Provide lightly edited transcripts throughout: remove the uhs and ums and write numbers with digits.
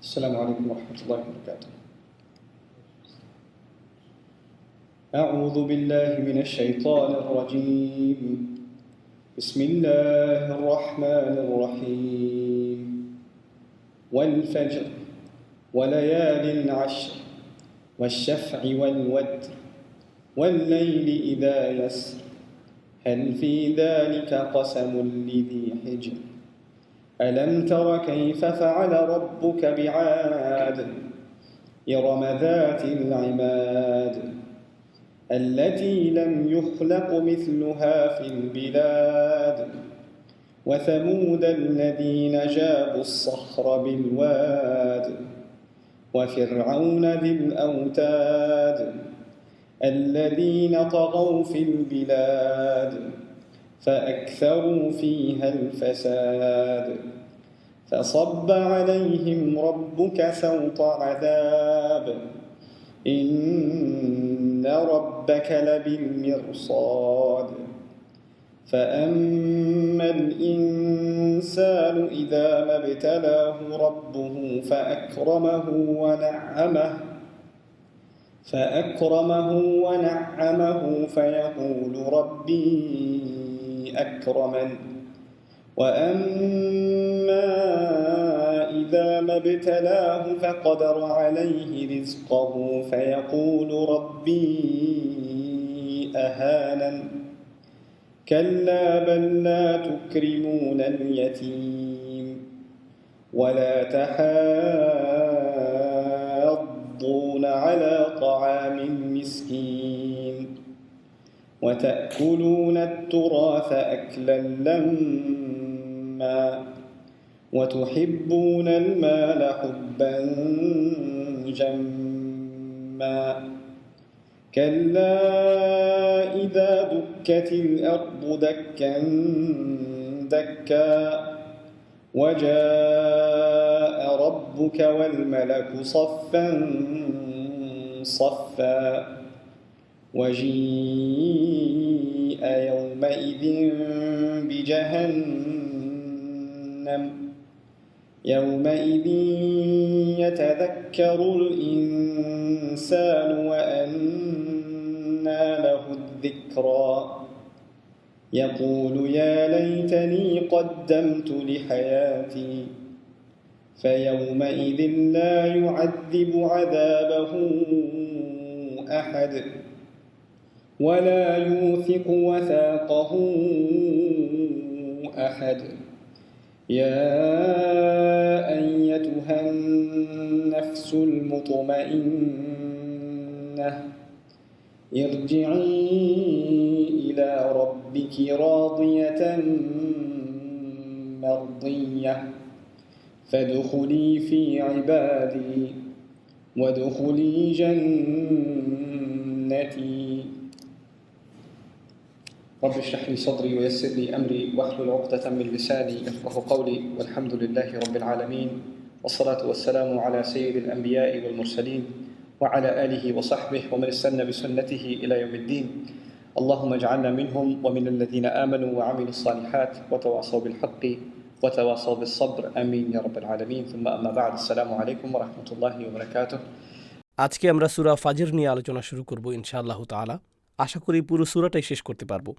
السلام عليكم ورحمة الله وبركاته. أعوذ بالله من الشيطان الرجيم. بسم الله الرحمن الرحيم. والفجر وليال عشر والشفع والوتر والليل إذا يسر هل في ذلك قسم لذي حجر ألم تر كيف فعل ربك بعاد إرم ذات العماد التي لم يخلق مثلها في البلاد وثمود الذين جابوا الصخر بالواد وفرعون ذي الأوتاد الذين طغوا في البلاد فأكثروا فيها الفساد فصب عليهم ربك سوط عذاب إن ربك لبالمرصاد فأما الإنسان إذا ما ابتلاه ربه فأكرمه ونعمه فيقول ربي أكرمن وأما إذا ما ابتلاه فقدر عليه رزقه فيقول ربي أهانن كلا بل لا تكرمون اليتيم ولا تحاضون على طعام المسكين وتأكلون التراث أكلا لما وتحبون المال حبا جما كلا إذا دكت الأرض دكا دكا وجاء ربك والملك صفا صفا وجيء يومئذ بجهنم يومئذ يتذكر الإنسان وأنى له الذكرى يقول يا ليتني قدمت لحياتي فيومئذ لا يعذب عذابه أحد ولا يوثق وثاقه أحد يا أيتها النفس المطمئنة ارجعي إلى ربك راضية مرضية فادخلي في عبادي وادخلي جنتي رب اشرح لي صدري ويسر لي أمري واحلل عقدة من لساني يفقهوا قولي والحمد لله رب العالمين والصلاة والسلام على سيد الأنبياء والمرسلين وعلى آله وصحبه ومن استنى بسنته إلى يوم الدين اللهم اجعلنا منهم ومن الذين آمنوا وعملوا الصالحات وتواصوا بالحق وتواصوا بالصبر آمين يا رب العالمين ثم أما بعد السلام عليكم ورحمة الله وبركاته আজকে আমরা সূরা ফাজর নিয়ে আলোচনা শুরু করব ইনশাআল্লাহ তাআলা। আশা করি পুরো সূরাটাই শেষ করতে পারবো।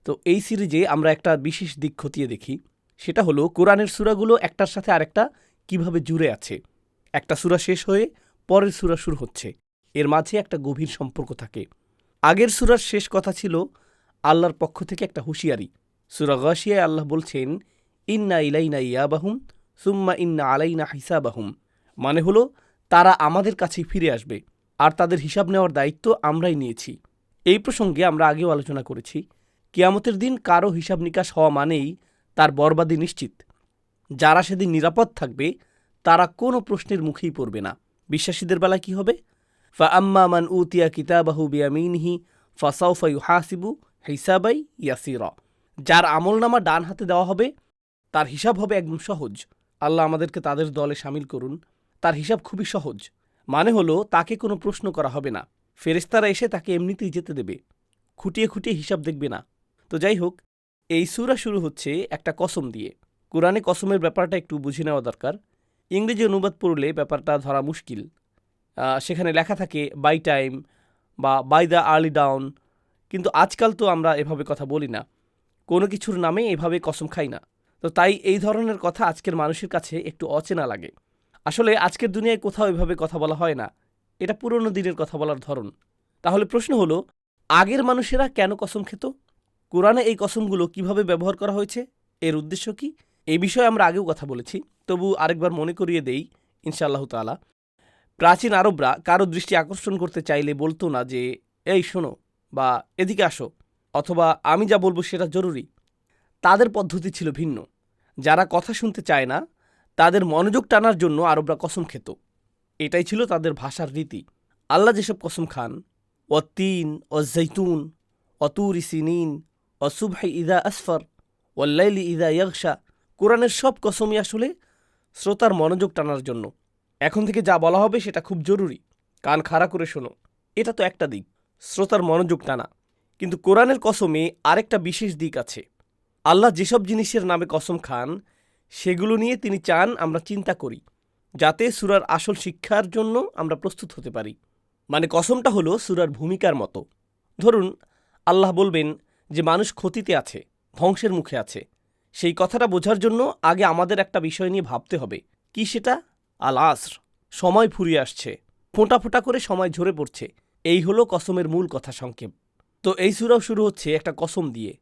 তো এই সিরিজে আমরা একটা বিশেষ দিক খতিয়ে দেখি, সেটা হলো কোরআনের সূরাগুলো একটার সাথে আরেকটা কিভাবে জুড়ে আছে। একটা সূরা শেষ হয়ে পরের সূরা শুরু হচ্ছে, এর মাঝে একটা গভীর সম্পর্ক থাকে। আগের সূরার শেষ কথা ছিল আল্লাহর পক্ষ থেকে একটা হুঁশিয়ারি। সূরা গাশিয়ায় আল্লাহ বলছেন ইন্না ইলাইনা ইয়াবাহুম সুম্মা ইন্না আলাইনা হিসাবাহুম, মানে হলো তারা আমাদের কাছেই ফিরে আসবে আর তাদের হিসাব নেওয়ার দায়িত্ব আমরাই নিয়েছি। এই প্রসঙ্গে আমরা আগেও আলোচনা করেছি, কিয়ামতের দিন কারো হিসাব নিকাশ হওয়া মানেই তার বরবাদি নিশ্চিত। যারা সেদিন নিরাপদ থাকবে তারা কোনো প্রশ্নের মুখেই পড়বে না। বিশ্বাসীদের বেলায় কি হবে? ফাআম্মা মান উতিয়া কিতাবাহু বিয়ামিনিহি ফাসাউফা ইউহাসিবু হিসাবাই ইয়াসিরা, যার আমলনামা ডান হাতে দেওয়া হবে তার হিসাব হবে একদম সহজ। আল্লাহ আমাদেরকে তাদের দলে শামিল করুন। তার হিসাব খুবই সহজ, মানে হলো তাকে কোনো প্রশ্ন করা হবে না। ফেরেশতারা এসে তাকে এমনিতেই যেতে দেবে, খুঁটিয়ে খুঁটিয়ে হিসাব দেখবে না। তো যাই হোক, এই সূরা শুরু হচ্ছে একটা কসম দিয়ে। কোরআনে কসমের ব্যাপারটা একটু বুঝে নেওয়া দরকার। ইংরেজি অনুবাদ পড়লে ব্যাপারটা ধরা মুশকিল। সেখানে লেখা থাকে বাই টাইম বা বাই দ্য আর্লি ডাউন, কিন্তু আজকাল তো আমরা এভাবে কথা বলি না, কোনো কিছুর নামে এভাবে কসম খাই না। তো তাই এই ধরনের কথা আজকের মানুষের কাছে একটু অচেনা লাগে। আসলে আজকের দুনিয়ায় কোথাও এভাবে কথা বলা হয় না, এটা পুরনো দিনের কথা বলার ধরন। তাহলে প্রশ্ন হলো, আগের মানুষেরা কেন কসম খেত? কোরআনে এই কসমগুলো কিভাবে ব্যবহার করা হয়েছে, এর উদ্দেশ্য কি? এই বিষয়ে আমরা আগেও কথা বলেছি, তবু আরেকবার মনে করিয়ে দেই ইনশাআল্লাহ তাআলা। প্রাচীন আরবরা কারো দৃষ্টি আকর্ষণ করতে চাইলে বলতো না যে এই শোনো বা এদিকে আসো, অথবা আমি যা বলবো সেটা জরুরি। তাদের পদ্ধতি ছিল ভিন্ন। যারা কথা শুনতে চায় না তাদের মনোযোগ টানার জন্য আরবরা কসম খেত। এটাই ছিল তাদের ভাষার রীতি। আল্লাহ যেসব কসম খান, ওয়াত্তিন ওয়াজ্জাইতুন ওয়াতুরি সিনিন ওয়াসুবহি ইযা আসফর ওয়াল্লাইলি ইযা ইয়াগশা, কোরআনের সব কসমই আসলে শ্রোতার মনোযোগ টানার জন্য। এখন থেকে যা বলা হবে সেটা খুব জরুরি, কান খাড়া করে শোনো। এটা তো একটা দিক, শ্রোতার মনোযোগ টানা। কিন্তু কোরআনের কসমে আরেকটা বিশেষ দিক আছে। আল্লাহ যেসব জিনিসের নামে কসম খান সেগুলো নিয়ে তিনি চান আমরা চিন্তা করি, যাতে সূরার আসল শিক্ষার জন্য আমরা প্রস্তুত হতে পারি। মানে কসমটা হলো সূরার ভূমিকার মতো। ধরুন আল্লাহ বলবেন যে মানুষ ক্ষতিতে আছে, ধ্বংসের মুখে আছে। সেই কথাটা বোঝার জন্য আগে আমাদের একটা বিষয় নিয়ে ভাবতে হবে। কি সেটা? আল আসর, সময় ফুরিয়ে আসছে, ফোঁটা ফোঁটা করে সময় ঝরে পড়ছে। এই হলো কসমের মূল কথা সংক্ষেপ। তো এই সূরাও শুরু হচ্ছে একটা কসম দিয়ে,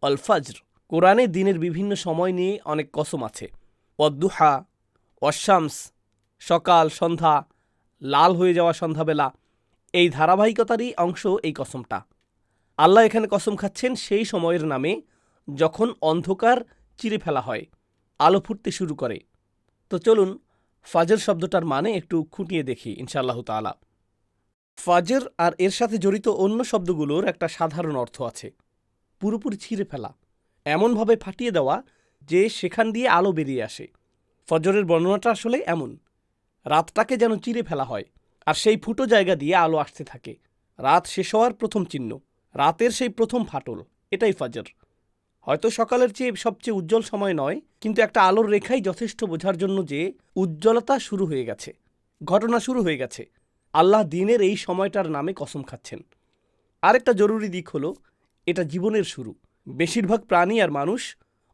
অল ফাজর। কোরআনে দিনের বিভিন্ন সময় নিয়ে অনেক কসম আছে। ওয়াদ্দুহা, ওয়াশামস, সকাল সন্ধ্যা, লাল হয়ে যাওয়া সন্ধ্যাবেলা, এই ধারাবাহিকতারই অংশ এই কসমটা। আল্লাহ এখানে কসম খাচ্ছেন সেই সময়ের নামে যখন অন্ধকার চিরে ফেলা হয়, আলো ফুটতে শুরু করে। তো চলুন ফাজর শব্দটার মানে একটু খুঁটিয়ে দেখি ইনশাআল্লাহ তাআলা। ফাজর আর এর সাথে জড়িত অন্য শব্দগুলোর একটা সাধারণ অর্থ আছে, পুরোপুরি ছিঁড়ে ফেলা, এমনভাবে ফাটিয়ে দেওয়া যে সেখান দিয়ে আলো বেরিয়ে আসে। ফজরের বর্ণনাটা আসলে এমন, রাতটাকে যেন চিরে ফেলা হয় আর সেই ফুটো জায়গা দিয়ে আলো আসতে থাকে। রাত শেষ হওয়ার প্রথম চিহ্ন, রাতের সেই প্রথম ফাটল, এটাই ফজর। হয়তো সকালের চেয়ে সবচেয়ে উজ্জ্বল সময় নয়, কিন্তু একটা আলোর রেখাই যথেষ্ট বোঝার জন্য যে উজ্জ্বলতা শুরু হয়ে গেছে, ঘটনা শুরু হয়ে গেছে। আল্লাহ দিনের এই সময়টার নামে কসম খাচ্ছেন। আরেকটা জরুরি দিক হলো, এটা জীবনের শুরু। বেশিরভাগ প্রাণী আর মানুষ,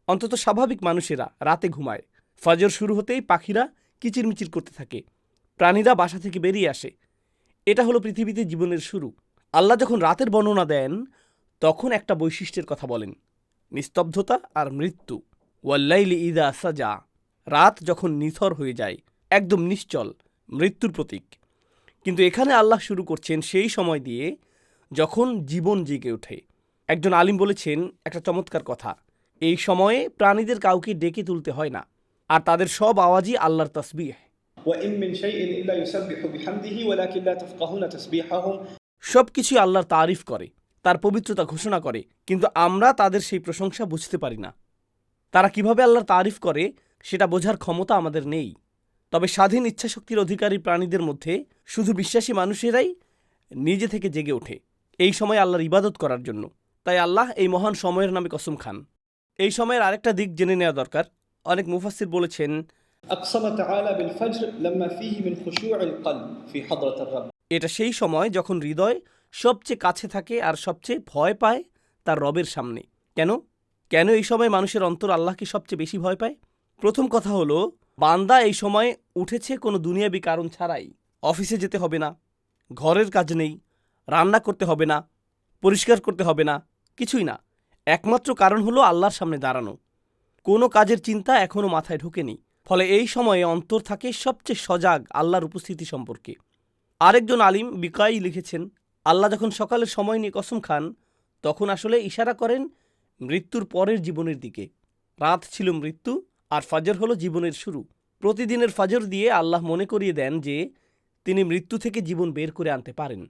অন্তত স্বাভাবিক মানুষেরা রাতে ঘুমায়। ফজর শুরু হতেই পাখিরা কিচিরমিচির করতে থাকে, প্রাণীরা বাসা থেকে বেরিয়ে আসে। এটা হলো পৃথিবীতে জীবনের শুরু। আল্লাহ যখন রাতের বর্ণনা দেন তখন একটা বৈশিষ্ট্যের কথা বলেন, নিস্তব্ধতা আর মৃত্যু। ওয়াল্লাইলি ইযা সাজা, রাত যখন নিথর হয়ে যায়, একদম নিশ্চল, মৃত্যুর প্রতীক। কিন্তু এখানে আল্লাহ শুরু করছেন সেই সময় দিয়ে যখন জীবন জেগে ওঠে। একজন আলিম বলেছেন একটা চমৎকার কথা, এই সময়ে প্রাণীদের কাউকে ডেকে তুলতে হয় না, আর তাদের সব আওয়াজই আল্লাহর তাসবিহ। وإن من شيء إلا يسبح بحمده ولكن لا تفقهون تسبيحهم। সব কিছুই আল্লাহর তারিফ করে, তার পবিত্রতা ঘোষণা করে, কিন্তু আমরা তাদের সেই প্রশংসা বুঝতে পারি না। তারা কিভাবে আল্লাহর তারিফ করে সেটা বোঝার ক্ষমতা আমাদের নেই। তবে স্বাধীন ইচ্ছাশক্তির অধিকারী প্রাণীদের মধ্যে শুধু বিশ্বাসী মানুষেরাই নিজে থেকে জেগে ওঠে এই সময় আল্লাহর ইবাদত করার জন্য। তাই আল্লাহ এই মহান সময়ের নামে কসম খান। এই সময়ের আরেকটা দিক জেনে নেওয়া দরকার। অনেক মুফাসসির বলেছেন, أقسم تعالى بالفجر لما فيه من خشوع القلب في حضرة الرب। এটা সেই সময় যখন হৃদয় সবচেয়ে কাছে থাকে আর সবচেয়ে ভয় পায় তার রবের সামনে। কেন কেন এই সময় মানুষের অন্তর আল্লাহকে সবচেয়ে বেশি ভয় পায়? প্রথম কথা হলো, বান্দা এই সময় উঠেছে কোনো দুনিয়াবী কারণ ছাড়াই। অফিসে যেতে হবে না, ঘরের কাজ নেই, রান্না করতে হবে না, পরিষ্কার করতে হবে না, কিছুই না। একমাত্র কারণ হলো আল্লাহর সামনে দাঁড়ানো। কোনো কাজের চিন্তা এখনও মাথায় ঢোকেনি। ফলে এই সময়ে অন্তর থাকে সবচেয়ে সজাগ আল্লাহর উপস্থিতি সম্পর্কে। আরেকজন আলিম বিকাই লিখেছেন, আল্লাহ যখন সকালের সময় নিয়ে কসম খান তখন আসলে ইশারা করেন মৃত্যুর পরের জীবনের দিকে। রাত ছিল মৃত্যু আর ফজর হলো জীবনের শুরু। প্রতিদিনের ফজর দিয়ে আল্লাহ মনে করিয়ে দেন যে তিনি মৃত্যু থেকে জীবন বের করে আনতে পারেন।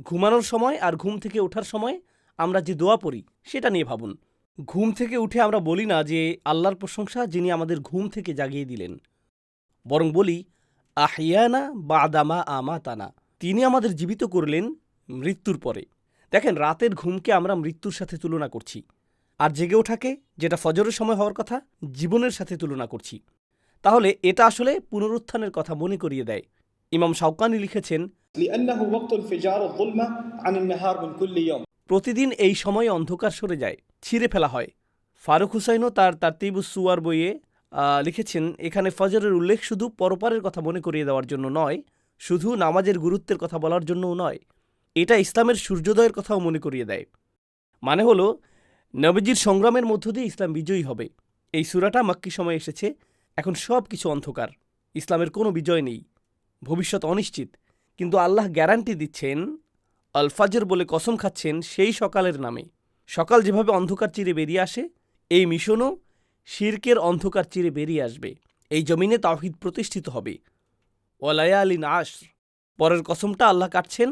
ঘুমানোর সময় আর ঘুম থেকে ওঠার সময় আমরা যে দোয়া পড়ি সেটা নিয়ে ভাবুন। ঘুম থেকে উঠে আমরা বলি না যে আল্লাহর প্রশংসা যিনি আমাদের ঘুম থেকে জাগিয়ে দিলেন, বরং বলি আহিয়ানা বাদামা আমাতানা, তিনি আমাদের জীবিত করলেন মৃত্যুর পরে। দেখেন, রাতের ঘুমকে আমরা মৃত্যুর সাথে তুলনা করছি, আর জেগে ওঠাকে, যেটা ফজরের সময় হওয়ার কথা, জীবনের সাথে তুলনা করছি। তাহলে এটা আসলে পুনরুত্থানের কথা মনে করিয়ে দেয়। ইমাম শাওকানি লিখেছেন, لأنه وقت انفجار الظلمة عن النهار من كل يوم. প্রতিদিন এই সময়ে অন্ধকার সরে যায়, ছিঁড়ে ফেলা হয়। ফারুক হুসাইনও তার তারতিবুস সুয়ার বইয়ে লিখেছেন, এখানে ফজরের উল্লেখ শুধু পরপারের কথা মনে করিয়ে দেওয়ার জন্য নয়, শুধু নামাজের গুরুত্বের কথা বলার জন্যও নয়, এটা ইসলামের সূর্যোদয়ের কথাও মনে করিয়ে দেয়। মানে হলো নবীজির সংগ্রামের মধ্য দিয়ে ইসলাম বিজয়ী হবে। এই সূরাটা মক্কি সময়ে এসেছে, এখন সব কিছু অন্ধকার, ইসলামের কোনো বিজয় নেই, ভবিষ্যৎ অনিশ্চিত, কিন্তু আল্লাহ গ্যারান্টি দিচ্ছেন, আল ফাজর বলে কসম খাচ্ছেন সেই সকালের নামে। সকাল যেভাবে অন্ধকার চিরে বেরিয়ে আসে, এই মিশনও শিরকের অন্ধকার চিরে বেরিয়ে আসবে। এই জমিনে তাওহীদ প্রতিষ্ঠিত হবে। ওয়ালায়ালিন আশর, পরের কসমটা আল্লাহ কাটছেন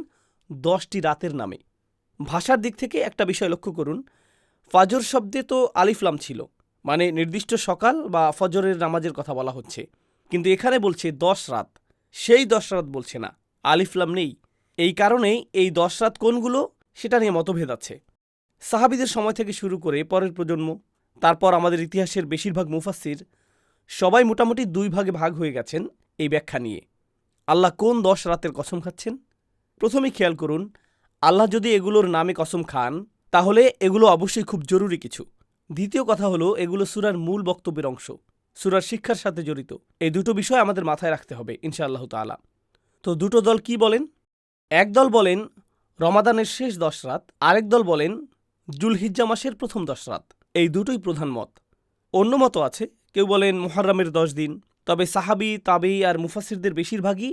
10টি রাতের নামে। ভাষার দিক থেকে একটা বিষয় লক্ষ্য করুন, ফাজর শব্দে তো আলিফলাম ছিল, মানে নির্দিষ্ট সকাল বা ফজরের নামাজের কথা বলা হচ্ছে, কিন্তু এখানে বলছে 10 রাত, সেই 10 রাত বলছে না, আলিফলাম নেই। এই কারণেই এই 10 রাত কোনগুলো সেটা নিয়ে মতভেদ আছে। সাহাবীদের সময় থেকে শুরু করে পরের প্রজন্ম, তারপর আমাদের ইতিহাসের বেশিরভাগ মুফাসসির সবাই মোটামুটি 2 ভাগে ভাগ হয়ে গেছেন এই ব্যাখ্যা নিয়ে। আল্লাহ কোন 10 রাতের কসম খাচ্ছেন? প্রথমেই খেয়াল করুন, আল্লাহ যদি এগুলোর নামে কসম খান তাহলে এগুলো অবশ্যই খুব জরুরি কিছু। দ্বিতীয় কথা হলো, এগুলো সূরার মূল বক্তব্যের অংশ, সূরার শিক্ষার সাথে জড়িত। এই দুটো বিষয় আমাদের মাথায় রাখতে হবে ইনশাআল্লাহ তাআলা। তো দুটো দল কি বলেন? এক দল বলেন রমাদানের শেষ 10 রাত, আরেক দল বলেন জুলহিজ্জা মাসের প্রথম 10 রাত। এই দুটোই প্রধান মত। অন্য মত আছে, কেউ বলেন মুহররমের 10 দিন। তবে সাহাবী, তাবেঈ আর মুফাসসিরদের বেশিরভাগই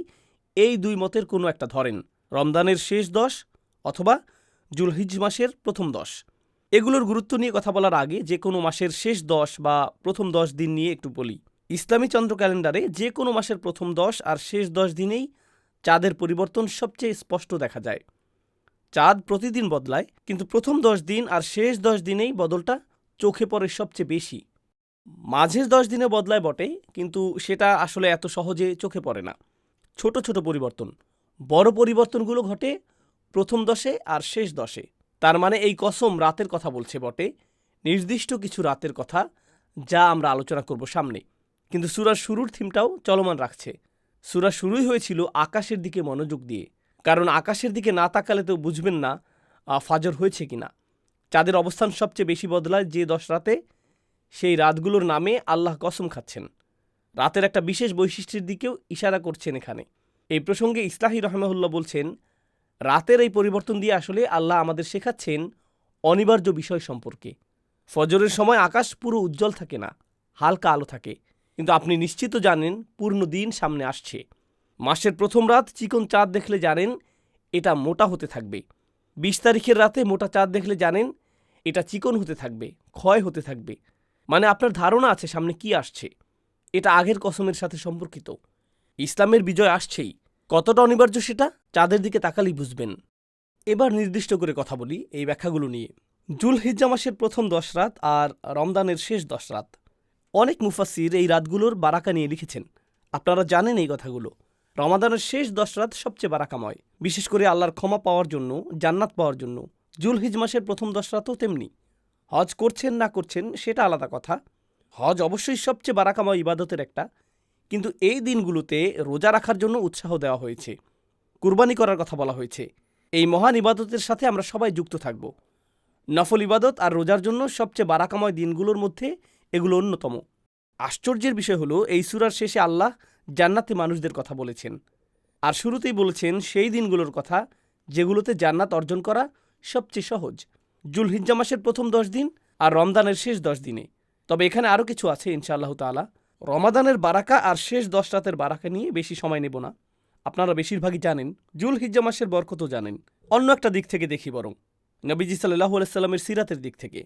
এই দুই মতের কোনো একটা ধরেন, রমজানের শেষ 10 অথবা জুলহিজ্জ মাসের প্রথম 10। এগুলোর গুরুত্ব নিয়ে কথা বলার আগে যে কোনো মাসের শেষ 10 বা প্রথম 10 দিন নিয়ে একটু বলি। ইসলামী চন্দ্র ক্যালেন্ডারে যে কোনো মাসের প্রথম 10 আর শেষ 10 দিনেই চাঁদের পরিবর্তন সবচেয়ে স্পষ্ট দেখা যায়। চাঁদ প্রতিদিন বদলায়, কিন্তু প্রথম 10 দিন আর শেষ 10 দিনেই বদলটা চোখে পড়ে সবচেয়ে বেশি। মাঝের 10 দিনে বদলায় বটে, কিন্তু সেটা আসলে এত সহজে চোখে পড়ে না। ছোট ছোট পরিবর্তন, বড় পরিবর্তনগুলো ঘটে প্রথম 10-এ আর শেষ 10-এ। তার মানে এই কসম রাতের কথা বলছে বটে, নির্দিষ্ট কিছু রাতের কথা, যা আমরা আলোচনা করব সামনে। কিন্তু সূরার শুরুর থিমটাও চলমান রাখছে। সূরা শুরুই হয়েছিল আকাশের দিকে মনোযোগ দিয়ে, কারণ আকাশের দিকে না তাকালে তো বুঝবেন না ফাজর হয়েছে কিনা। চাঁদের অবস্থান সবচেয়ে বেশি বদলায় যে 10 রাতে, সেই রাতগুলোর নামে আল্লাহ কসম খাচ্ছেন। রাতের একটা বিশেষ বৈশিষ্ট্যের দিকেও ইশারা করছেন এখানে। এই প্রসঙ্গে ইসলাহি রহমাহুল্লাহ বলছেন, রাতের এই পরিবর্তন দিয়ে আসলে আল্লাহ আমাদের শেখাচ্ছেন অনিবার্য বিষয় সম্পর্কে। ফজরের সময় আকাশ পুরো উজ্জ্বল থাকে না, হালকা আলো থাকে, কিন্তু আপনি নিশ্চিত জানেন পূর্ণ দিন সামনে আসছে। মাসের প্রথম রাত চিকন চাঁদ দেখলে জানেন এটা মোটা হতে থাকবে। 20 তারিখের রাতে মোটা চাঁদ দেখলে জানেন এটা চিকন হতে থাকবে, ক্ষয় হতে থাকবে। মানে আপনার ধারণা আছে সামনে কি আসছে। এটা আগের কসমের সাথে সম্পর্কিত। ইসলামের বিজয় আসছেই, কতটা অনিবার্য সেটা চাঁদের দিকে তাকালেই বুঝবেন। এবার নির্দিষ্ট করে কথা বলি এই ব্যাখ্যাগুলো নিয়ে। জুলহিজ্জা মাসের প্রথম 10 রাত আর রমজানের শেষ 10 রাত। অনেক মুফাসসির এই রাতগুলোর বারাকা নিয়ে লিখেছেন। আপনারা জানেন এই কথাগুলো। রমাদানের শেষ 10 রাত সবচেয়ে বারাকাময়, বিশেষ করে আল্লাহর ক্ষমা পাওয়ার জন্য, জান্নাত পাওয়ার জন্য। জুলহিজ মাসের প্রথম 10 রাতও তেমনি। হজ করছেন না করছেন সেটা আলাদা কথা, হজ অবশ্যই সবচেয়ে বারাকাময় ইবাদতের একটা, কিন্তু এই দিনগুলোতে রোজা রাখার জন্য উৎসাহ দেওয়া হয়েছে, কুরবানি করার কথা বলা হয়েছে। এই মহান ইবাদতের সাথে আমরা সবাই যুক্ত থাকব। নফল ইবাদত আর রোজার জন্য সবচেয়ে বারাকাময় দিনগুলোর মধ্যে এগুলো অন্যতম। আশ্চর্যের বিষয় হলো, এই সূরার শেষে আল্লাহ জান্নাতে মানুষদের কথা বলেছেন, আর শুরুতেই বলেছেন সেই দিনগুলোর কথা যেগুলোতে জান্নাত অর্জন করা সবচেয়ে সহজ। জুলহিজ্জা মাসের প্রথম 10 দিন আর রমজানের শেষ 10 দিনে। তবে এখানে আরও কিছু আছে ইনশাআল্লাহ তাআলা। রমাদানের বারাকা আর শেষ 10 রাতের বারাকা নিয়ে বেশি সময় নেব না, আপনারা বেশিরভাগই জানেন। জুলহিজ্জা মাসের বরকতও জানেন। অন্য একটা দিক থেকে দেখি বরং, নবীজি সাল্লাল্লাহু আলাইহি সাল্লামের সিরাতের দিক থেকে।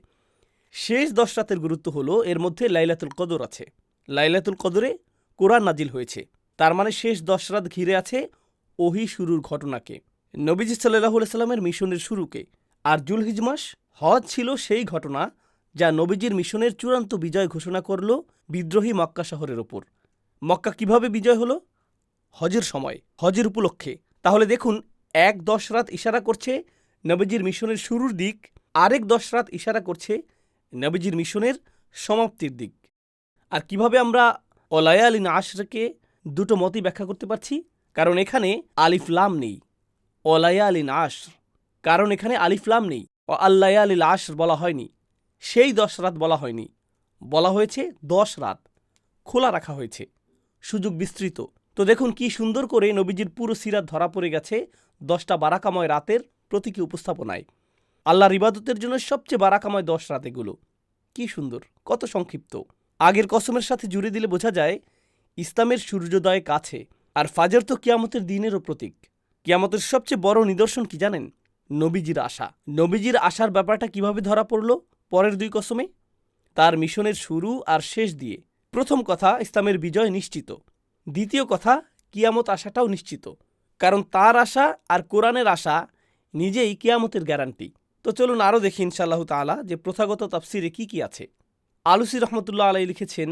শেষ 10 রাতের গুরুত্ব হলো এর মধ্যে লাইলাতুল কদর আছে। লাইলাতুল কদরে কোরআন নাজিল হয়েছে, তার মানে শেষ 10 রাত ঘিরে আছে ওহী শুরুর ঘটনাকে, নবীজি সাল্লাল্লাহু আলাইহি সাল্লামের মিশনের শুরুকে। আর জুলহিজ মাস, হজ ছিল সেই ঘটনা যা নবীজির মিশনের চূড়ান্ত বিজয় ঘোষণা করল বিদ্রোহী মক্কা শহরের ওপর। মক্কা কিভাবে বিজয় হলো? হজের সময়, হজের উপলক্ষে। তাহলে দেখুন, 10 রাত ইশারা করছে নবীজির মিশনের শুরুর দিক, আরেক 10 রাত ইশারা করছে নবীজির মিশনের সমাপ্তির দিক। আর কিভাবে আমরা ওলায়ালিন আশরকে দুটো মতই ব্যাখ্যা করতে পারছি, কারণ এখানে আলিফ লাম নেই। ওলায়ালিন আশর, কারণ এখানে আলিফ লাম নেই। ও আল্লায়ালিল আশর বলা হয়নি, সেই 10 রাত বলা হয়নি, বলা হয়েছে 10 রাত, খোলা রাখা হয়েছে, সুযোগ বিস্তৃত। তো দেখুন কি সুন্দর করে নবীজির পুরো সিরাত ধরা পড়ে গেছে 10টা বারাকাময় রাতের প্রতীকী উপস্থাপনায়। আল্লাহর ইবাদতের জন্য সবচেয়ে বারাকাময় 10 রাত এগুলো। কি সুন্দর, কত সংক্ষিপ্ত। আগের কসমের সাথে জুড়ে দিলে বোঝা যায় ইসলামের সূর্যোদয় কাছে। আর ফাজর তো কিয়ামতের দিনেরও প্রতীক। কিয়ামতের সবচেয়ে বড় নিদর্শন কি জানেন? নবীজির আশা। নবীজির আশার ব্যাপারটা কিভাবে ধরা পড়ল পরের 2 কসমে? তার মিশনের শুরু আর শেষ দিয়ে। প্রথম কথা, ইসলামের বিজয় নিশ্চিত। দ্বিতীয় কথা, কিয়ামত আশাটাও নিশ্চিত, কারণ তার আশা আর কোরআনের আশা নিজেই কিয়ামতের গ্যারান্টি। তো চলুন আরও দেখি ইনশাআল্লাহ তাআলা যে প্রথাগত তাফসিরে কি কি আছে। আলুসি রহমতুল্লাহ আলাই লিখেছেন,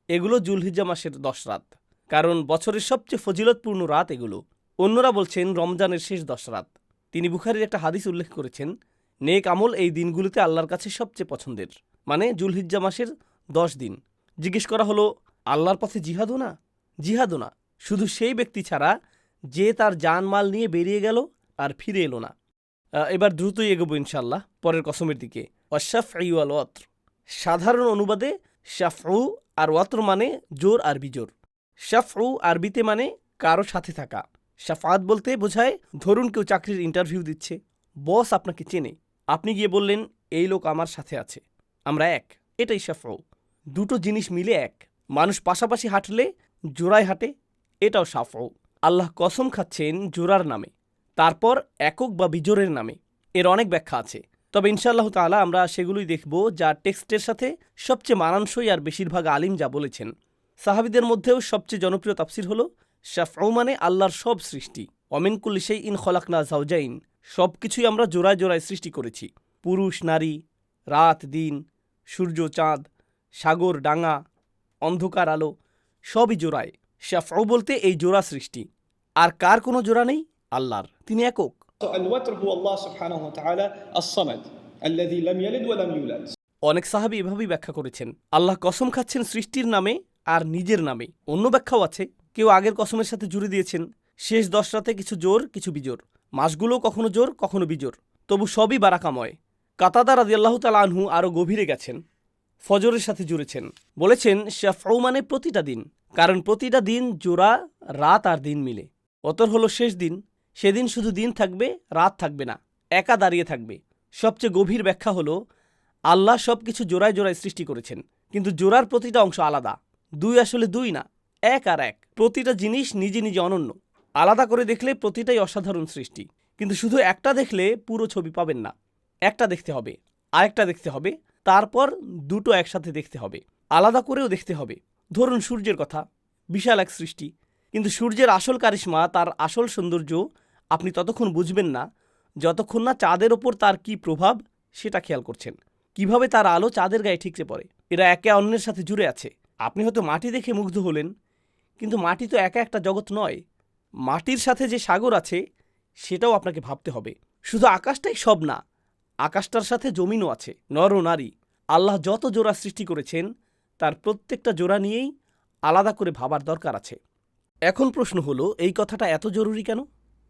এগুলো জুলহিজ্জা মাসের 10 রাত, কারণ বছরের সবচেয়ে ফজিলতপূর্ণ রাত এগুলো। অন্যরা বলছেন রমজানের শেষ 10 রাত। তিনি বুখারীর একটা হাদিস উল্লেখ করেছেন, নেক আমল এই দিনগুলিতে আল্লাহর কাছে সবচেয়ে পছন্দের, মানে জুলহিজ্জা মাসের 10 দিন। জিজ্ঞেস করা হলো, আল্লাহর পথে জিহাদও না? জিহাদও না, শুধু সেই ব্যক্তি ছাড়া যে তার জানমাল নিয়ে বেরিয়ে গেল আর ফিরে এলো না। এবার দ্রুতই এগোবো ইনশাল্লাহ পরের কসমের দিকে। অশাফঈ ওয়াল ওয়াতর, সাধারণ অনুবাদে শাফউ আর ওয়াতর মানে জোর আর বিজোর। শাফউ আরবিতে মানে কারো সাথে থাকা। শাফাত বলতে বোঝায়, ধরুন কেউ চাকরির ইন্টারভিউ দিচ্ছে, বস আপনাকে চেনে, আপনি গিয়ে বললেন এই লোক আমার সাথে আছে, আমরা এক, এটাই শাফউ। দুটো জিনিস মিলে এক। মানুষ পাশাপাশি হাঁটলে জোড়ায় হাঁটে, এটাও শাফউ। আল্লাহ কসম খাচ্ছেন জোড়ার নামে, তারপর একক বা বিজোরের নামে। এর অনেক ব্যাখ্যা আছে, তবে ইনশাআল্লাহ তাআলা আমরা সেগুলোই দেখব যা টেক্সটের সাথে সবচেয়ে মানানসই আর বেশিরভাগ আলিম যা বলেছেন। সাহাবীদের মধ্যেও সবচেয়ে জনপ্রিয় তাফসির হলো শাফউ মানে আল্লাহর সব সৃষ্টি। ওমিন কুল্লি শাইইন খলাকনা যাওজাইন, সব কিছুই আমরা জোড়ায় জোড়ায় সৃষ্টি করেছি। পুরুষ নারী, রাত দিন, সূর্য চাঁদ, সাগর ডাঙা, অন্ধকার আলো, সবই জোড়ায়। শাফউ বলতে এই জোড়া সৃষ্টি। আর কার কোনো জোড়া নেই? আল্লাহর, তিনি একক। الوتر هو الله سبحانه وتعالى الصمد الذي لم يلد ولم يولد. অনেক সাহাবী এভাবেই ব্যাখ্যা করেছেন, আল্লাহ কসম খাচ্ছেন সৃষ্টির নামে আর নিজের নামে। অন্য ব্যাখ্যাও আছে, কেউ আগের কসমের সাথে জুড়ে দিয়েছেন শেষ 10 রাতে কিছু জোর কিছু বিজোর, মাসগুলো কখনো জোর কখনো বিজোর, তবু সবই বারাকাময়। কাতাদা রাদিয়াল্লাহু তাআলা আনহু আরও গভীরে গেছেন, ফজরের সাথে জুড়েছেন, বলেছেন শাফউ মানে প্রতিটা দিন, কারণ প্রতিটা দিন জোড়া রাত আর দিন মিলে। অতর হলো শেষ দিন, সেদিন শুধু দিন থাকবে, রাত থাকবে না, একা দাঁড়িয়ে থাকবে। সবচেয়ে গভীর ব্যাখ্যা হলো আল্লাহ সব কিছু জোড়ায় জোড়ায় সৃষ্টি করেছেন, কিন্তু জোড়ার প্রতিটা অংশ আলাদা। 2 আসলে 2 না, এক আর এক। প্রতিটা জিনিস নিজে নিজে অনন্য। আলাদা করে দেখলে প্রতিটাই অসাধারণ সৃষ্টি, কিন্তু শুধু একটা দেখলে পুরো ছবি পাবেন না। একটা দেখতে হবে, আরেকটা দেখতে হবে, তারপর দুটো একসাথে দেখতে হবে, আলাদা করেও দেখতে হবে। ধরুন সূর্যের কথা, বিশাল এক সৃষ্টি, কিন্তু সূর্যের আসল কারিশমা, তার আসল সৌন্দর্য আপনি ততক্ষণ বুঝবেন না যতক্ষণ না চাঁদের ওপর তার কি প্রভাব সেটা খেয়াল করছেন, কিভাবে তার আলো চাঁদের গায়ে ঠিকরে পড়ে। এরা একে অন্যের সাথে জুড়ে আছে। আপনি হয়তো মাটি দেখে মুগ্ধ হলেন, কিন্তু মাটি তো একা একটা জগৎ নয়। মাটির সাথে যে সাগর আছে সেটাও আপনাকে ভাবতে হবে। শুধু আকাশটাই সব না, আকাশটার সাথে জমিনও আছে, নর ও নারী। আল্লাহ যত জোড়া সৃষ্টি করেছেন তার প্রত্যেকটা জোড়া নিয়েই আলাদা করে ভাবার দরকার আছে। এখন প্রশ্ন হলো, এই কথাটা এত জরুরি কেন?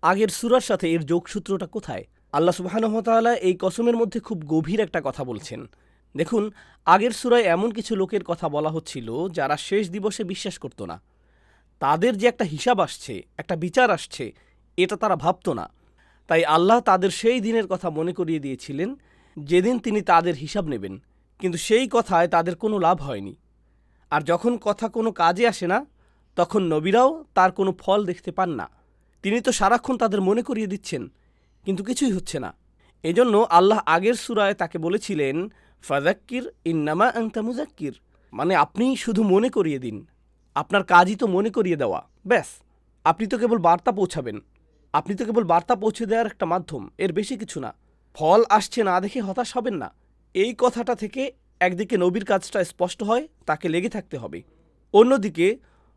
আগের সূরার সাথে এর যোগসূত্রটা কোথায়? আল্লাহ সুবহানাহু ওয়া তাআলা এই কসমের মধ্যে খুব গভীর একটা কথা বলছেন। দেখুন, আগের সূরায় এমন কিছু লোকের কথা বলা হচ্ছিল যারা শেষ দিবসে বিশ্বাস করত না। তাদের যে একটা হিসাব আসছে, একটা বিচার আসছে, এটা তারা ভাবত না। তাই আল্লাহ তাদের সেই দিনের কথা মনে করিয়ে দিয়েছিলেন যেদিন তিনি তাদের হিসাব নেবেন। কিন্তু সেই কথায় তাদের কোনো লাভ হয়নি। আর যখন কথা কোনো কাজে আসে না, তখন নবীরাও তার কোনো ফল দেখতে পান না। তিনি তো সারাক্ষণ তাদের মনে করিয়ে দিচ্ছেন, কিন্তু কিছুই হচ্ছে না। এজন্য আল্লাহ আগের সূরায় তাকে বলেছিলেন, ফাযাক্কির ইন্নামা আনতা মুযাক্কির, মানে আপনি শুধু মনে করিয়ে দিন, আপনার কাজই তো মনে করিয়ে দেওয়া, ব্যাস। আপনি তো কেবল বার্তা পৌঁছাবেন, আপনি তো কেবল বার্তা পৌঁছে দেওয়ার একটা মাধ্যম, এর বেশি কিছু না। ফল আসছে না দেখে হতাশ হবেন না। এই কথাটা থেকে একদিকে নবীর কাজটা স্পষ্ট হয়, তাকে লেগে থাকতে হবে। অন্যদিকে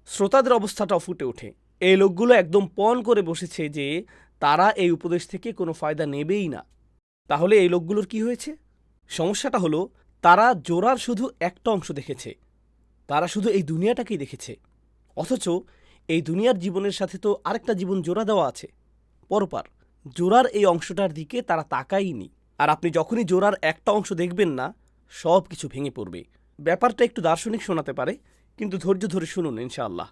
শ্রোতাদের অবস্থাটাও ফুটে ওঠে। এই লোকগুলো একদম পণ করে বসেছে যে তারা এই উপদেশ থেকে কোনো ফায়দা নেবেই না। তাহলে এই লোকগুলোর কি হয়েছে? সমস্যাটা হলো তারা জোড়ার শুধু একটা অংশ দেখেছে, তারা শুধু এই দুনিয়াটাকেই দেখেছে, অথচ এই দুনিয়ার জীবনের সাথে তো আরেকটা জীবন জোড়া দেওয়া আছে, পরপার। জোড়ার এই অংশটার দিকে তারা তাকায়নি। আর আপনি যখনই জোড়ার একটা অংশ দেখবেন না, সব কিছু ভেঙে পড়বে। ব্যাপারটা একটু দার্শনিক শোনাতে পারে, কিন্তু ধৈর্য ধরে শুনুন ইনশাআল্লাহ।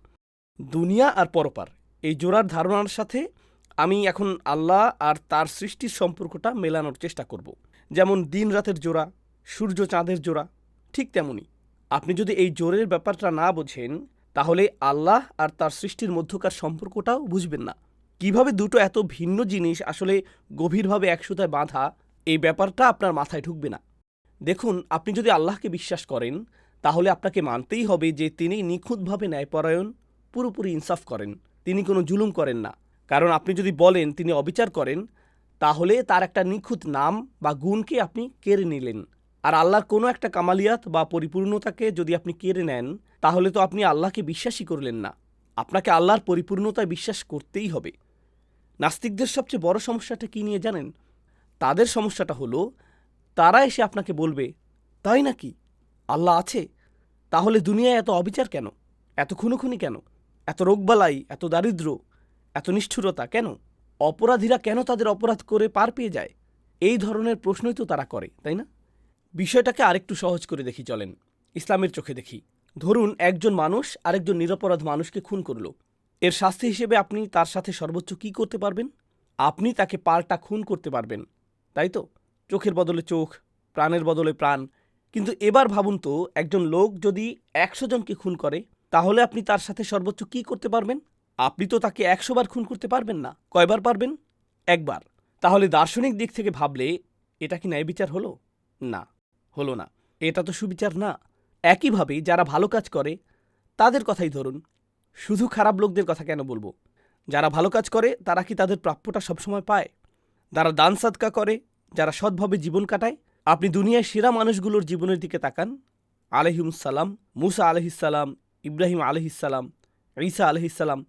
দুনিয়া আর পরপার এই জোড়ার ধারণার সাথে আমি এখন আল্লাহ আর তার সৃষ্টির সম্পর্কটা মেলানোর চেষ্টা করব। যেমন দিন রাতের জোড়া, সূর্য চাঁদের জোড়া, ঠিক তেমনই আপনি যদি এই জোরের ব্যাপারটা না বোঝেন, তাহলে আল্লাহ আর তার সৃষ্টির মধ্যকার সম্পর্কটাও বুঝবেন না। কিভাবে দুটো এত ভিন্ন জিনিস আসলে গভীরভাবে একসাথে বাঁধা, এই ব্যাপারটা আপনার মাথায় ঢুকবে না। দেখুন, আপনি যদি আল্লাহকে বিশ্বাস করেন, তাহলে আপনাকে মানতেই হবে যে তিনি নিখুঁতভাবে ন্যায়পরায়ণ, পুরোপুরি ইনসাফ করেন, তিনি কোনো জুলুম করেন না। কারণ আপনি যদি বলেন তিনি অবিচার করেন, তাহলে তার একটা নিখুঁত নাম বা গুণকে আপনি কেড়ে নিলেন। আর আল্লাহর কোনো একটা কামালিয়াত বা পরিপূর্ণতাকে যদি আপনি কেড়ে নেন, তাহলে তো আপনি আল্লাহকে বিশ্বাসই করলেন না। আপনাকে আল্লাহর পরিপূর্ণতায় বিশ্বাস করতেই হবে। নাস্তিকদের সবচেয়ে বড় সমস্যাটা কী নিয়ে জানেন? তাদের সমস্যাটা হলো, তারা এসে আপনাকে বলবে, তাই নাকি আল্লাহ আছে? তাহলে দুনিয়ায় এত অবিচার কেন, এত খুনোখুনি কেন, এত রোগবালাই, এত দারিদ্র, এত নিষ্ঠুরতা কেন? অপরাধীরা কেন তাদের অপরাধ করে পার পেয়ে যায়? এই ধরনের প্রশ্নই তো তারা করে, তাই না? বিষয়টাকে আরেকটু সহজ করে দেখি, চলেন ইসলামের চোখে দেখি। ধরুন একজন মানুষ আরেকজন নিরপরাধ মানুষকে খুন করল। এর শাস্তি হিসেবে আপনি তার সাথে সর্বোচ্চ কী করতে পারবেন? আপনি তাকে পাল্টা খুন করতে পারবেন, তাই তো? চোখের বদলে চোখ, প্রাণের বদলে প্রাণ। কিন্তু এবার ভাবুন তো, একজন লোক যদি 100 জনকে খুন করে, তাহলে আপনি তার সাথে সর্বোচ্চ কী করতে পারবেন? আপনি তো তাকে 100 বার খুন করতে পারবেন না। কয়বার পারবেন? একবার। তাহলে দার্শনিক দিক থেকে ভাবলে এটা কি ন্যায় বিচার হলো? না, হলো না। এটা তো সুবিচার না। একইভাবে যারা ভালো কাজ করে তাদের কথাই ধরুন। শুধু খারাপ লোকদের কথা কেন বলবো? যারা ভালো কাজ করে তারা কি তাদের প্রাপ্যটা সবসময় পায়? যারা দান সাদকা করে, যারা সৎভাবে জীবন কাটায়, আপনি দুনিয়ায় সেরা মানুষগুলোর জীবনের দিকে তাকান। আলাইহিমুসসালাম, মুসা আলাইহিসসালাম, ইব্রাহিম আলাইহিসসালাম, ঈসা আলাইহিসসালাম,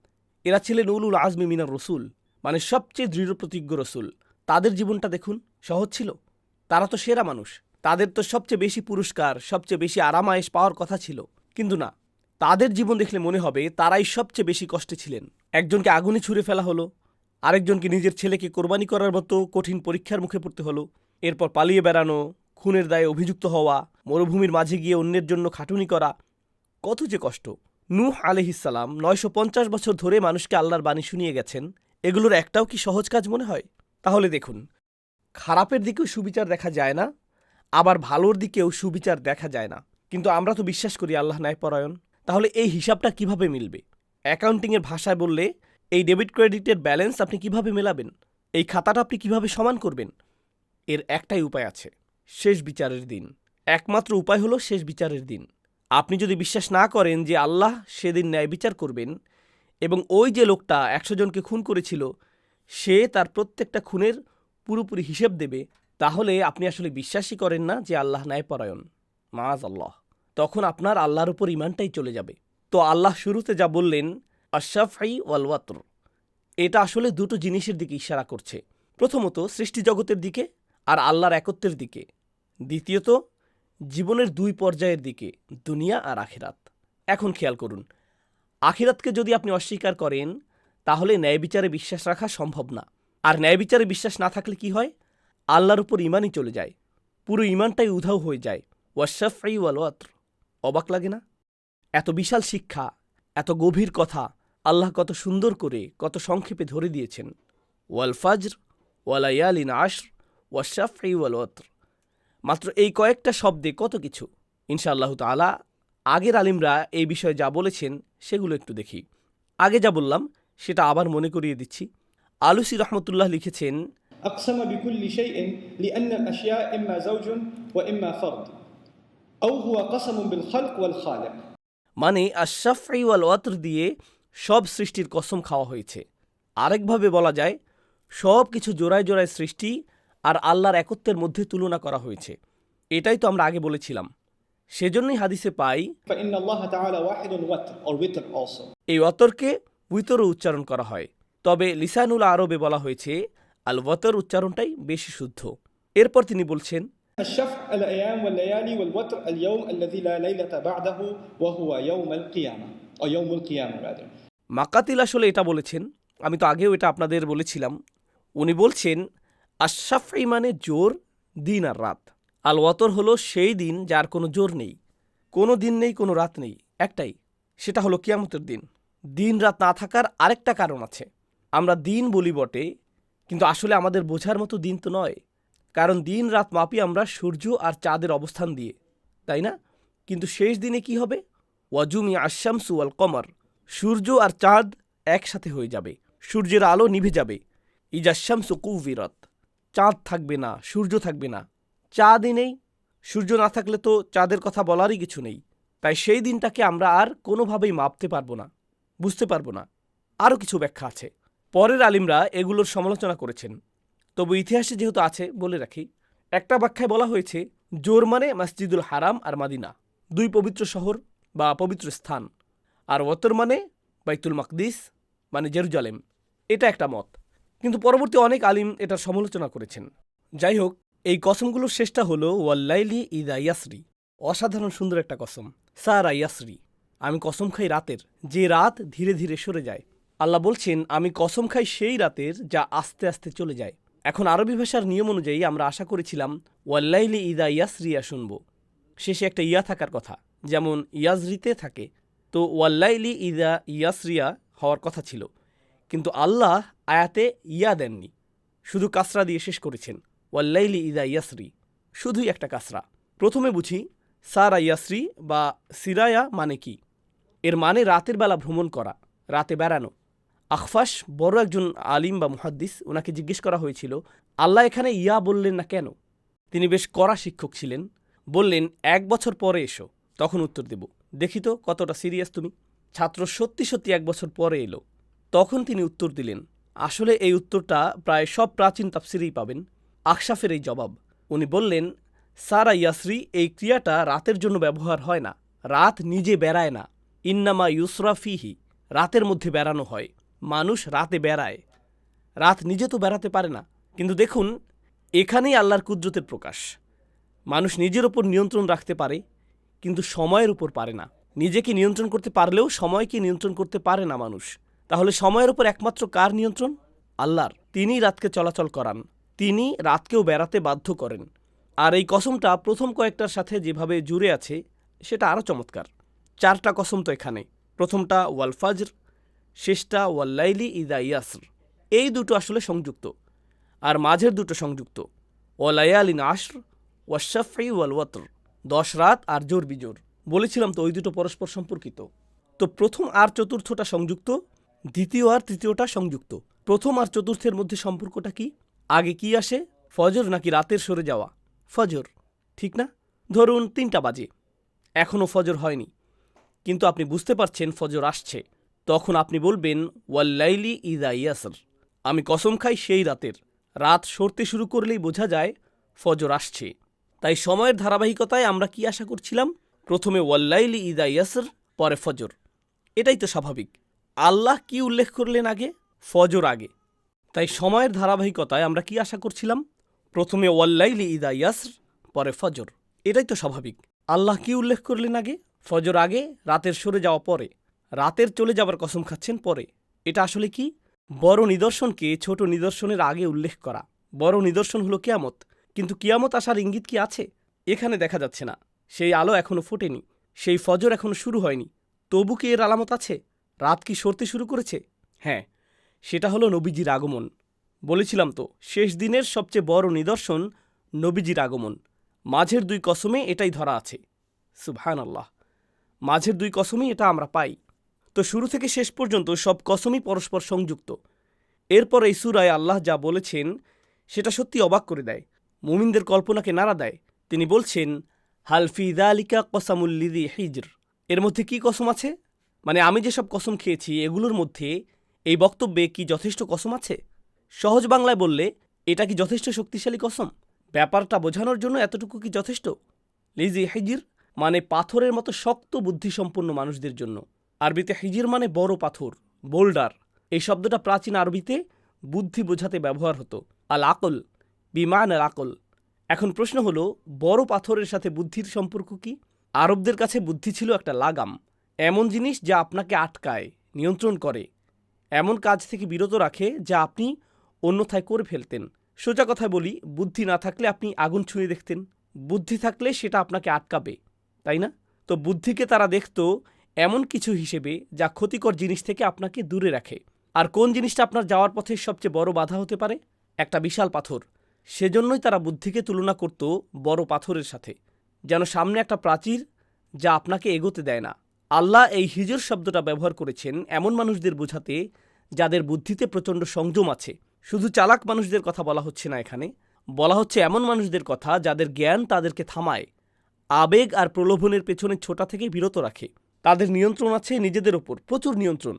এরা ছিলেন উলুল আজমি মিনার রসুল, মানে সবচেয়ে দৃঢ়প্রতিজ্ঞ রসুল। তাদের জীবনটা দেখুন, সহজ ছিল? তারা তো সেরা মানুষ, তাদের তো সবচেয়ে বেশি পুরস্কার, সবচেয়ে বেশি আরামায়েশ পাওয়ার কথা ছিল। কিন্তু না, তাদের জীবন দেখলে মনে হবে তারাই সবচেয়ে বেশি কষ্টে ছিলেন। একজনকে আগুনে ছুঁড়ে ফেলা হলো, আরেকজনকে নিজের ছেলেকে কোরবানি করার মতো কঠিন পরীক্ষার মুখে পড়তে হলো। এরপর পালিয়ে বেড়ানো, খুনের দায়ে অভিযুক্ত হওয়া, মরুভূমির মাঝে গিয়ে অন্যের জন্য খাটুনি করা, কত যে কষ্ট। নূহ আলাইহিসসালাম 950 বছর ধরে মানুষকে আল্লাহর বাণী শুনিয়ে গেছেন। এগুলোর একটাও কি সহজ কাজ মনে হয়? তাহলে দেখুন, খারাপের দিকেও সুবিচার দেখা যায় না, আবার ভালোর দিকেও সুবিচার দেখা যায় না। কিন্তু আমরা তো বিশ্বাস করি আল্লাহ ন্যায়পরায়ণ। তাহলে এই হিসাবটা কিভাবে মিলবে? অ্যাকাউন্টিংয়ের ভাষায় বললে, এই ডেবিট ক্রেডিটের ব্যালেন্স আপনি কিভাবে মেলাবেন? এই খাতাটা আপনি কিভাবে সমান করবেন? এর একটাই উপায় আছে, শেষ বিচারের দিন। একমাত্র উপায় হলো শেষ বিচারের দিন। আপনি যদি বিশ্বাস না করেন যে আল্লাহ সেদিন ন্যায় বিচার করবেন, এবং ওই যে লোকটা 100 জনকে খুন করেছিল, সে তার প্রত্যেকটা খুনের পুরোপুরি হিসেব দেবে, তাহলে আপনি আসলে বিশ্বাসই করেন না যে আল্লাহ ন্যায়পরায়ণ। মাআজ আল্লাহ। তখন আপনার আল্লাহর উপর ইমানটাই চলে যাবে। তো আল্লাহ শুরুতে যা বললেন, আশ-শাফঈ ওয়াল ওয়াতর, এটা আসলে দুটো জিনিসের দিকে ইশারা করছে। প্রথমত সৃষ্টি জগতের দিকে আর আল্লাহর একত্বের দিকে। দ্বিতীয়ত জীবনের 2 পর্যায়ের দিকে, দুনিয়া আর আখিরাত। এখন খেয়াল করুন, আখিরাতকে যদি আপনি অস্বীকার করেন, তাহলে ন্যায় বিচারে বিশ্বাস রাখা সম্ভব না। আর ন্যায় বিচারে বিশ্বাস না থাকলে কি হয়? আল্লাহর উপর ইমানই চলে যায়, পুরো ইমানটাই উধাও হয়ে যায়। ওয়াশ-শাফঈ ওয়াল ওয়াতর। অবাক লাগে না? এত বিশাল শিক্ষা, এত গভীর কথা আল্লাহ কত সুন্দর করে, কত সংক্ষেপে ধরে দিয়েছেন। ওয়াল ফাজর ওয়ালায়ালিন আশর ওয়াশ-শাফঈ ওয়াল ওয়াতর। মাত্র এই কয়েকটা শব্দে কত কিছু। ইনশাআল্লাহ তাআলা আগের আলিমরা এই বিষয়ে যা বলেছেন সেগুলো একটু দেখি। আগে যা বললাম সেটা আবার মনে করিয়ে দিচ্ছি। আলুসি রহমতুল্লাহ লিখেছেন, أقسم بكل شيء لأن الأشياء إما زوج وإما فرد أو هو قسم بالخلق والخالق। মানে আশ-শাফঈ ওয়াল ওয়াতর দিয়ে সব সৃষ্টির কসম খাওয়া হয়েছে। আরেকভাবে বলা যায়, সব কিছু জোড়ায় জোড়ায় সৃষ্টি আর আল্লাহর একত্বের মধ্যে তুলনা করা হয়েছে। এটাই তো আমরা আগে বলেছিলাম। সেজন্যই হাদিসে পাই, فإن الله تعالى واحد وتر or witr also। এই ওয়াতরকে উইতরও উচ্চারণ করা হয়, তবে লিসানুল আরবে বলা হয়েছে আল ওয়াতর উচ্চারণটাই বেশি শুদ্ধ। এরপর তিনি বলছেন, الشفع الأيام والليالي والوتر اليوم الذي لا ليلة بعده وهو يوم القيامة أو يوم القيامة rather. মাকাতিল আসলে এটা বলেছেন, আমি তো আগেও এটা আপনাদের বলেছিলাম। উনি বলছেন আশাফি মানে জোর, দিন আর রাত। আল ওয়াতর হলো সেই দিন যার কোনো জোর নেই, কোনো দিন নেই, কোনো রাত নেই, একটাই, সেটা হলো কিয়ামতের দিন। দিন রাত না থাকার আরেকটা কারণ আছে। আমরা দিন বলি বটে, কিন্তু আসলে আমাদের বোঝার মতো দিন তো নয়, কারণ দিন রাত মাপি আমরা সূর্য আর চাঁদের অবস্থান দিয়ে, তাই না? কিন্তু শেষ দিনে কি হবে? ওয়াজুমি আশামসু আল কমর, সূর্য আর চাঁদ একসাথে হয়ে যাবে, সূর্যের আলো নিভে যাবে। ইজাশামসু কুবিরত, চাঁদ থাকবে না, সূর্য থাকবে না, চাঁদই নেই। সূর্য না থাকলে তো চাঁদের কথা বলারই কিছু নেই। তাই সেই দিনটাকে আমরা আর কোনোভাবেই মাপতে পারবো না, বুঝতে পারবো না। আরও কিছু ব্যাখ্যা আছে, পরের আলিমরা এগুলোর সমালোচনা করেছেন, তবু ইতিহাসে যেহেতু আছে বলে রাখি। একটা ব্যাখ্যায় বলা হয়েছে জোর মানে মসজিদুল হারাম আর মাদিনা, দুই পবিত্র শহর বা পবিত্র স্থান, আর ওয়াতর মানে বাইতুল মাকদিস মানে জেরুজালেম। এটা একটা মত, কিন্তু পরবর্তী অনেক আলিম এটার সমালোচনা করেছেন। যাই হোক, এই কসমগুলোর শেষটা হলো ওয়াল্লাইলি ইদা ইয়াসরি, অসাধারণ সুন্দর একটা কসম। সারা ইয়াসরি, আমি কসম খাই রাতের, যে রাত ধীরে ধীরে সরে যায়। আল্লাহ বলছেন আমি কসম খাই সেই রাতের যা আস্তে আস্তে চলে যায়। এখন আরবি ভাষার নিয়ম অনুযায়ী আমরা আশা করেছিলাম ওয়াল্লাইলি ইদা ইয়াসরিয়া শুনব, শেষে একটা ইয়া থাকার কথা, যেমন ইয়াজরিতে থাকে। তো ওয়াল্লাইলি ইদা ইয়াসরিয়া হওয়ার কথা ছিল, কিন্তু আল্লাহ আয়াতে ইয়া দেননি, শুধু কাসরা দিয়ে শেষ করেছেন। ওয়াল্লাইলি ইদা ইয়াসরি, শুধুই একটা কাসরা। প্রথমে বুঝি সারা ইয়াসরি বা সিরায়া মানে কি। এর মানে রাতের বেলা ভ্রমণ করা, রাতে বেড়ানো। আখফাস বড় একজন আলিম বা মুহাদ্দিস, ওনাকে জিজ্ঞেস করা হয়েছিল আল্লাহ এখানে ইয়া বললেন না কেন। তিনি বেশ কড়া শিক্ষক ছিলেন, বললেন 1 বছর পরে এসো, তখন উত্তর দেব। দেখি তো কতটা সিরিয়াস তুমি। ছাত্র সত্যি সত্যি 1 বছর পরে এলো, তখন তিনি উত্তর দিলেন। আসলে এই উত্তরটা প্রায় সব প্রাচীন তাফসিরেই পাবেন, আকশাফের এই জবাব। উনি বললেন সারা ইয়াসরি এই ক্রিয়াটা রাতের জন্য ব্যবহার হয় না, রাত নিজে বেড়ায় না। ইন্নামা ইউসরা ফিহি, রাতের মধ্যে বেড়ানো হয়, মানুষ রাতে বেড়ায়, রাত নিজে তো বেড়াতে পারে না। কিন্তু দেখুন, এখানেই আল্লাহর কুদরতের প্রকাশ। মানুষ নিজের ওপর নিয়ন্ত্রণ রাখতে পারে, কিন্তু সময়ের উপর পারে না। নিজেকে নিয়ন্ত্রণ করতে পারলেও সময়কে নিয়ন্ত্রণ করতে পারে না মানুষ। তাহলে সময়ের উপর একমাত্র কার নিয়ন্ত্রণ? আল্লাহর। তিনিই রাতকে চলাচল করান, তিনি রাতকেও বেড়াতে বাধ্য করেন। আর এই কসমটা প্রথম কয়েকটার সাথে যেভাবে জুড়ে আছে সেটা আরও চমৎকার। 4টা কসম তো এখানে, প্রথমটা ওয়াল ফাজর, শেষটা ওয়াল্লাইলি ইদা ইয়াসর। এই দুটো আসলে সংযুক্ত, আর মাঝের দুটো সংযুক্ত, ওয়ালায়ালিন আশর ওয়াশাফি ওয়াল ওয়াতর, 10 রাত আর জোর বিজোর। বলেছিলাম তো ওই দুটো পরস্পর সম্পর্কিত। তো প্রথম আর চতুর্থটা সংযুক্ত, দ্বিতীয় আর তৃতীয়টা সংযুক্ত। প্রথম আর চতুর্থের মধ্যে সম্পর্কটা কি? আগে কি আসে, ফজর নাকি রাতের সরে যাওয়া? ফজর, ঠিক না? ধরুন 3টা বাজে, এখনও ফজর হয়নি, কিন্তু আপনি বুঝতে পারছেন ফজর আসছে, তখন আপনি বলবেন ওয়াল্লাইলি ইদা ইয়াসর, আমি কসম খাই সেই রাতের। রাত সরতে শুরু করলেই বোঝা যায় ফজর আসছে। তাই সময়ের ধারাবাহিকতায় আমরা কি আশা করছিলাম? প্রথমে ওয়াল্লাইলি ইদা ইয়াসর, পরে ফজর। এটাই তো স্বাভাবিক। আল্লাহ কি উল্লেখ করলেন আগে? ফজর আগে। তাই সময়ের ধারাবাহিকতায় আমরা কি আশা করছিলাম? প্রথমে ওয়াল্লাইলি ইদা ইয়াসর, পরে ফজর। এটাই তো স্বাভাবিক। আল্লাহ কি উল্লেখ করলেন আগে? ফজর আগে, রাতের সরে যাওয়া পরে। রাতের চলে যাবার কসম খাচ্ছেন পরে। এটা আসলে কি? বড় নিদর্শনকে ছোট নিদর্শনের আগে উল্লেখ করা। বড় নিদর্শন হলো কিয়ামত, কিন্তু কিয়ামত আসার ইঙ্গিত কি আছে? এখানে দেখা যাচ্ছে না। সেই আলো এখনো ফোটেনি, সেই ফজর এখনো শুরু হয়নি। তবু কি এর আলামত আছে? রাত কি সরতে শুরু করেছে? হ্যাঁ, সেটা হলো নবীজির আগমন। বলেছিলাম তো, শেষ দিনের সবচেয়ে বড় নিদর্শন নবীজির আগমন। মাঝের 2 কসমে এটাই ধরা আছে। সুবহানাল্লাহ, মাঝের 2 কসমই এটা আমরা পাই। তো শুরু থেকে শেষ পর্যন্ত সব কসমই পরস্পর সংযুক্ত। এরপর এই সূরায় আল্লাহ যা বলেছেন সেটা সত্যি অবাক করে দেয়, মুমিনদের কল্পনাকে নাড়া দেয়। তিনি বলছেন হাল ফি যালিকা কসামুল লিযি হিজর, এর মধ্যে কি কসম আছে? মানে আমি যেসব কসম খেয়েছি এগুলোর মধ্যে এই বক্তব্যে কি যথেষ্ট কসম আছে? সহজ বাংলায় বললে, এটা কি যথেষ্ট শক্তিশালী কসম? ব্যাপারটা বোঝানোর জন্য এতটুকু কি যথেষ্ট? লিযি হিজর মানে পাথরের মতো শক্ত বুদ্ধিসম্পন্ন মানুষদের জন্য। আরবিতে হিজির মানে বড় পাথর, বোল্ডার। এই শব্দটা প্রাচীন আরবিতে বুদ্ধি বোঝাতে ব্যবহার হতো। আল আকল বিমান আল আকল, এখন প্রশ্ন হলো, বড় পাথরের সাথে বুদ্ধির সম্পর্ক কি? আরবদের কাছে বুদ্ধি ছিল একটা লাগাম, এমন জিনিস যা আপনাকে আটকায়, নিয়ন্ত্রণ করে, এমন কাজ থেকে বিরত রাখে যা আপনি অন্যথায় করে ফেলতেন। সোজা কথায় বলি, বুদ্ধি না থাকলে আপনি আগুন ছুঁয়ে দেখতেন, বুদ্ধি থাকলে সেটা আপনাকে আটকাবে, তাই না? তো বুদ্ধিকে তারা দেখত এমন কিছু হিসেবে যা ক্ষতিকর জিনিস থেকে আপনাকে দূরে রাখে। আর কোন জিনিসটা আপনার যাওয়ার পথে সবচেয়ে বড় বাধা হতে পারে? একটা বিশাল পাথর। সেজন্যই তারা বুদ্ধিকে তুলনা করত বড় পাথরের সাথে, যেন সামনে একটা প্রাচীর যা আপনাকে এগোতে দেয় না। আল্লাহ এই হিজর শব্দটা ব্যবহার করেছেন এমন মানুষদের বোঝাতে যাদের বুদ্ধিতে প্রচণ্ড সংযম আছে। শুধু চালাক মানুষদের কথা বলা হচ্ছে না, এখানে বলা হচ্ছে এমন মানুষদের কথা যাদের জ্ঞান তাদেরকে থামায়, আবেগ আর প্রলোভনের পেছনে ছোটা থেকে বিরত রাখে। তাদের নিয়ন্ত্রণ আছে নিজেদের ওপর, প্রচুর নিয়ন্ত্রণ।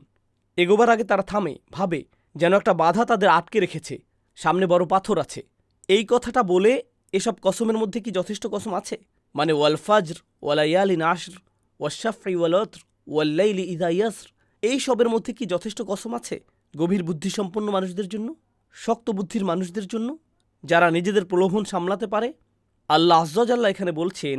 এগোবার আগে তারা থামে, ভাবে, যেন একটা বাধা তাদের আটকে রেখেছে, সামনে বড় পাথর আছে। এই কথাটা বলে এসব কসমের মধ্যে কি যথেষ্ট কসম আছে? মানে ওয়াল ফাজর ওয়ালায়ালি নাসর ওয়াশাফি ওয়াল ওতর ওয়াল্লাইলি ইযা ইয়াসর, এই সবের মধ্যে কি যথেষ্ট কসম আছে গভীর বুদ্ধিসম্পন্ন মানুষদের জন্য, শক্ত বুদ্ধির মানুষদের জন্য, যারা নিজেদের প্রলোভন সামলাতে পারে? আল্লাহ আজ্জাল্লাহ এখানে বলছেন,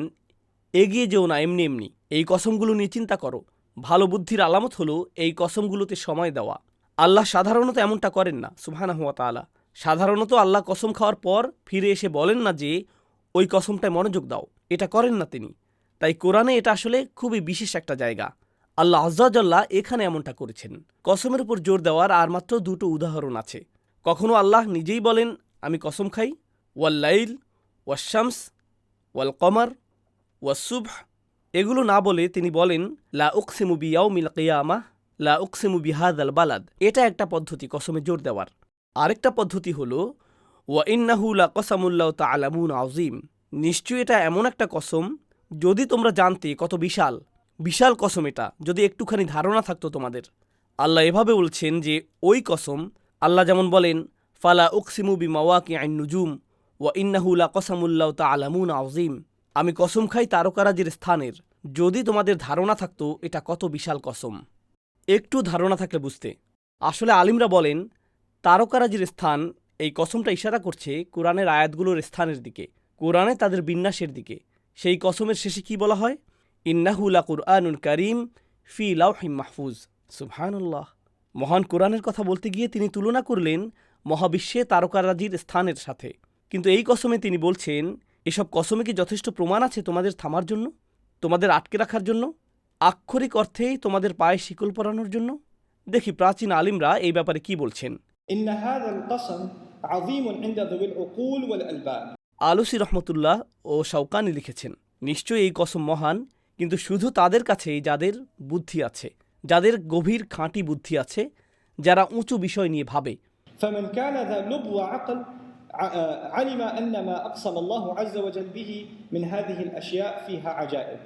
এগিয়ে যেও না এমনি এমনি, এই কসমগুলো নিয়ে চিন্তা করো। ভালো বুদ্ধির আলামত হলো এই কসমগুলোতে সময় দেওয়া। আল্লাহ সাধারণত এমনটা করেন না সুবহানাহু ওয়া তাআলা। সাধারণত আল্লাহ কসম খাওয়ার পর ফিরে এসে বলেন না যে ওই কসমটায় মনোযোগ দাও, এটা করেন না তিনি। তাই কোরআনে এটা আসলে খুবই বিশেষ একটা জায়গা। আল্লাহ আজ্জাল্লাহ এখানে এমনটা করেছেন। কসমের উপর জোর দেওয়ার আর মাত্র দুটো উদাহরণ আছে। কখনো আল্লাহ নিজেই বলেন আমি কসম খাই, ওয়াল লাইল ওয়াশ-শামস ওয়াল কমর ওয়াস-সুবহ, এগুলো না বলে তিনি বলেন লা উকসিমু বিয়াউমিল কিয়ামাহ লা উকসিমু বিহাযাল বালাদ। এটা একটা পদ্ধতি কসমে জোর দেওয়ার। আরেকটা পদ্ধতি হলো ওয়া ইন্নাহু লাকসামুল লাউ তা'লামুন আযীম, নিশ্চয়ই এটা এমন একটা কসম যদি তোমরা জানতে কত বিশাল। বিশাল কসম এটা, যদি একটুখানি ধারণা থাকতো তোমাদের। আল্লাহ এভাবে বলছেন যে ওই কসম, আল্লাহ যেমন বলেন ফালা উকসিমু বিমাওয়াকিআন নুজুম ওয়া ইন্নাহু লাকসামুল লাউ তা'লামুন আযীম, আমি কসম খাই তারকারাজির স্থানের, যদি তোমাদের ধারণা থাকতো এটা কত বিশাল কসম। একটু ধারণা থাকলে বুঝতে। আসলে আলিমরা বলেন তারকারাজির স্থান, এই কসমটা ইশারা করছে কোরআনের আয়াতগুলোর স্থানের দিকে, কোরআনে তাদের বিন্যাসের দিকে। সেই কসমের শেষে কি বলা হয়? ইন্নাহু লাকুরআনুন কারীম ফি লাওহিম মাহফুজ। সুবহানাল্লাহ। মহান কোরআনের কথা বলতে গিয়ে তিনি তুলনা করলেন মহাবিশ্বে তারকারাজির স্থানের সাথে। কিন্তু এই কসমে তিনি বলছেন, এসব কসমে কি যথেষ্ট প্রমাণ আছে তোমাদের থামার জন্য, তোমাদের আটকে রাখার জন্য, আক্ষরিক অর্থেই তোমাদের পায়ে শিকল পরানোর জন্য? দেখি প্রাচীন আলিমরা এই ব্যাপারে কি বলছেন। ইন্না হাযাল কসম আযীমুন ইনদা যুবিল উকুল ওয়াল আলবাব। আলুসি রহমতুল্লাহ ও শাওকানি লিখেছেন, নিশ্চয়ই এই কসম মহান, কিন্তু শুধু তাদের কাছেই যাদের বুদ্ধি আছে, যাদের গভীর খাঁটি বুদ্ধি আছে, যারা উঁচু বিষয় নিয়ে ভাবে। فمن كان ذا لب وعقل علم أن ما أقسم الله عز وجل به من هذه الأشياء فيها عجائب।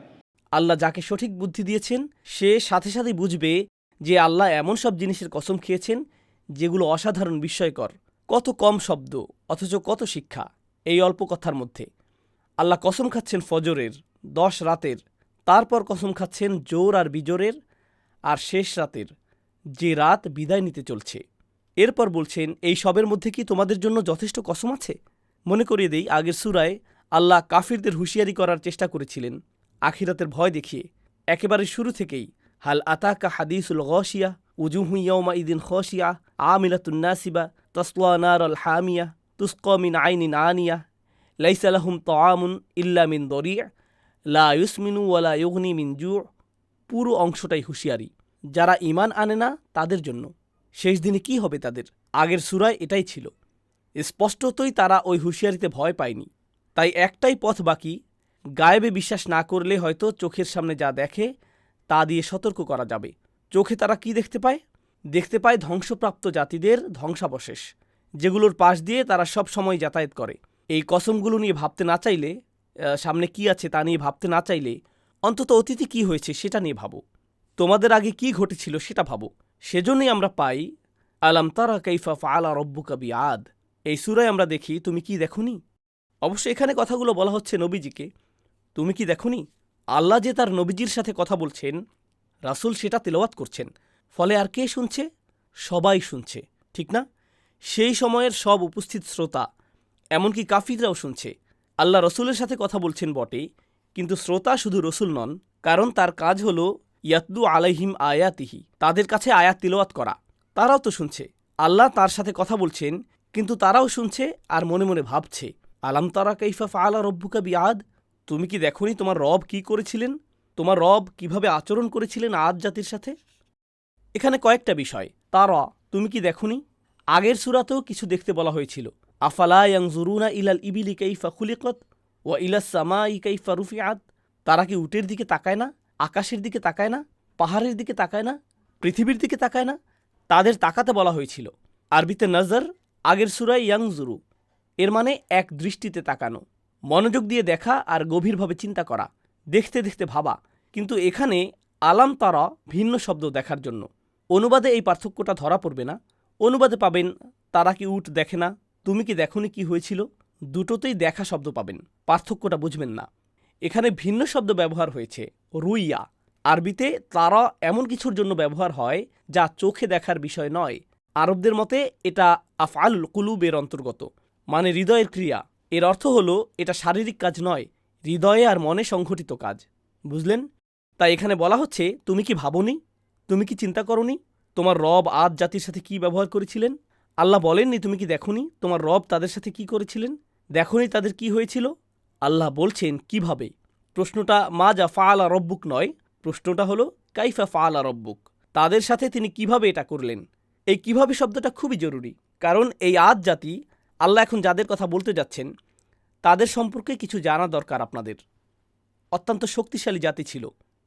আল্লাহ যাকে সঠিক বুদ্ধি দিয়েছেন সে সাথে সাথে বুঝবে যে আল্লাহ এমন সব জিনিসের কসম খেয়েছেন যেগুলো অসাধারণ, বিস্ময়কর। কত কম শব্দ অথচ কত শিক্ষা এই অল্প কথার মধ্যে। আল্লাহ কসম খাচ্ছেন ফজরের, 10 রাতের, তারপর কসম খাচ্ছেন জোর আর বিজোরের, আর শেষ রাতের, যে রাত বিদায় নিতে চলছে। এরপর বলছেন এই সবের মধ্যে কি তোমাদের জন্য যথেষ্ট কসম আছে? মনে করিয়ে দেই, আগের সূরায় আল্লাহ কাফিরদের হুঁশিয়ারি করার চেষ্টা করেছিলেন আখিরাতের ভয় দেখিয়ে। একেবারে শুরু থেকেই হাল আতাকা হাদিসুল গাশিয়া উজুহু ইয়াওমা ইদিন খাশিয়া আমিলাতুন নাসিবা তাসলা নারাল হামিয়া তুসকা মিন আইনিন আনিয়া লাইসা লাহুম তাআমুন ইল্লা মিন দরি' লা ইউসমিনু ওয়ালা ইউগনি মিন জু'। পুরো অংশটাই হুঁশিয়ারি যারা ঈমান আনে না তাদের জন্য। শেষ দিনে কি হবে তাদের? আগের সূরায় এটাই ছিল। স্পষ্টতই তারা ওই হুঁশিয়ারিতে ভয় পায়নি। তাই একটাই পথ বাকি, গায়েবে বিশ্বাস না করলে হয়তো চোখের সামনে যা দেখে তা দিয়ে সতর্ক করা যাবে। চোখে তারা কি দেখতে পায়? দেখতে পায় ধ্বংসপ্রাপ্ত জাতিদের ধ্বংসাবশেষ, যেগুলোর পাশ দিয়ে তারা সব সময় যাতায়াত করে। এই কসমগুলো নিয়ে ভাবতে না চাইলে, সামনে কি আছে তা নিয়ে ভাবতে না চাইলে, অন্তত অতীতে কি হয়েছে সেটা নিয়ে ভাবো, তোমাদের আগে কি ঘটেছিল সেটা ভাবো। সেজন্যই আমরা পাই আলাম তারা কাইফা ফাআলা রাব্বুকা বিআদ। এই সূরায় আমরা দেখি তুমি কি দেখোনি? অবশ্য এখানে কথাগুলো বলা হচ্ছে নবীজিকে। তুমি কি দেখোনি? আল্লাহ যে তার নবীজির সাথে কথা বলছেন, রাসূল সেটা তেলাওয়াত করছেন। ফলে আর কে শুনছে? সবাই শুনছে, ঠিক না? সেই সময়ের সব উপস্থিত শ্রোতা, এমনকি কাফিররাও শুনছে। আল্লাহ রসুলের সাথে কথা বলছেন বটে, কিন্তু শ্রোতা শুধু রসুল নন, কারণ তার কাজ হলো ইয়াতলু আলাইহিম আয়াতিহি, তাদের কাছে আয়াত তিলাওয়াত করা। তারাও তো শুনছে। আল্লাহ তার সাথে কথা বলছেন, কিন্তু তারাও শুনছে আর মনে মনে ভাবছে, আলাম তারা কাইফা ফাআলা রব্বুকা বিআদ, তুমি কি দেখোনি তোমার রব কি করেছিলেন? তোমার রব কিভাবে আচরণ করেছিলেন আদ জাতির সাথে? এখানে কয়েকটা বিষয়। তারা, তুমি কি দেখোনি? আগের সূরাতেও কিছু দেখতে বলা হয়েছিল। আফালা ইয়ানজুরুনা ইলাল ইবিলি কাইফা খুলিকাত ওয়া ইলাস সামাই কাইফা রুফিআত, তারা কি উটের দিকে তাকায় না, আকাশের দিকে তাকায় না, পাহাড়ের দিকে তাকায় না, পৃথিবীর দিকে তাকায় না? তাদের তাকাতে বলা হয়েছিল। আরবিতে নজর, আগের সূরায় ইয়ানজুরু, এর মানে এক দৃষ্টিতে তাকানো, মনোযোগ দিয়ে দেখা আর গভীরভাবে চিন্তা করা, দেখতে দেখতে ভাবা। কিন্তু এখানে আলাম তারা ভিন্ন শব্দ দেখার জন্য। অনুবাদে এই পার্থক্যটা ধরা পড়বে না। অনুবাদে পাবেন তারা কি উট দেখে না, তুমি কি দেখোনি কি হয়েছিল, দুটোতেই দেখা শব্দ পাবেন, পার্থক্যটা বুঝবেন না। এখানে ভিন্ন শব্দ ব্যবহার হয়েছে, রুইয়া। আরবিতে তারা এমন কিছুর জন্য ব্যবহার হয় যা চোখে দেখার বিষয় নয়। আরবদের মতে এটা আফআলুল কুলুবের অন্তর্গত, মানে হৃদয়ের ক্রিয়া। এর অর্থ হলো এটা শারীরিক কাজ নয়, হৃদয়ে আর মনে সংঘটিত কাজ। বুঝলেন? তাই এখানে বলা হচ্ছে, তুমি কি ভাবনি, তুমি কি চিন্তা করনি তোমার রব আদ জাতির সাথে কি ব্যবহার করেছিলেন? আল্লাহ বলেননি তুমি কি দেখোনি তোমার রব তাদের সাথে কি করেছিলেন, দেখোনি তাদের কি হয়েছিল? আল্লাহ বলছেন কিভাবে। প্রশ্নটা মা যা ফাআলা রব্বুক নয়, প্রশ্নটা হলো কাইফা ফাআলা রব্বুক, তাদের সাথে তিনি কিভাবে এটা করলেন। এই কিভাবে শব্দটা খুবই জরুরি, কারণ এই আদ জাতি, আল্লাহ এখন যাদের কথা বলতে যাচ্ছেন তাদের সম্পর্কে কিছু জানা দরকার আপনাদের। অত্যন্ত শক্তিশালী জাতি ছিল,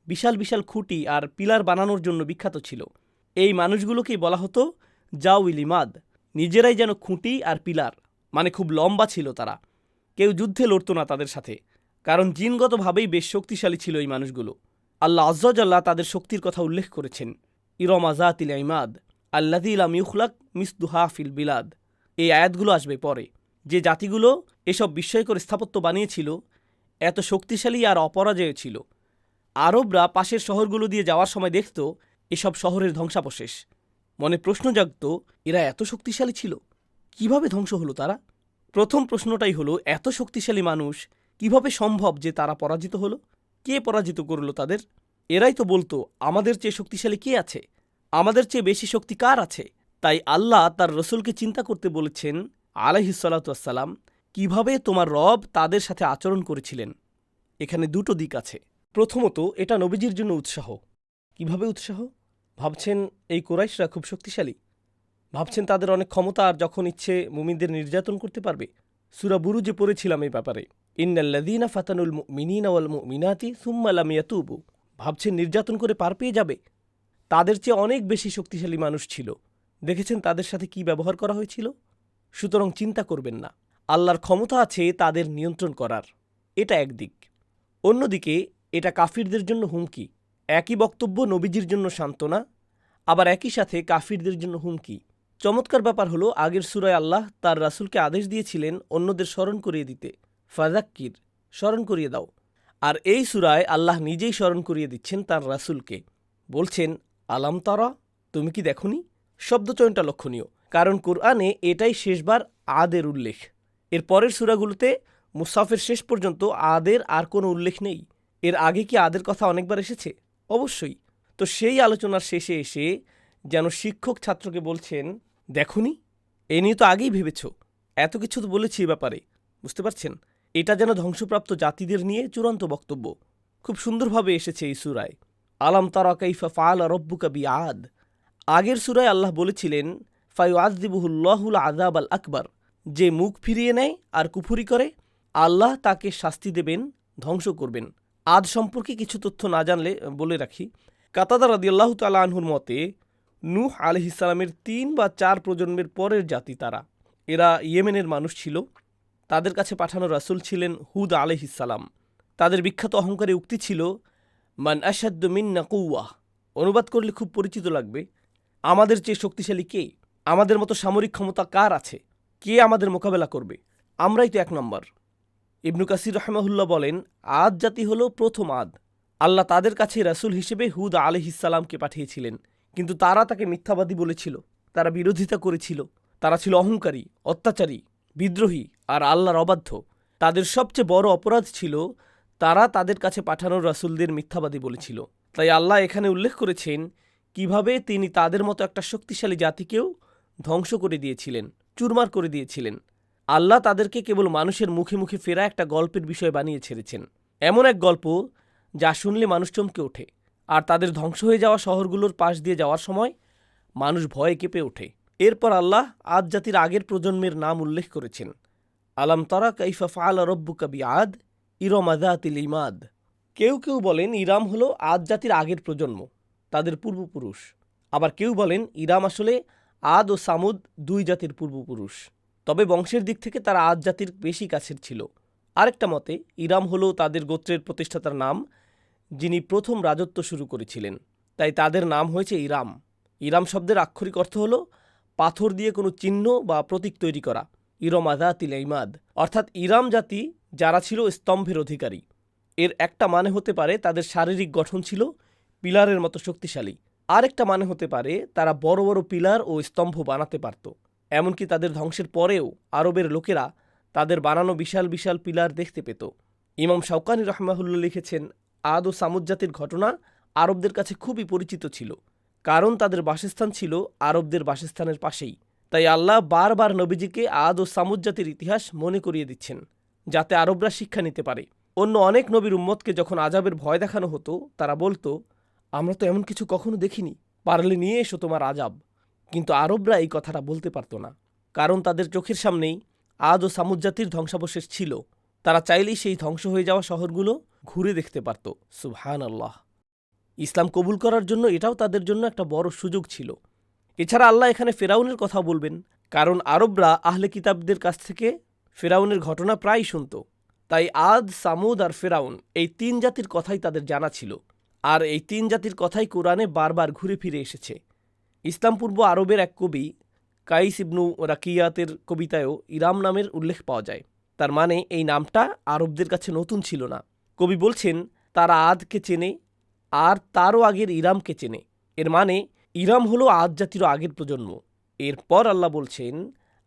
বিশাল বিশাল খুঁটি আর পিলার বানানোর জন্য বিখ্যাত ছিল। এই মানুষগুলোকেই বলা হতো জাউইলিমাদ, নিজেরাই যেন খুঁটি আর পিলার, মানে খুব লম্বা ছিল তারা। কেউ যুদ্ধে লড়ত না তাদের সাথে, কারণ জিনগতভাবেই বেশ শক্তিশালী ছিল এই মানুষগুলো। আল্লাহ আজ্জাল্লাহ তাদের শক্তির কথা উল্লেখ করেছেন, ইরমা যাতিল ইমাদ আল্লাযী লাম ইখলাক মিসলুহা ফিল বিলাদ। এই আয়াতগুলো আসবে পরে। যে জাতিগুলো এসব বিস্ময়কর স্থাপত্য বানিয়েছিল, এত শক্তিশালী আর অপরাজেয় ছিল, আরবরা পাশের শহরগুলো দিয়ে যাওয়ার সময় দেখত এসব শহরের ধ্বংসাবশেষ। মনে প্রশ্ন জাগত, এরা এত শক্তিশালী ছিল, কিভাবে ধ্বংস হলো তারা? প্রথম প্রশ্নটাই হলো, এত শক্তিশালী মানুষ কিভাবে সম্ভব যে তারা পরাজিত হলো? কে পরাজিত করলো তাদের? এরাই তো বলতো আমাদের চেয়ে শক্তিশালী কে আছে, আমাদের চেয়ে বেশি শক্তি কার আছে? তাই আল্লাহ তার রসুলকে চিন্তা করতে বলেছেন আলাইহিসসালাম, কিভাবে তোমার রব তাদের সাথে আচরণ করেছিলেন। এখানে দুটো দিক আছে। প্রথমত, এটা নবীজির জন্য উৎসাহ। কিভাবে উৎসাহ? ভাবছেন এই কুরাইশরা খুব শক্তিশালী, ভাবছেন তাদের অনেক ক্ষমতা আর যখন ইচ্ছে মুমিনদের নির্যাতন করতে পারবে। সূরা বুরুজে পড়েছিলাম এই ব্যাপারে, ইন্নাল্লাযীনা ফাতানুল মুমিনিনা ওয়াল মুমিনাতি সুম্মা লাম ইয়াতুবু। ভাবছেন নির্যাতন করে পার পেয়ে যাবে? তাদের চেয়ে অনেক বেশি শক্তিশালী মানুষ ছিল। দেখেছেন তাদের সাথে কি ব্যবহার করা হয়েছিল? সুতরাং চিন্তা করবেন না, আল্লাহর ক্ষমতা আছে তাদের নিয়ন্ত্রণ করার। এটা একদিক। অন্যদিকে এটা কাফিরদের জন্য হুমকি। একই বক্তব্য নবীজির জন্য সান্ত্বনা, আবার একই সাথে কাফিরদের জন্য হুমকি। চমৎকার ব্যাপার হলো, আগের সূরায় আল্লাহ তার রাসূলকে আদেশ দিয়েছিলেন অন্যদের স্মরণ করিয়ে দিতে, ফাযাক্কির, স্মরণ করিয়ে দাও। আর এই সূরায় আল্লাহ নিজেই স্মরণ করিয়ে দিচ্ছেন তার রাসূলকে, বলছেন আলাম তারা, তুমি কি দেখোনি? শব্দচয়নটা লক্ষণীয়, কারণ কোরআনে এটাই শেষবার আদের উল্লেখ। এর পরের সূরাগুলোতে মুসাফের শেষ পর্যন্ত আদের আর কোনো উল্লেখ নেই। এর আগে কি আদের কথা অনেকবার এসেছে? অবশ্যই। তো সেই আলোচনার শেষে এসে যেন শিক্ষক ছাত্রকে বলছেন, দেখোনি, এ নিয়ে তো আগেই ভেবেছ, এত কিছু তো বলেছি এ ব্যাপারে, বুঝতে পারছেন? এটা যেন ধ্বংসপ্রাপ্ত জাতিদের নিয়ে চূড়ান্ত বক্তব্য। খুব সুন্দরভাবে এসেছে এই সূরায়। আলাম তারা কাইফা ফাআলা রব্বুকা বিআদ। আগের সূরায় আল্লাহ বলেছিলেন ফায়ুআযযিবুহুল্লাহুল আযাবাল আকবার, যে মুখ ফিরিয়ে নেয় আর কুফরি করে আল্লাহ তাকে শাস্তি দেবেন, ধ্বংস করবেন। আদ সম্পর্কে কিছু তথ্য না জানলে বলে রাখি, কাতাদা রাদিয়াল্লাহু তাআলা আনহুর মতে নূহ আলাইহিস সালামের ৩ বা ৪ প্রজন্মের পরের জাতি তারা। এরা ইয়েমেনের মানুষ ছিল। তাদের কাছে পাঠানো রাসূল ছিলেন হুদ আলাইহিস সালাম। তাদের বিখ্যাত অহংকারী উক্তি ছিল, মান আশাদ্দু মিন্না কুওয়া। অনুবাদ করলে খুব পরিচিত লাগবে, আমাদের চেয়ে শক্তিশালী কে? আমাদের মতো সামরিক ক্ষমতা কার আছে? কে আমাদের মোকাবেলা করবে? আমরাই তো ১ নম্বর। ইবনু কাসির রাহিমাহুল্লাহ বলেন, আদ জাতি হল প্রথম আদ। আল্লাহ তাদের কাছে রাসূল হিসেবে হুদ আলাইহিস সালামকে পাঠিয়েছিলেন, কিন্তু তারা তাকে মিথ্যাবাদী বলেছিল, তারা বিরোধিতা করেছিল, তারা ছিল অহংকারী, অত্যাচারী, বিদ্রোহী আর আল্লাহর অবাধ্য। তাদের সবচেয়ে বড় অপরাধ ছিল তারা তাদের কাছে পাঠানো রাসূলদের মিথ্যাবাদী বলেছিল। তাই আল্লাহ এখানে উল্লেখ করেছেন কিভাবে তিনি তাদের মতো একটা শক্তিশালী জাতিকেও ধ্বংস করে দিয়েছিলেন, চুরমার করে দিয়েছিলেন। আল্লাহ তাদেরকে কেবল মানুষের মুখে মুখে ফেরা একটা গল্পের বিষয় বানিয়ে ছেড়েছেন, এমন এক গল্প যা শুনলে মানুষ চমকে ওঠে। আর তাদের ধ্বংস হয়ে যাওয়া শহরগুলোর পাশ দিয়ে যাওয়ার সময় মানুষ ভয়ে কেঁপে ওঠে। এরপর আল্লাহ আদ জাতির আগের প্রজন্মের নাম উল্লেখ করেছেন। আলাম তারা কাইফা ফাআলা রাব্বুকা বিআদ ইরমা যাতিল ইমাদ। কেউ কেউ বলেন ইরাম হলো আদ জাতির আগের প্রজন্ম, তাদের পূর্বপুরুষ। আবার কেউ বলেন ইরাম আসলে আদ ও সামুদ দুই জাতির পূর্বপুরুষ, তবে বংশের দিক থেকে তারা আদ জাতির বেশি কাছের ছিল। আরেকটা মতে ইরাম হলো তাদের গোত্রের প্রতিষ্ঠাতার নাম, যিনি প্রথম রাজত্ব শুরু করেছিলেন, তাই তাদের নাম হয়েছে ইরাম। ইরাম শব্দের আক্ষরিক অর্থ হলো পাথর দিয়ে কোনো চিহ্ন বা প্রতীক তৈরি করা। ইরমা যাতিল ইমাদ অর্থাৎ ইরাম জাতি যারা ছিল স্তম্ভের অধিকারী। এর একটা মানে হতে পারে তাদের শারীরিক গঠন ছিল পিলারের মতো শক্তিশালী। আরেকটা মানে হতে পারে তারা বড় বড় পিলার ও স্তম্ভ বানাতে পারত। এমনকি তাদের ধ্বংসের পরেও আরবের লোকেরা তাদের বানানো বিশাল বিশাল পিলার দেখতে পেত। ইমাম শাওকানি রাহমাহুল্লাহ লিখেছেন, আদ ও সামুদ জাতির ঘটনা আরবদের কাছে খুবই পরিচিত ছিল, কারণ তাদের বাসস্থান ছিল আরবদের বাসস্থানের পাশেই। তাই আল্লাহ বারবার নবীজিকে আদ ও সামুদ জাতির ইতিহাস মনে করিয়ে দিচ্ছেন, যাতে আরবরা শিক্ষা নিতে পারে। অন্য অনেক নবীর উম্মতকে যখন আজাবের ভয় দেখানো হতো, তারা বলতো, আমরা তো এমন কিছু কখনো দেখিনি, পারলে নিয়ে এসো তোমার আজাব। কিন্তু আরবরা এই কথাটা বলতে পারত না, কারণ তাদের চোখের সামনেই আদ ও সামুদ জাতির ধ্বংসাবশেষ ছিল। তারা চাইলেই সেই ধ্বংস হয়ে যাওয়া শহরগুলো ঘুরে দেখতে পারত। সুবহানাল্লাহ। ইসলাম কবুল করার জন্য এটাও তাদের জন্য একটা বড় সুযোগ ছিল। এছাড়া আল্লাহ এখানে ফেরাউনের কথা বলবেন, কারণ আরবরা আহলে কিতাবদের কাছ থেকে ফেরাউনের ঘটনা প্রায়ই শুনত। তাই আদ, সামুদ আর ফেরাউন এই তিন জাতির কথাই তাদের জানা ছিল, আর এই তিন জাতির কথাই কোরআনে বারবার ঘুরে ফিরে এসেছে। ইসলাম পূর্ব আরবের এক কবি কাইস ইবনু রাকিয়াতের কবিতায়ও ইরাম নামের উল্লেখ পাওয়া যায়। তার মানে এই নামটা আরবদের কাছে নতুন ছিল না। কবি বলছেন তারা আদকে চেনে আর তারও আগের ইরামকে চেনে। এর মানে ইরাম হলো আদ জাতিরও আগের প্রজন্ম। এরপর আল্লাহ বলছেন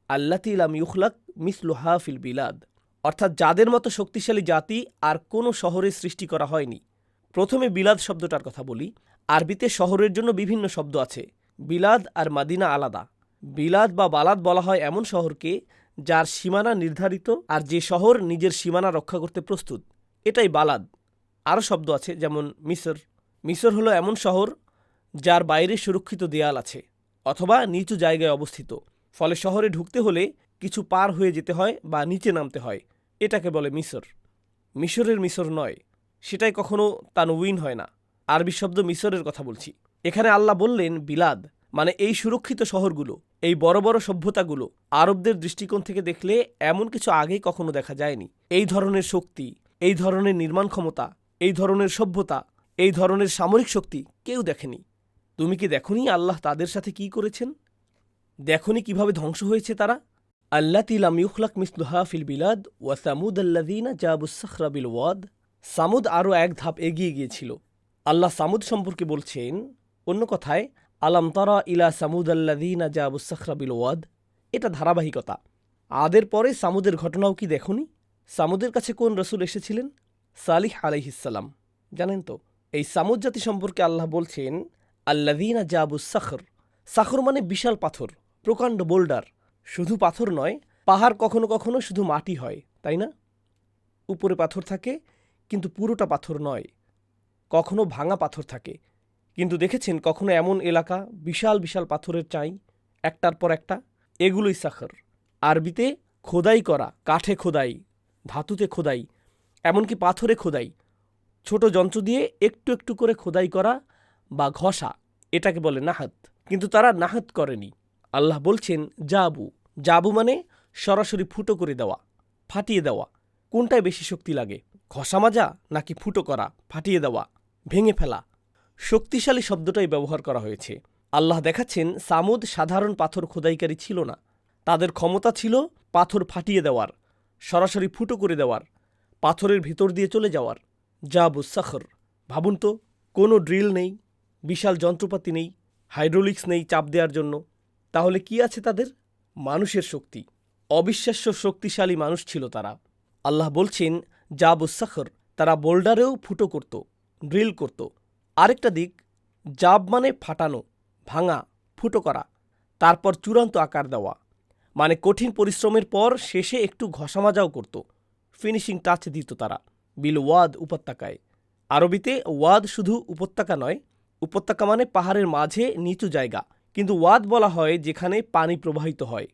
আল্লাতী লাম ইউখলাক মিসলুহা ফিল বিলাদ, অর্থাৎ যাদের মতো শক্তিশালী জাতি আর কোনো শহরে সৃষ্টি করা হয়নি। প্রথমে বিলাদ শব্দটার কথা বলি। আরবিতে শহরের জন্য বিভিন্ন শব্দ আছে। বিলাদ আর মাদিনা আলাদা। বিলাদ বা বালাদ বলা হয় এমন শহরকে যার সীমানা নির্ধারিত আর যে শহর নিজের সীমানা রক্ষা করতে প্রস্তুত, এটাই বালাদ। আরও শব্দ আছে, যেমন মিসর। মিসর হলো এমন শহর যার বাইরে সুরক্ষিত দেয়াল আছে অথবা নিচু জায়গায় অবস্থিত, ফলে শহরে ঢুকতে হলে কিছু পার হয়ে যেতে হয় বা নিচে নামতে হয়। এটাকে বলে মিসর। মিশরের মিসর নয়, সেটাই কখনো তানউইন হয় না। আরবি শব্দ মিসরের কথা বলছি। এখানে আল্লাহ বললেন বিলাদ, মানে এই সুরক্ষিত শহরগুলো, এই বড় বড় সভ্যতাগুলো আরবদের দৃষ্টিকোণ থেকে দেখলে এমন কিছু আগে কখনো দেখা যায়নি। এই ধরনের শক্তি, এই ধরনের নির্মাণ ক্ষমতা, এই ধরনের সভ্যতা, এই ধরনের সামরিক শক্তি কেউ দেখেনি। তুমি কি দেখনি আল্লাহ তাদের সাথে কি করেছেন? দেখনি কিভাবে ধ্বংস হয়েছে তারা? আল্লাতী লাম ইউখলাক মিসলুহা ফিল বিলাদ ওয়া সামুদ আল্লাযীনা জাবুস সাখরা বিল ওয়াদ। সামুদ আরও এক ধাপ এগিয়ে গিয়েছিল। আল্লাহ সামুদ সম্পর্কে বলছেন অন্য কথায়, আলাম তারা ইলা সামুদ আল্লাযীনা জাবুস সাখরা বিল ওয়াদ। এটা ধারাবাহিকতা। আদের পরে সামুদের ঘটনাও কি দেখনি? সামুদের কাছে কোন রসুল এসেছিলেন? সালিহ আলাইহিসসালাম। জানেন তো, এই সামুদ জাতি সম্পর্কে আল্লাহ বলছেন আল্লাযীনা জাবুস সাখর। সাখর মানে বিশাল পাথর, প্রকাণ্ড বোল্ডার। শুধু পাথর নয়, পাহাড় কখনো কখনো শুধু মাটি হয়, তাই না? উপরে পাথর থাকে কিন্তু পুরোটা পাথর নয়। কখনো ভাঙা পাথর থাকে, কিন্তু দেখেছেন কখনো এমন এলাকা বিশাল বিশাল পাথরের চাই একটার পর একটা? এগুলোই সাখর। আরবিতে খোদাই করা, কাঠে খোদাই, ধাতুতে খোদাই, এমনকি পাথরে খোদাই, ছোট যন্ত্র দিয়ে একটু একটু করে খোদাই করা বা ঘষা, এটাকে বলে নাহাত। কিন্তু তারা নাহাত করেনি। আল্লাহ বলছেন জাবু। জাবু মানে সরাসরি ফুটো করে দেওয়া, ফাটিয়ে দেওয়া। কোনটায় বেশি শক্তি লাগে, ঘষা মাজা নাকি ফুটো করা, ফাটিয়ে দেওয়া, ভেঙে ফেলা? শক্তিশালী শব্দটাই ব্যবহার করা হয়েছে। আল্লাহ দেখাচ্ছেন সামুদ সাধারণ পাথর খোদাইকারী ছিল না। তাদের ক্ষমতা ছিল পাথর ফাটিয়ে দেওয়ার, সরাসরি ফুটো করে দেওয়ার, পাথরের ভিতর দিয়ে চলে যাওয়ার। জাবুস সাখর। ভাবুন তো, কোনো ড্রিল নেই, বিশাল যন্ত্রপাতি নেই, হাইড্রোলিক্স নেই চাপ দেওয়ার জন্য। তাহলে কি আছে তাদের? মানুষের শক্তি। অবিশ্বাস্য শক্তিশালী মানুষ ছিল তারা। আল্লাহ বলছেন জাবুস সাখর, তারা বোল্ডারেও ফুটো করত, ড্রিল করত। আরেকটা দিক, জাব মানে ফাটানো, ভাঙা, ফুটো করা, তারপর চূড়ান্ত আকার দেওয়া, মানে কঠিন পরিশ্রমের পর শেষে একটু ঘষামাজাও করত, ফিনিশিং টাচ দিত তারা। বিল ওয়াদ, উপত্যকায়। আরবিতে ওয়াদ শুধু উপত্যকা নয়, উপত্যকা মানে পাহাড়ের মাঝে নিচু জায়গা, কিন্তু ওয়াদ বলা হয় যেখানে পানি প্রবাহিত হয়।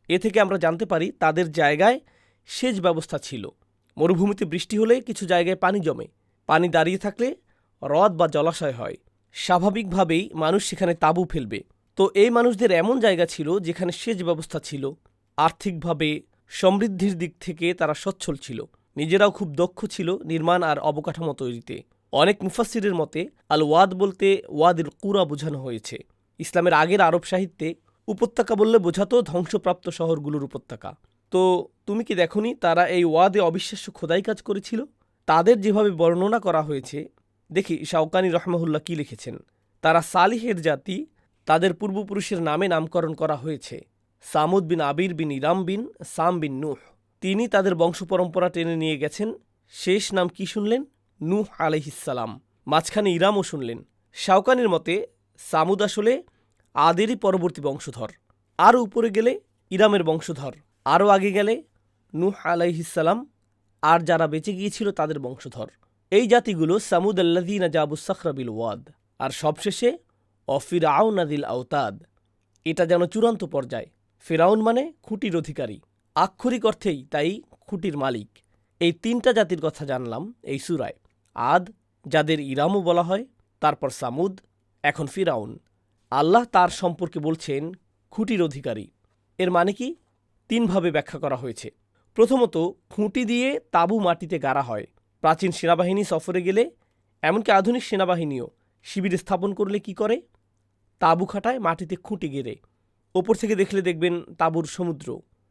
এ থেকে আমরা জানতে পারি তাদের জায়গায় সেচ ব্যবস্থা ছিল। মরুভূমিতে বৃষ্টি হলে কিছু জায়গায় পানি জমে, পানি দাঁড়িয়ে থাকলে হ্রদ বা জলাশয় হয়। স্বাভাবিকভাবেই মানুষ সেখানে তাঁবু ফেলবে। তো এই মানুষদের এমন জায়গা ছিল যেখানে সেচ ব্যবস্থা ছিল। আর্থিকভাবে সমৃদ্ধির দিক থেকে তারা সচ্ছল ছিল, নিজেরাও খুব দক্ষ ছিল নির্মাণ আর অবকাঠামো তৈরিতে। অনেক মুফাসসিরের মতে আল ওয়াদ বলতে ওয়াদিল কুরা বোঝানো হয়েছে। ইসলামের আগের আরব সাহিত্যে উপত্যকা বললে বোঝাতো ধ্বংসপ্রাপ্ত শহরগুলোর উপত্যকা। তো তুমি কি দেখনি তারা এই ওয়াদে অবিশ্বাস্য খোদাই কাজ করেছিল? তাদের যেভাবে বর্ণনা করা হয়েছে, দেখি শাওকানি রহমাহুল্লাহ কি লিখেছেন। তারা সালিহের জাতি, তাদের পূর্বপুরুষের নামে নামকরণ করা হয়েছে। সামুদ বিন আবির বিন ইরাম বিন সাম বিন নূহ, তিনি তাদের বংশপরম্পরা টেনে নিয়ে গেছেন। শেষ নাম কি শুনলেন? নূহ আলাইহিসসালাম। মাঝখানে ইরামও শুনলেন। শাওকানির মতে সামুদ আসলে আদেরই পরবর্তী বংশধর। আরও উপরে গেলে ইরামের বংশধর, আরও আগে গেলে নূহ আলাইহিসসালাম, আর যারা বেঁচে গিয়েছিল তাদের বংশধর। এই জাতিগুলো সামুদ আল্লাযীনা জাবুস সাখরা বিল ওয়াদ, আর সবশেষে অফিরাউন আদিল আওতাদ। এটা যেন চূড়ান্ত পর্যায়। ফিরাউন মানে খুঁটির অধিকারী, আক্ষরিক অর্থেই তাই খুঁটির মালিক। এই তিনটা জাতির কথা জানলাম এই সূরায়। আদ, যাদের ইরামও বলা হয়, তারপর সামুদ, এখন ফিরাউন। আল্লাহ তার সম্পর্কে বলছেন খুঁটির অধিকারী। এর মানে কি? তিনভাবে ব্যাখ্যা করা হয়েছে। প্রথমত, খুঁটি দিয়ে তাঁবু মাটিতে গাড়া হয়। প্রাচীন সেনাবাহিনী সফরে গেলে, এমনকি আধুনিক সেনাবাহিনীও শিবির স্থাপন করলে কি করে? তাঁবু খাটায় মাটিতে খুঁটি গেড়ে। ওপর থেকে দেখলে দেখবেন তাঁবুর সমুদ্র,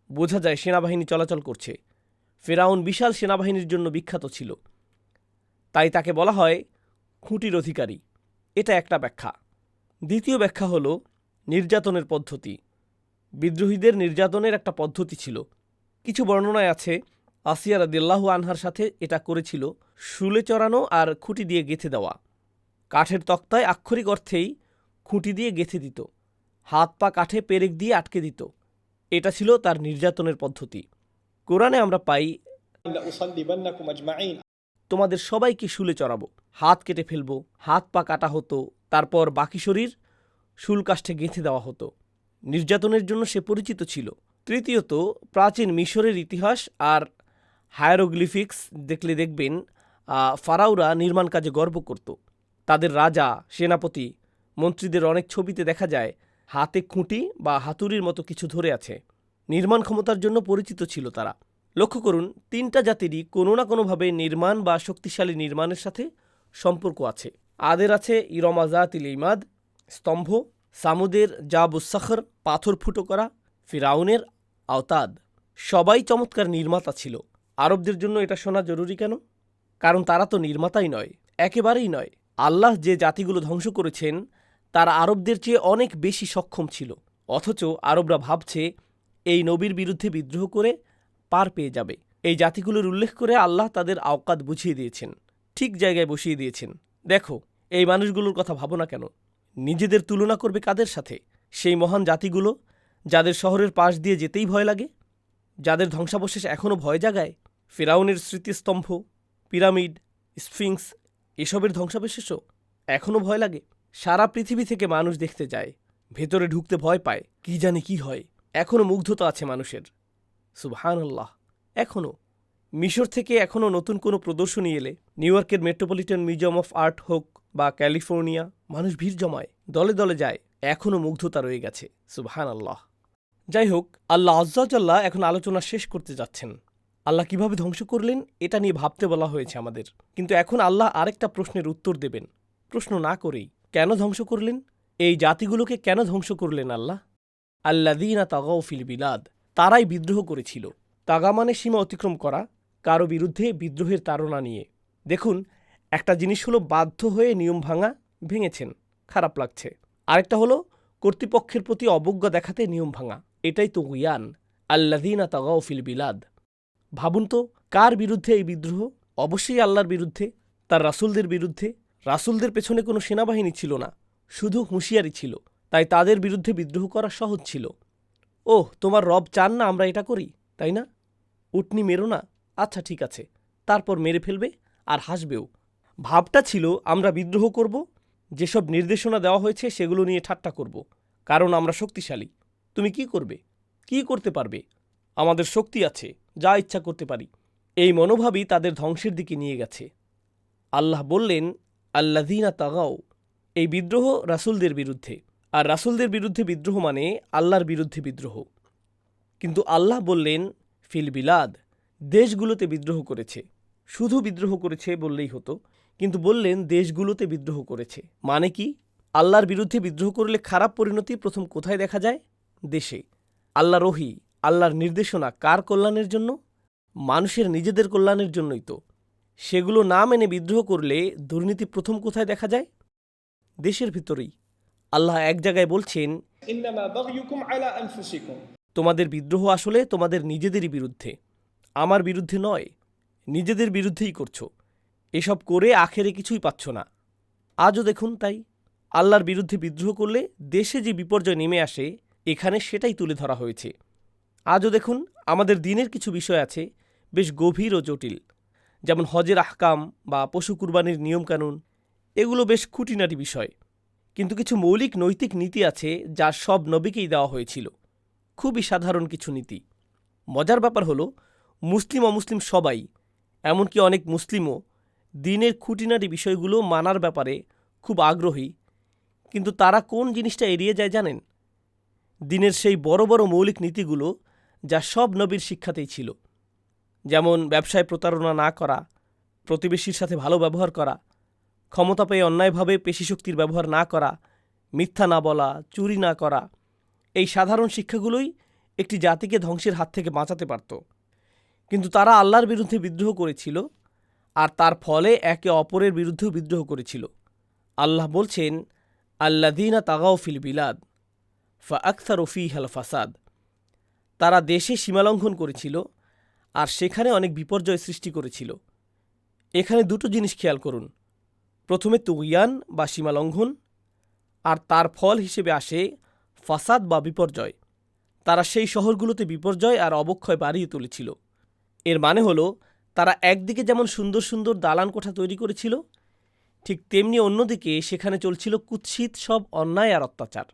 বোঝা যায় সেনাবাহিনী চলাচল করছে। ফেরাউন বিশাল সেনাবাহিনীর জন্য বিখ্যাত ছিল, তাই তাকে বলা হয় খুঁটির অধিকারী। এটা একটা ব্যাখ্যা। দ্বিতীয় ব্যাখ্যা হল নির্যাতনের পদ্ধতি। বিদ্রোহীদের নির্যাতনের একটা পদ্ধতি ছিল। কিছু বর্ণনায় আছে আসিয়া রাদিয়াল্লাহু আনহার সাথে এটা করেছিল শুলে চড়ানো আর খুঁটি দিয়ে গেঁথে দেওয়া। কাঠের তক্তায় আক্ষরিক অর্থেই খুঁটি দিয়ে গেঁথে দিত, হাত পা কাঠে পেরেক দিয়ে আটকে দিত। এটা ছিল তার নির্যাতনের পদ্ধতি। কোরআনে আমরা পাই তোমাদের সবাইকে শুলে চড়াবো, হাত কেটে ফেলবো। হাত পা কাটা হতো, তারপর বাকি শরীর শুল কাষ্ঠে গেঁথে দেওয়া হতো। নির্যাতনের জন্য সে পরিচিত ছিল। তৃতীয়ত, প্রাচীন মিশরের ইতিহাস আর হায়ারোগ্লিফিক্স দেখলে দেখবেন ফারাওরা নির্মাণ কাজে গর্ব করত। তাদের রাজা, সেনাপতি, মন্ত্রীদের অনেক ছবিতে দেখা যায় হাতে খুঁটি বা হাতুড়ির মতো কিছু ধরে আছে। নির্মাণ ক্ষমতার জন্য পরিচিত ছিল তারা। লক্ষ্য করুন, তিনটা জাতিরই কোনো না কোনোভাবে নির্মাণ বা শক্তিশালী নির্মাণের সাথে সম্পর্ক আছে। আদের আছে ইরমাজাতিল ইমাদ, স্তম্ভ; সামুদের জাবুস সাখর, পাথর ফুটো করা; ফিরাউনের আওতাদ। সবাই চমৎকার নির্মাতা ছিল। আরবদের জন্য এটা শোনা জরুরি কেন? কারণ তারা তো নির্মাতাই নয়, একেবারেই নয়। আল্লাহ যে জাতিগুলো ধ্বংস করেছেন তারা আরবদের চেয়ে অনেক বেশি সক্ষম ছিল। অথচ আরবরা ভাবছে এই নবীর বিরুদ্ধে বিদ্রোহ করে পার পেয়ে যাবে। এই জাতিগুলোর উল্লেখ করে আল্লাহ তাদের আওকাত বুঝিয়ে দিয়েছেন, ঠিক জায়গায় বসিয়ে দিয়েছেন। দেখো, এই মানুষগুলোর কথা ভাবো না কেন? নিজেদের তুলনা করবে কাদের সাথে? সেই মহান জাতিগুলো যাদের শহরের পাশ দিয়ে যেতেই ভয় লাগে, যাদের ধ্বংসাবশেষ এখনও ভয় জাগায়। ফিরাউনের স্মৃতিস্তম্ভ, পিরামিড, স্ফিংস, এসবের ধ্বংসাবশেষও এখনও ভয় লাগে। সারা পৃথিবী থেকে মানুষ দেখতে যায়, ভেতরে ঢুকতে ভয় পায়, কি জানে কি হয়। এখনও মুগ্ধতা আছে মানুষের। সুবহানাল্লাহ। এখনও মিশর থেকে এখনও নতুন কোনো প্রদর্শনী এলে, নিউ ইয়র্কের মেট্রোপলিটন মিউজিয়াম অফ আর্ট হোক বা ক্যালিফোর্নিয়া, মানুষ ভিড় জমায়, দলে দলে যায়। এখনও মুগ্ধতা রয়ে গেছে। সুবহানাল্লাহ। যাই হোক, আল্লাহ আজ্জাল্লাহ এখন আলোচনা শেষ করতে যাচ্ছেন। আল্লাহ কিভাবে ধ্বংস করলেন এটা নিয়ে ভাবতে বলা হয়েছে আমাদের। কিন্তু এখন আল্লাহ আরেকটা প্রশ্নের উত্তর দেবেন, প্রশ্ন না করেই। কেন ধ্বংস করলেন? এই জাতিগুলোকে কেন ধ্বংস করলেন আল্লাহ? আল্লাযীনা তাগাউ ফিল বিলাদ, তারাই বিদ্রোহ করেছিল। তাগা মানে সীমা অতিক্রম করা, কারো বিরুদ্ধে বিদ্রোহের তাড়না নিয়ে। দেখুন, একটা জিনিস হলো বাধ্য হয়ে নিয়ম ভাঙা, ভেঙেছেন, খারাপ লাগছে। আরেকটা হলো কর্তৃপক্ষের প্রতি অবজ্ঞা দেখাতে নিয়ম ভাঙা, এটাই তো গুয়ান। আল্লাযীনা তাগাউ ফিল বিলাদ। ভাবুন তো, কার বিরুদ্ধে এই বিদ্রোহ? অবশ্যই আল্লাহর বিরুদ্ধে, তার রাসূলদের বিরুদ্ধে। রাসূলদের পেছনে কোনো সেনাবাহিনী ছিল না, শুধু হুঁশিয়ারি ছিল, তাই তাদের বিরুদ্ধে বিদ্রোহ করা সহজ ছিল। ওহ, তোমার রব চান না আমরা এটা করি, তাই না? উটনি মেরো না, আচ্ছা ঠিক আছে, তারপর মেরে ফেলবে আর হাসবেও। ভাবটা ছিল আমরা বিদ্রোহ করব, যেসব নির্দেশনা দেওয়া হয়েছে সেগুলো নিয়ে ঠাট্টা করব, কারণ আমরা শক্তিশালী। তুমি কি করবে? কি করতে পারবে? আমাদের শক্তি আছে, যা ইচ্ছা করতে পারি। এই মনোভাবই তাদের ধ্বংসের দিকে নিয়ে গেছে। আল্লাহ বললেন, আল্লাযীনা তাগাও, এই বিদ্রোহ রাসূলদের বিরুদ্ধে, আর রাসূলদের বিরুদ্ধে বিদ্রোহ মানে আল্লাহর বিরুদ্ধে বিদ্রোহ। কিন্তু আল্লাহ বললেন, ফিল বিলাদ, দেশগুলোতে বিদ্রোহ করেছে। শুধু বিদ্রোহ করেছে বললেই হতো, কিন্তু বললেন দেশগুলোতে বিদ্রোহ করেছে। মানে কি? আল্লাহর বিরুদ্ধে বিদ্রোহ করলে খারাপ পরিণতি প্রথম কোথায় দেখা যায়? দেশে। আল্লাহর ওহী, আল্লাহর নির্দেশনা কার কল্যাণের জন্য? মানুষের নিজেদের কল্যাণের জন্যই তো। সেগুলো না মেনে বিদ্রোহ করলে দুর্নীতি প্রথম কোথায় দেখা যায়? দেশের ভিতরেই। আল্লাহ এক জায়গায় বলছেন, إنما بغيكم على أنفسكم। তোমাদের বিদ্রোহ আসলে তোমাদের নিজেদেরই বিরুদ্ধে, আমার বিরুদ্ধে নয়। নিজেদের বিরুদ্ধেই করছো। এসব করে আখেরে কিছুই পাচ্ছ না। আজও দেখুন তাই। আল্লাহর বিরুদ্ধে বিদ্রোহ করলে দেশে যে বিপর্যয় নেমে আসে, এখানে সেটাই তুলে ধরা হয়েছে। আজও দেখুন, আমাদের দিনের কিছু বিষয় আছে বেশ গভীর ও জটিল, যেমন হজের আহকাম বা পশু কুরবানির নিয়মকানুন। এগুলো বেশ খুঁটিনাটি বিষয়, কিন্তু কিছু মৌলিক নৈতিক নীতি আছে যা সব নবীকেই দেওয়া হয়েছিল। খুবই সাধারণ কিছু নীতি। মজার ব্যাপার হলো, মুসলিম অমুসলিম সবাই, এমনকি অনেক মুসলিমও দিনের খুঁটিনাটি বিষয়গুলো মানার ব্যাপারে খুব আগ্রহী, কিন্তু তারা কোন জিনিসটা এড়িয়ে যায় জানেন? দিনের সেই বড় বড় মৌলিক নীতিগুলো যা সব নবীর শিক্ষাতেই ছিল, যেমন ব্যবসায় প্রতারণা না করা, প্রতিবেশীর সাথে ভালো ব্যবহার করা, ক্ষমতা পেয়ে অন্যায়ভাবে পেশিশক্তির ব্যবহার না করা, মিথ্যা না বলা, চুরি না করা। এই সাধারণ শিক্ষাগুলোই একটি জাতিকে ধ্বংসের হাত থেকে বাঁচাতে পারত। কিন্তু তারা আল্লাহর বিরুদ্ধে বিদ্রোহ করেছিল, আর তার ফলে একে অপরের বিরুদ্ধেও বিদ্রোহ করেছিল। আল্লাহ বলছেন, আল্লাযীনা তাগাও ফিল বিলাদ ফাআকসারু ফীহাল ফাসাদ, তারা দেশে সীমালঙ্ঘন করেছিল আর সেখানে অনেক বিপর্যয় সৃষ্টি করেছিল। এখানে দুটো জিনিস খেয়াল করুন। প্রথমে তুগয়ান বা সীমালঙ্ঘন, আর তার ফল হিসেবে আসে ফাসাদ বা বিপর্যয়। তারা সেই শহরগুলোতে বিপর্যয় আর অবক্ষয় বাড়িয়ে তুলেছিল। এর মানে হলো, তারা একদিকে যেমন সুন্দর সুন্দর দালান কোঠা তৈরি করেছিল, ঠিক তেমনি অন্যদিকে সেখানে চলছিল কুৎসিত সব অন্যায় আর অত্যাচার।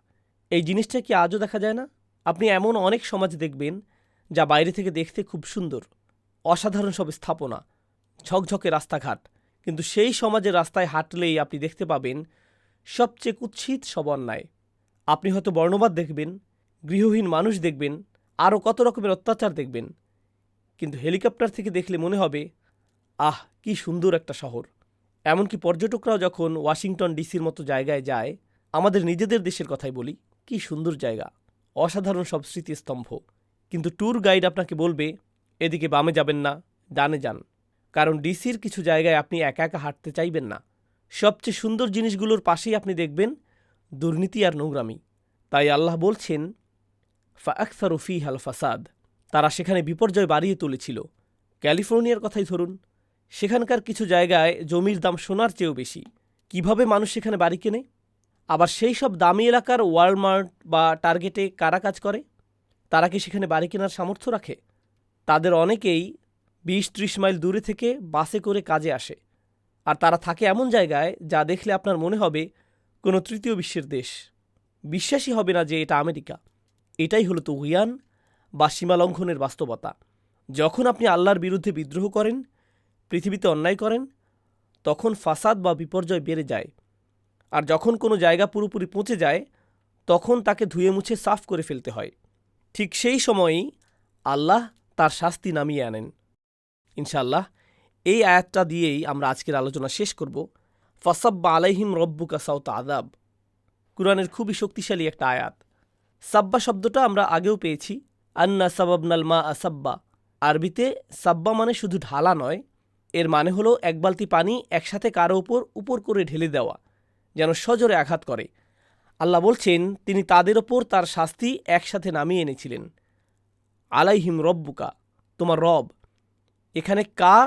এই জিনিসটা কি আজও দেখা যায় না? আপনি এমন অনেক সমাজ দেখবেন যা বাইরে থেকে দেখতে খুব সুন্দর, অসাধারণ সব স্থাপনা, ঝকঝকে রাস্তাঘাট, কিন্তু সেই সমাজের রাস্তায় হাঁটলেই আপনি দেখতে পাবেন সবচেয়ে কুৎসিত সব অন্যায়। আপনি হয়তো বর্ণবাদ দেখবেন, গৃহহীন মানুষ দেখবেন, আরও কত রকমের অত্যাচার দেখবেন, কিন্তু হেলিকপ্টার থেকে দেখলে মনে হবে, আহ কি সুন্দর একটা শহর। এমনকি পর্যটকরাও যখন ওয়াশিংটন ডিসির মতো জায়গায় যায়, আমাদের নিজেদের দেশের কথাই বলি, কি সুন্দর জায়গা, অসাধারণ সব স্মৃতিস্তম্ভ, কিন্তু ট্যুর গাইড আপনাকে বলবে এদিকে বামে যাবেন না, ডানে যান। কারণ ডিসির কিছু জায়গায় আপনি একা একা হাঁটতে চাইবেন না। সবচেয়ে সুন্দর জিনিসগুলোর পাশেই আপনি দেখবেন দুর্নীতি আর নোংরামি। তাই আল্লাহ বলছেন, ফাআকসারু ফীহাল ফাসাদ, তারা সেখানে বিপর্যয় বাড়িয়ে তুলেছিল। ক্যালিফোর্নিয়ার কথাই ধরুন, সেখানকার কিছু জায়গায় জমির দাম সোনার চেয়েও বেশি। কিভাবে মানুষ সেখানে বাড়ি কেনে? আবার সেই সব দামি এলাকার ওয়ালমার্ট বা টার্গেটে কারা কাজ করে? তারা কি সেখানে বাড়ি কেনার সামর্থ্য রাখে? তাদের অনেকেই 20-30 মাইল দূরে থেকে বাসে করে কাজে আসে, আর তারা থাকে এমন জায়গায় যা দেখলে আপনার মনে হবে কোনো তৃতীয় বিশ্বের দেশ। বিশ্বাসই হবে না যে এটা আমেরিকা। এটাই হলো তুগয়ান বা সীমালঙ্ঘনের বাস্তবতা। যখন আপনি আল্লাহর বিরুদ্ধে বিদ্রোহ করেন, পৃথিবীতে অন্যায় করেন, তখন ফাসাদ বা বিপর্যয় বেড়ে যায়। আর যখন কোনো জায়গা পুরোপুরি পচে যায়, তখন তাকে ধুয়ে মুছে সাফ করে ফেলতে হয়। ঠিক সেই সময়ই আল্লাহ তার শাস্তি নামিয়ে আনেন। ইনশাআল্লাহ এই আয়াতটা দিয়েই আমরা আজকের আলোচনা শেষ করব। ফাসাব্বা আলাইহিম রব্বুকা সাওতা আযাব, কুরআনের খুবই শক্তিশালী একটা আয়াত। সাব্বা শব্দটা আমরা আগেও পেয়েছি, আন্না সাবাবনাল মা আসাব্বা। আরবিতে সাব্বা মানে শুধু ঢালা নয়, এর মানে হলো এক বালতি পানি একসাথে কারো উপর করে ঢেলে দেওয়া, যেন সজোরে আঘাত করে। আল্লাহ বলছেন তিনি তাদের ওপর তার শাস্তি একসাথে নামিয়ে এনেছিলেন। আলাইহিম রব্বুকা, তোমার রব। এখানে কা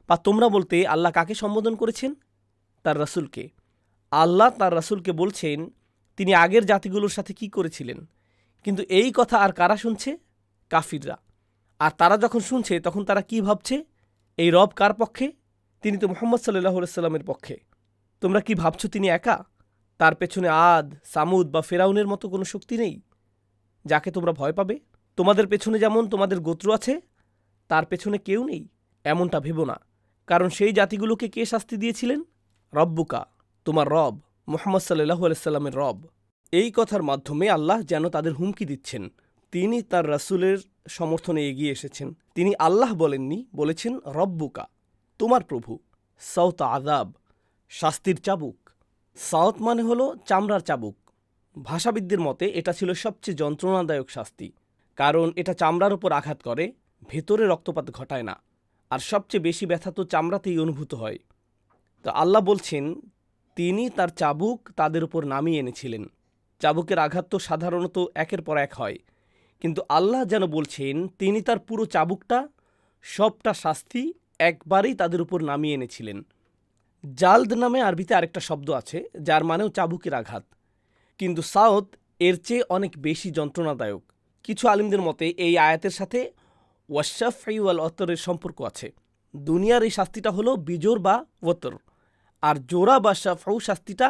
বা তোমরা বলতে আল্লাহ কাকে সম্বোধন করেছেন? তার রাসূলকে। আল্লাহ তার রাসূলকে বলছেন তিনি আগের জাতিগুলোর সাথে কি করেছিলেন। কিন্তু এই কথা আর কারা শুনছে? কাফিররা। আর তারা যখন শুনছে তখন তারা কি ভাবছে? এই রব কার পক্ষে? তিনি তো মুহাম্মদ সাল্লাল্লাহু আলাইহি সাল্লামের পক্ষে। তোমরা কি ভাবছো তিনি একা? তার পেছনে আদ, সামুদ বা ফেরাউনের মতো কোনো শক্তি নেই যাকে তোমরা ভয় পাবে? তোমাদের পেছনে যেমন তোমাদের গোত্র আছে, তার পেছনে কেউ নেই এমনটা ভেবো না। কারণ সেই জাতিগুলোকে কে শাস্তি দিয়েছিলেন? রব্বুকা, তোমার রব, মুহাম্মদ সাল্লাল্লাহু আলাইহি সাল্লামের রব। এই কথার মাধ্যমে আল্লাহ যেন তাদের হুমকি দিচ্ছেন। তিনি তার রাসূলের সমর্থনে এগিয়ে এসেছেন। তিনি আল্লাহ বলেননি, বলেছেন রব্বুকা, তোমার প্রভু। সাউত আযাব, শাস্তির চাবুক। সাউত মানে হলো চামড়ার চাবুক। ভাষাবিদদের মতে এটা ছিল সবচেয়ে যন্ত্রণাদায়ক শাস্তি, কারণ এটা চামড়ার উপর আঘাত করে, ভেতরে রক্তপাত ঘটায় না। আর সবচেয়ে বেশি ব্যথা তো চামড়াতেই অনুভূত হয়। তো আল্লাহ বলছেন তিনি তার চাবুক তাদের উপর নামিয়ে এনেছিলেন। চাবুকের আঘাত তো সাধারণত একের পর এক হয়, কিন্তু আল্লাহ যেন বলছেন তিনি তার পুরো চাবুকটা, সবটা শাস্তি একবারেই তাদের উপর নামিয়ে এনেছিলেন। জালদ নামে আরবিতে আরেকটা শব্দ আছে যার মানেও চাবুকের আঘাত, কিন্তু সাউত এর চেয়ে অনেক বেশি যন্ত্রণাদায়ক। কিছু আলিমদের মতে এই আয়াতের সাথে ওয়াশাফি ওয়াল ওয়াতরের সম্পর্ক আছে। দুনিয়ার এই শাস্তিটা হলো বিজোর বা ওয়াতর, আর জোড়া বা শাফউ শাস্তিটা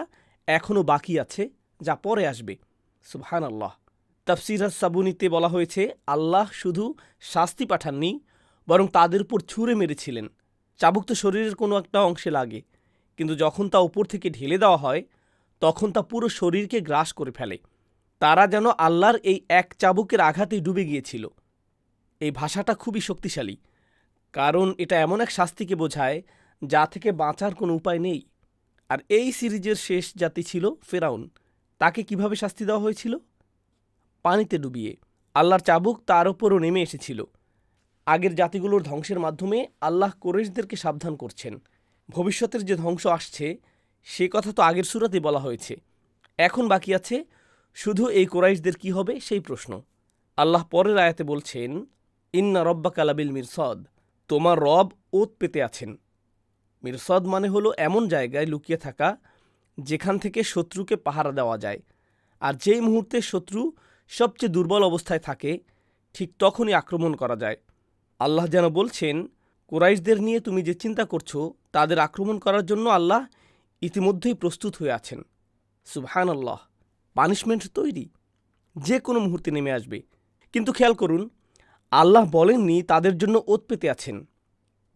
এখনও বাকি আছে, যা পরে আসবে। সুবহানাল্লাহ। তাফসীর আস-সাবুনীতে বলা হয়েছে আল্লাহ শুধু শাস্তি পাঠাননি, বরং তাদের উপর ছুঁড়ে মেরেছিলেন। চাবুক তো শরীরের কোনো একটা অংশে লাগে, কিন্তু যখন তা উপর থেকে ঢেলে দেওয়া হয় তখন তা পুরো শরীরকে গ্রাস করে ফেলে। তারা যেন আল্লাহর এই এক চাবুকের আঘাতেই ডুবে গিয়েছিল। এই ভাষাটা খুবই শক্তিশালী, কারণ এটা এমন এক শাস্তিকে বোঝায় যা থেকে বাঁচার কোনো উপায় নেই। আর এই সিরিজের শেষ জাতি ছিল ফেরাউন। তাকে কিভাবে শাস্তি দেওয়া হয়েছিল? পানিতে ডুবিয়ে। আল্লাহর চাবুক তার ওপরও নেমে এসেছিল। আগের জাতিগুলোর ধ্বংসের মাধ্যমে আল্লাহ কুরাইশদেরকে সাবধান করছেন। ভবিষ্যতের যে ধ্বংস আসছে সে কথা তো আগের সূরাতে বলা হয়েছে। এখন বাকি আছে শুধু এই কুরাইশদের কি হবে সেই প্রশ্ন। আল্লাহ পরের আয়াতে বলছেন ইন্না রব্বাকা লাবিল মিরসাদ, তোমার রব ওত পেতে আছেন। মিরসাদ মানে হলো এমন জায়গায় লুকিয়ে থাকা যেখান থেকে শত্রুকে পাহারা দেওয়া যায়। আর যেই মুহূর্তে শত্রু সবচেয়ে দুর্বল অবস্থায় থাকে ঠিক তখনই আক্রমণ করা যায়। আল্লাহ যেন বলছেন কুরাইশদের নিয়ে তুমি যে চিন্তা করছো তাদের আক্রমণ করার জন্য আল্লাহ ইতিমধ্যেই প্রস্তুত হয়ে আছেন। সুবহানাল্লাহ। পানিশমেন্ট তৈরি, যে কোনো মুহূর্তে নেমে আসবে। কিন্তু খেয়াল করুন, আল্লাহ বলেননি তাদের জন্য ওত পেতে আছেন।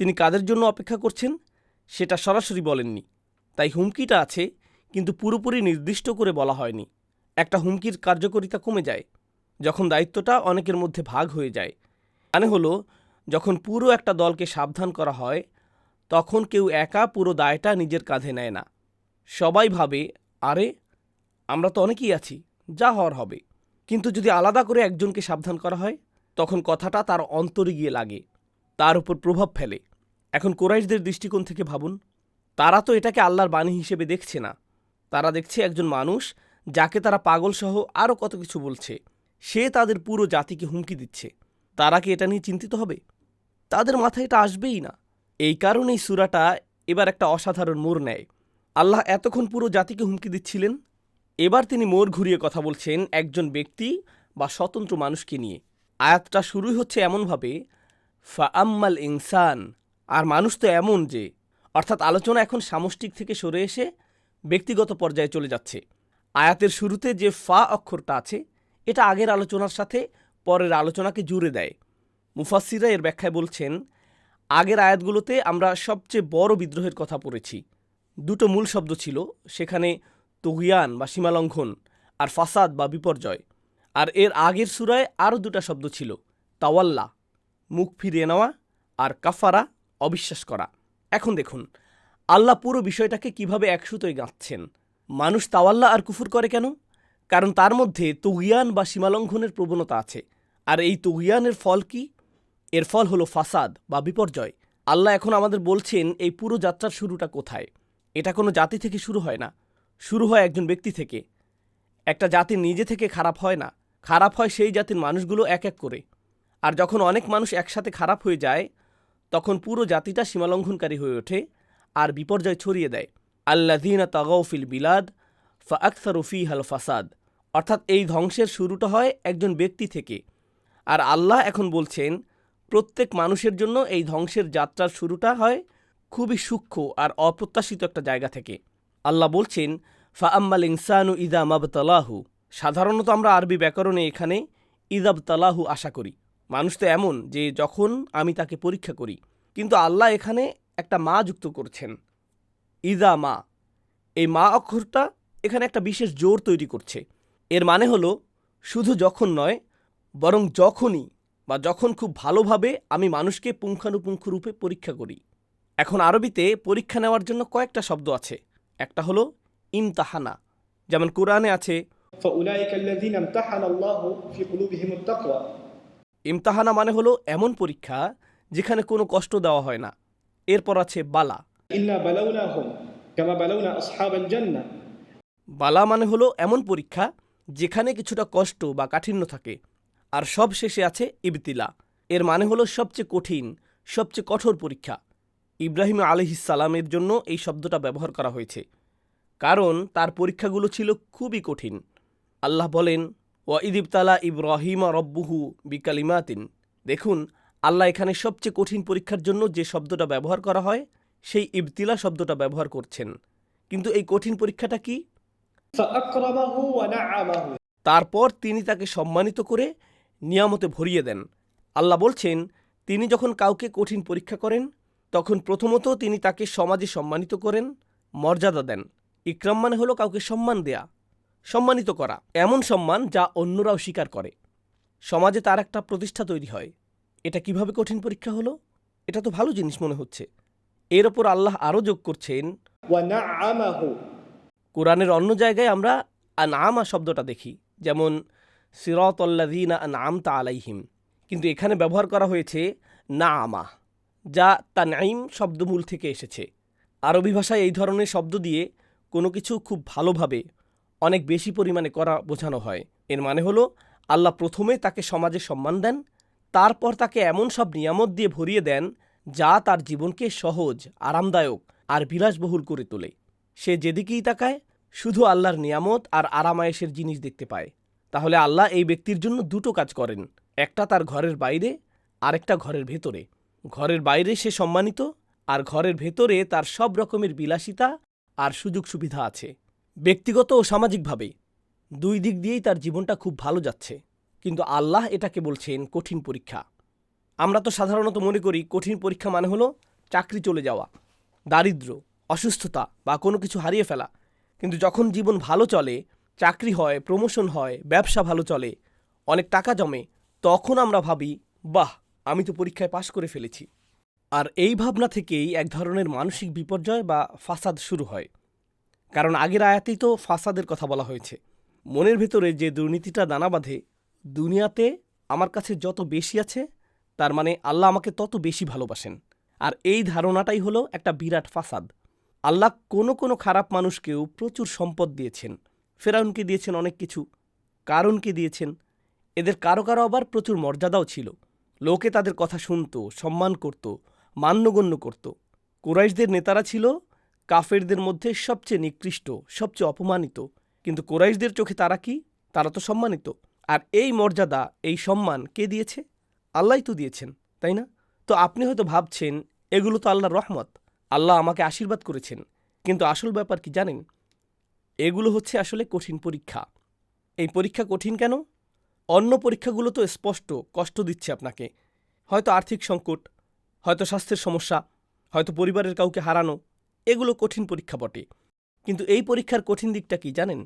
তিনি কাদের জন্য অপেক্ষা করছেন সেটা সরাসরি বলেননি। তাই হুমকিটা আছে, কিন্তু পুরোপুরি নির্দিষ্ট করে বলা হয়নি। একটা হুমকির কার্যকারিতা কমে যায় যখন দায়িত্বটা অনেকের মধ্যে ভাগ হয়ে যায়। মানে হলো যখন পুরো একটা দলকে সাবধান করা হয় তখন কেউ একা পুরো দায়টা নিজের কাঁধে নেয় না। সবাই ভাবে আরে আমরা তো অনেকেই আছি, যা হওয়ার হবে। কিন্তু যদি আলাদা করে একজনকে সাবধান করা হয় তখন কথাটা তার অন্তরে গিয়ে লাগে, তার উপর প্রভাব ফেলে। এখন কুরাইশদের দৃষ্টিকোণ থেকে ভাবুন, তারা তো এটাকে আল্লাহর বাণী হিসেবে দেখছে না। তারা দেখছে একজন মানুষ যাকে তারা পাগলসহ আরও কত কিছু বলছে, সে তাদের পুরো জাতিকে হুমকি দিচ্ছে। তারা কি এটা নিয়ে চিন্তিত হবে? তাদের মাথায় এটা আসবেই না। এই কারণেই সূরাটা এবার একটা অসাধারণ মোড় নেয়। আল্লাহ এতক্ষণ পুরো জাতিকে হুমকি দিচ্ছিলেন, এবার তিনি মোড় ঘুরিয়ে কথা বলছেন একজন ব্যক্তি বা স্বতন্ত্র মানুষকে নিয়ে। আয়াতটা শুরুই হচ্ছে এমনভাবে ফাআম্মাল ইনসান, আর মানুষ তো এমন যে, অর্থাৎ আলোচনা এখন সামষ্টিক থেকে সরে এসে ব্যক্তিগত পর্যায়ে চলে যাচ্ছে। আয়াতের শুরুতে যে ফা অক্ষরটা আছে এটা আগের আলোচনার সাথে পরের আলোচনাকে জুড়ে দেয়। মুফাসসিররা এর ব্যাখ্যায় বলছেন আগের আয়াতগুলোতে আমরা সবচেয়ে বড় বিদ্রোহের কথা পড়েছি। দুটো মূল শব্দ ছিল সেখানে, তুগয়ান বা সীমালঙ্ঘন আর ফাসাদ বা বিপর্যয়। আর এর আগের সূরায় আরও দুটা শব্দ ছিল, তাওয়াল্লা মুখ ফিরিয়ে নেওয়া আর কাফারা অবিশ্বাস করা। এখন দেখুন আল্লাহ পুরো বিষয়টাকে কিভাবে একসুতোয় গাঁথছেন। মানুষ তাওয়াল্লা আর কুফর করে কেন? কারণ তার মধ্যে তুগয়ান বা সীমালঙ্ঘনের প্রবণতা আছে। আর এই তুগয়ানের ফল কি? এর ফল হলো ফাসাদ বা বিপর্যয়। আল্লাহ এখন আমাদের বলছেন এই পুরো যাত্রার শুরুটা কোথায়। এটা কোনো জাতি থেকে শুরু হয় না, শুরু হয় একজন ব্যক্তি থেকে। একটা জাতি নিজে থেকে খারাপ হয় না, খারাপ হয় সেই জাতির মানুষগুলো এক এক করে। আর যখন অনেক মানুষ একসাথে খারাপ হয়ে যায় তখন পুরো জাতিটা সীমালঙ্ঘনকারী হয়ে ওঠে আর বিপর্যয় ছড়িয়ে দেয়। আল্লাযীনা তাগাউ ফিল বিলাদ ফাআকসারু ফীহাল ফাসাদ, অর্থাৎ এই ধ্বংসের শুরুটা হয় একজন ব্যক্তি থেকে। আর আল্লাহ এখন বলছেন প্রত্যেক মানুষের জন্য এই ধ্বংসের যাত্রার শুরুটা হয় খুবই সূক্ষ্ম আর অপ্রত্যাশিত একটা জায়গা থেকে। আল্লাহ বলছেন ফাআম্মাল ইনসানু ইযা মাবতালাহু, সাধারণত আমরা আরবি ব্যাকরণে এখানে ইযাবতালাহু আশা করি। মানুষ তো এমন যে যখন আমি তাকে পরীক্ষা করি, কিন্তু আল্লাহ এখানে একটা মা যুক্ত করছেন, ইযা মা। এই মা অক্ষরটা এখানে একটা বিশেষ জোর তৈরি করছে। এর মানে হলো শুধু যখন নয়, বরং যখনই বা যখন খুব ভালোভাবে আমি মানুষকে পুঙ্খানুপুঙ্খ রূপে পরীক্ষা করি। এখন আরবিতে পরীক্ষা নেওয়ার জন্য কয়েকটা শব্দ আছে। একটা হলো ইমতাহানা, যেমন কোরআনে আছে فأولئك الذين امتحن الله في قلوبهم التقوى। ইমতাহানা মানে হলো এমন পরীক্ষা যেখানে কোনো কষ্ট দেওয়া হয় না। এরপর আছে বালা। إنا بلوناهم كما بلونا أصحاب الجنة। বালা মানে হলো এমন পরীক্ষা যেখানে কিছুটা কষ্ট বা কাঠিন্য থাকে। আর সব শেষে আছে ইবতিলা। এর মানে হলো সবচেয়ে কঠিন, সবচেয়ে কঠোর পরীক্ষা। ইব্রাহিম আলাইহিস সালামের জন্য এই শব্দটা ব্যবহার করা হয়েছে, কারণ তার পরীক্ষাগুলো ছিল খুবই কঠিন। আল্লাহ বলেন ওয়া ইদিবতালা ইব্রাহিমা রব্বুহু বিকালিমাতিন। দেখুন, আল্লাহ এখানে সবচেয়ে কঠিন পরীক্ষার জন্য যে শব্দটা ব্যবহার করা হয় সেই ইবতিলা শব্দটা ব্যবহার করছেন। কিন্তু এই কঠিন পরীক্ষাটা কি? فأكرمه ونعمه। তারপর তিনি তাকে সম্মানিত করে নিয়ামতে ভরিয়ে দেন। আল্লাহ বলছেন তিনি যখন কাউকে কঠিন পরীক্ষা করেন তখন প্রথমত তিনি তাকে সমাজে সম্মানিত করেন, মর্যাদা দেন। ইকরাম মানে হলো কাউকে সম্মান দেয়া, সম্মানিত করা, এমন সম্মান যা অন্যরাও স্বীকার করে। সমাজে তার একটা প্রতিষ্ঠা তৈরি হয়। এটা কিভাবে কঠিন পরীক্ষা হলো? এটা তো ভালো জিনিস মনে হচ্ছে। এর ওপর আল্লাহ আরও যোগ করছেন ونعمه। কোরআনের অন্য জায়গায় আমরা আনআমা শব্দটা দেখি, যেমন সিরাতাল্লাযীনা আনআমতা আলাইহিম, কিন্তু এখানে ব্যবহার করা হয়েছে নাআমা, যা তানঈম শব্দমূল থেকে এসেছে। আরবি ভাষায় এই ধরনের শব্দ দিয়ে কোনো কিছু খুব ভালোভাবে অনেক বেশি পরিমাণে করা বোঝানো হয়। এর মানে হলো আল্লাহ প্রথমে তাকে সমাজে সম্মান দেন, তারপর তাকে এমন সব নিয়ামত দিয়ে ভরিয়ে দেন যা তার জীবনকে সহজ, আরামদায়ক আর বিলাসবহুল করে তোলে। সে যেদিকেই তাকায় শুধু আল্লাহর নিয়ামত আর আরামায়েশের জিনিস দেখতে পায়। তাহলে আল্লাহ এই ব্যক্তির জন্য দুটো কাজ করেন, একটা তার ঘরের বাইরে, আরেকটা ঘরের ভেতরে। ঘরের বাইরে সে সম্মানিত, আর ঘরের ভেতরে তার সব রকমের বিলাসিতা আর সুযোগ সুবিধা আছে। ব্যক্তিগত ও সামাজিকভাবে দুই দিক দিয়েই তার জীবনটা খুব ভালো যাচ্ছে। কিন্তু আল্লাহ এটাকে বলছেন কঠিন পরীক্ষা। আমরা তো সাধারণত মনে করি কঠিন পরীক্ষা মানে হলো চাকরি চলে যাওয়া, দারিদ্র্য, অসুস্থতা বা কোনো কিছু হারিয়ে ফেলা। কিন্তু যখন জীবন ভালো চলে, চাকরি হয়, প্রমোশন হয়, ব্যবসা ভালো চলে, অনেক টাকা জমে, তখন আমরা ভাবি বাহ, আমি তো পরীক্ষায় পাশ করে ফেলেছি। আর এই ভাবনা থেকেই এক ধরনের মানসিক বিপর্যয় বা ফাসাদ শুরু হয়। কারণ আগের আয়াতেই তো ফাসাদের কথা বলা হয়েছে। মনের ভেতরে যে দুর্নীতিটা দানা বাঁধে, দুনিয়াতে আমার কাছে যত বেশি আছে তার মানে আল্লাহ আমাকে তত বেশি ভালোবাসেন। আর এই ধারণাটাই হলো একটা বিরাট ফাসাদ। আল্লাহ কোনো কোনো খারাপ মানুষকেও প্রচুর সম্পদ দিয়েছেন। ফেরাউনকে দিয়েছেন অনেক কিছু, কারুনকে দিয়েছেন। এদের কারো কারো আবার প্রচুর মর্যাদাও ছিল। লোকে তাদের কথা শুনত, সম্মান করত, মান্যগণ্য করত। কুরাইশদের নেতারা ছিল কাফেরদের মধ্যে সবচেয়ে নিকৃষ্ট, সবচেয়ে অপমানিত। কিন্তু কুরাইশদের চোখে তারা কি? তারা তো সম্মানিত। আর এই মর্যাদা, এই সম্মান কে দিয়েছে? আল্লাহই তো দিয়েছেন, তাই না? তো আপনি হয়তো ভাবছেন এগুলো তো আল্লাহর রহমত, আল্লাহ আমাকে আশীর্বাদ করেছেন। কিন্তু আসল ব্যাপার কি জানেন? এগুলো হচ্ছে আসলে কঠিন পরীক্ষা। এই পরীক্ষা কঠিন কেন? অন্য পরীক্ষাগুলো তো স্পষ্ট কষ্ট দিচ্ছে আপনাকে। হয়তো আর্থিক সংকট, হয়তো স্বাস্থ্যের সমস্যা, হয়তো পরিবারের কাউকে হারানো, এগুলো কঠিন পরীক্ষা বটে। কিন্তু এই পরীক্ষার কঠিন দিকটা কি জানেন?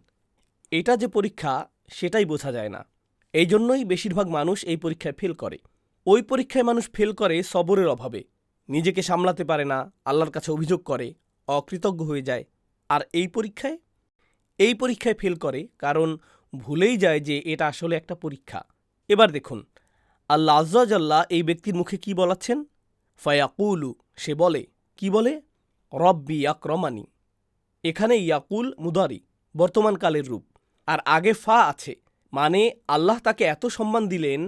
এটা যে পরীক্ষা সেটাই বোঝা যায় না। এই জন্যই বেশিরভাগ মানুষ এই পরীক্ষায় ফেল করে। ওই পরীক্ষায় মানুষ ফেল করে সবরের অভাবে, নিজেকে সামলাতে পারে না, আল্লাহর কাছে অভিযোগ করে, অকৃতজ্ঞ হয়ে যায়। আর এই পরীক্ষায় ফেল করে কারণ ভুলেই যায় যে এটা আসলে একটা পরীক্ষা। এবার দেখুন আল্লাহ আজ্জা জাল্লা এই ব্যক্তির মুখে কি বলাচ্ছেন? ফায়াকুলু, সে বলে, কি বলে? রব্বি আকরমানি। এখানে ইয়াকুল মুদারি, বর্তমানকালের রূপ, আর আগে ফা আছে, মানে আল্লাহ তাকে এত সম্মান দিলেন,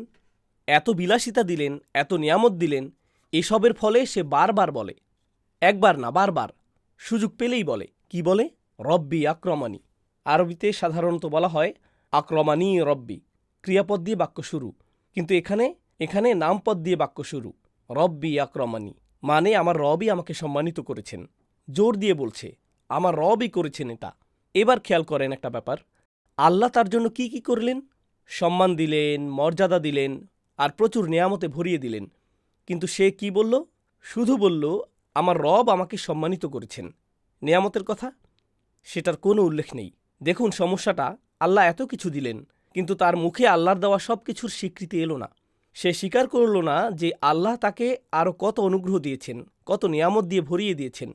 এত বিলাসিতা দিলেন, এত নিয়ামত দিলেন, এসবের ফলে সে বারবার বলে, একবার না বারবার, সুযোগ পেলেই বলে, কি বলে? রব্বি আক্রমানি। আরবিতে সাধারণত বলা হয় আক্রমানি রব্বি, ক্রিয়াপদ দিয়ে বাক্য শুরু, কিন্তু এখানে নামপদ দিয়ে বাক্য শুরু। রব্বি আক্রমানি মানে আমার রবই আমাকে সম্মানিত করেছেন। জোর দিয়ে বলছে আমার রবই করেছেন এটা। এবার খেয়াল করেন একটা ব্যাপার, আল্লাহ তার জন্য কি কি করলেন? সম্মান দিলেন, মর্যাদা দিলেন, আর প্রচুর নেয়ামতে ভরিয়ে দিলেন। কিন্তু সে কি বলল? শুধু বলল আমার রব আমাকে সম্মানিত করেছেন। নেয়ামতের কথা সেটার কোনো উল্লেখ নেই। দেখুন সমস্যাটা, আল্লাহ এত কিছু দিলেন, কিন্তু তার মুখে আল্লাহর দেওয়া সব কিছুর স্বীকৃতি এলো না। সে স্বীকার করল না যে আল্লাহ তাকে আরও কত অনুগ্রহ দিয়েছেন, কত নেয়ামত দিয়ে ভরিয়ে দিয়েছেন।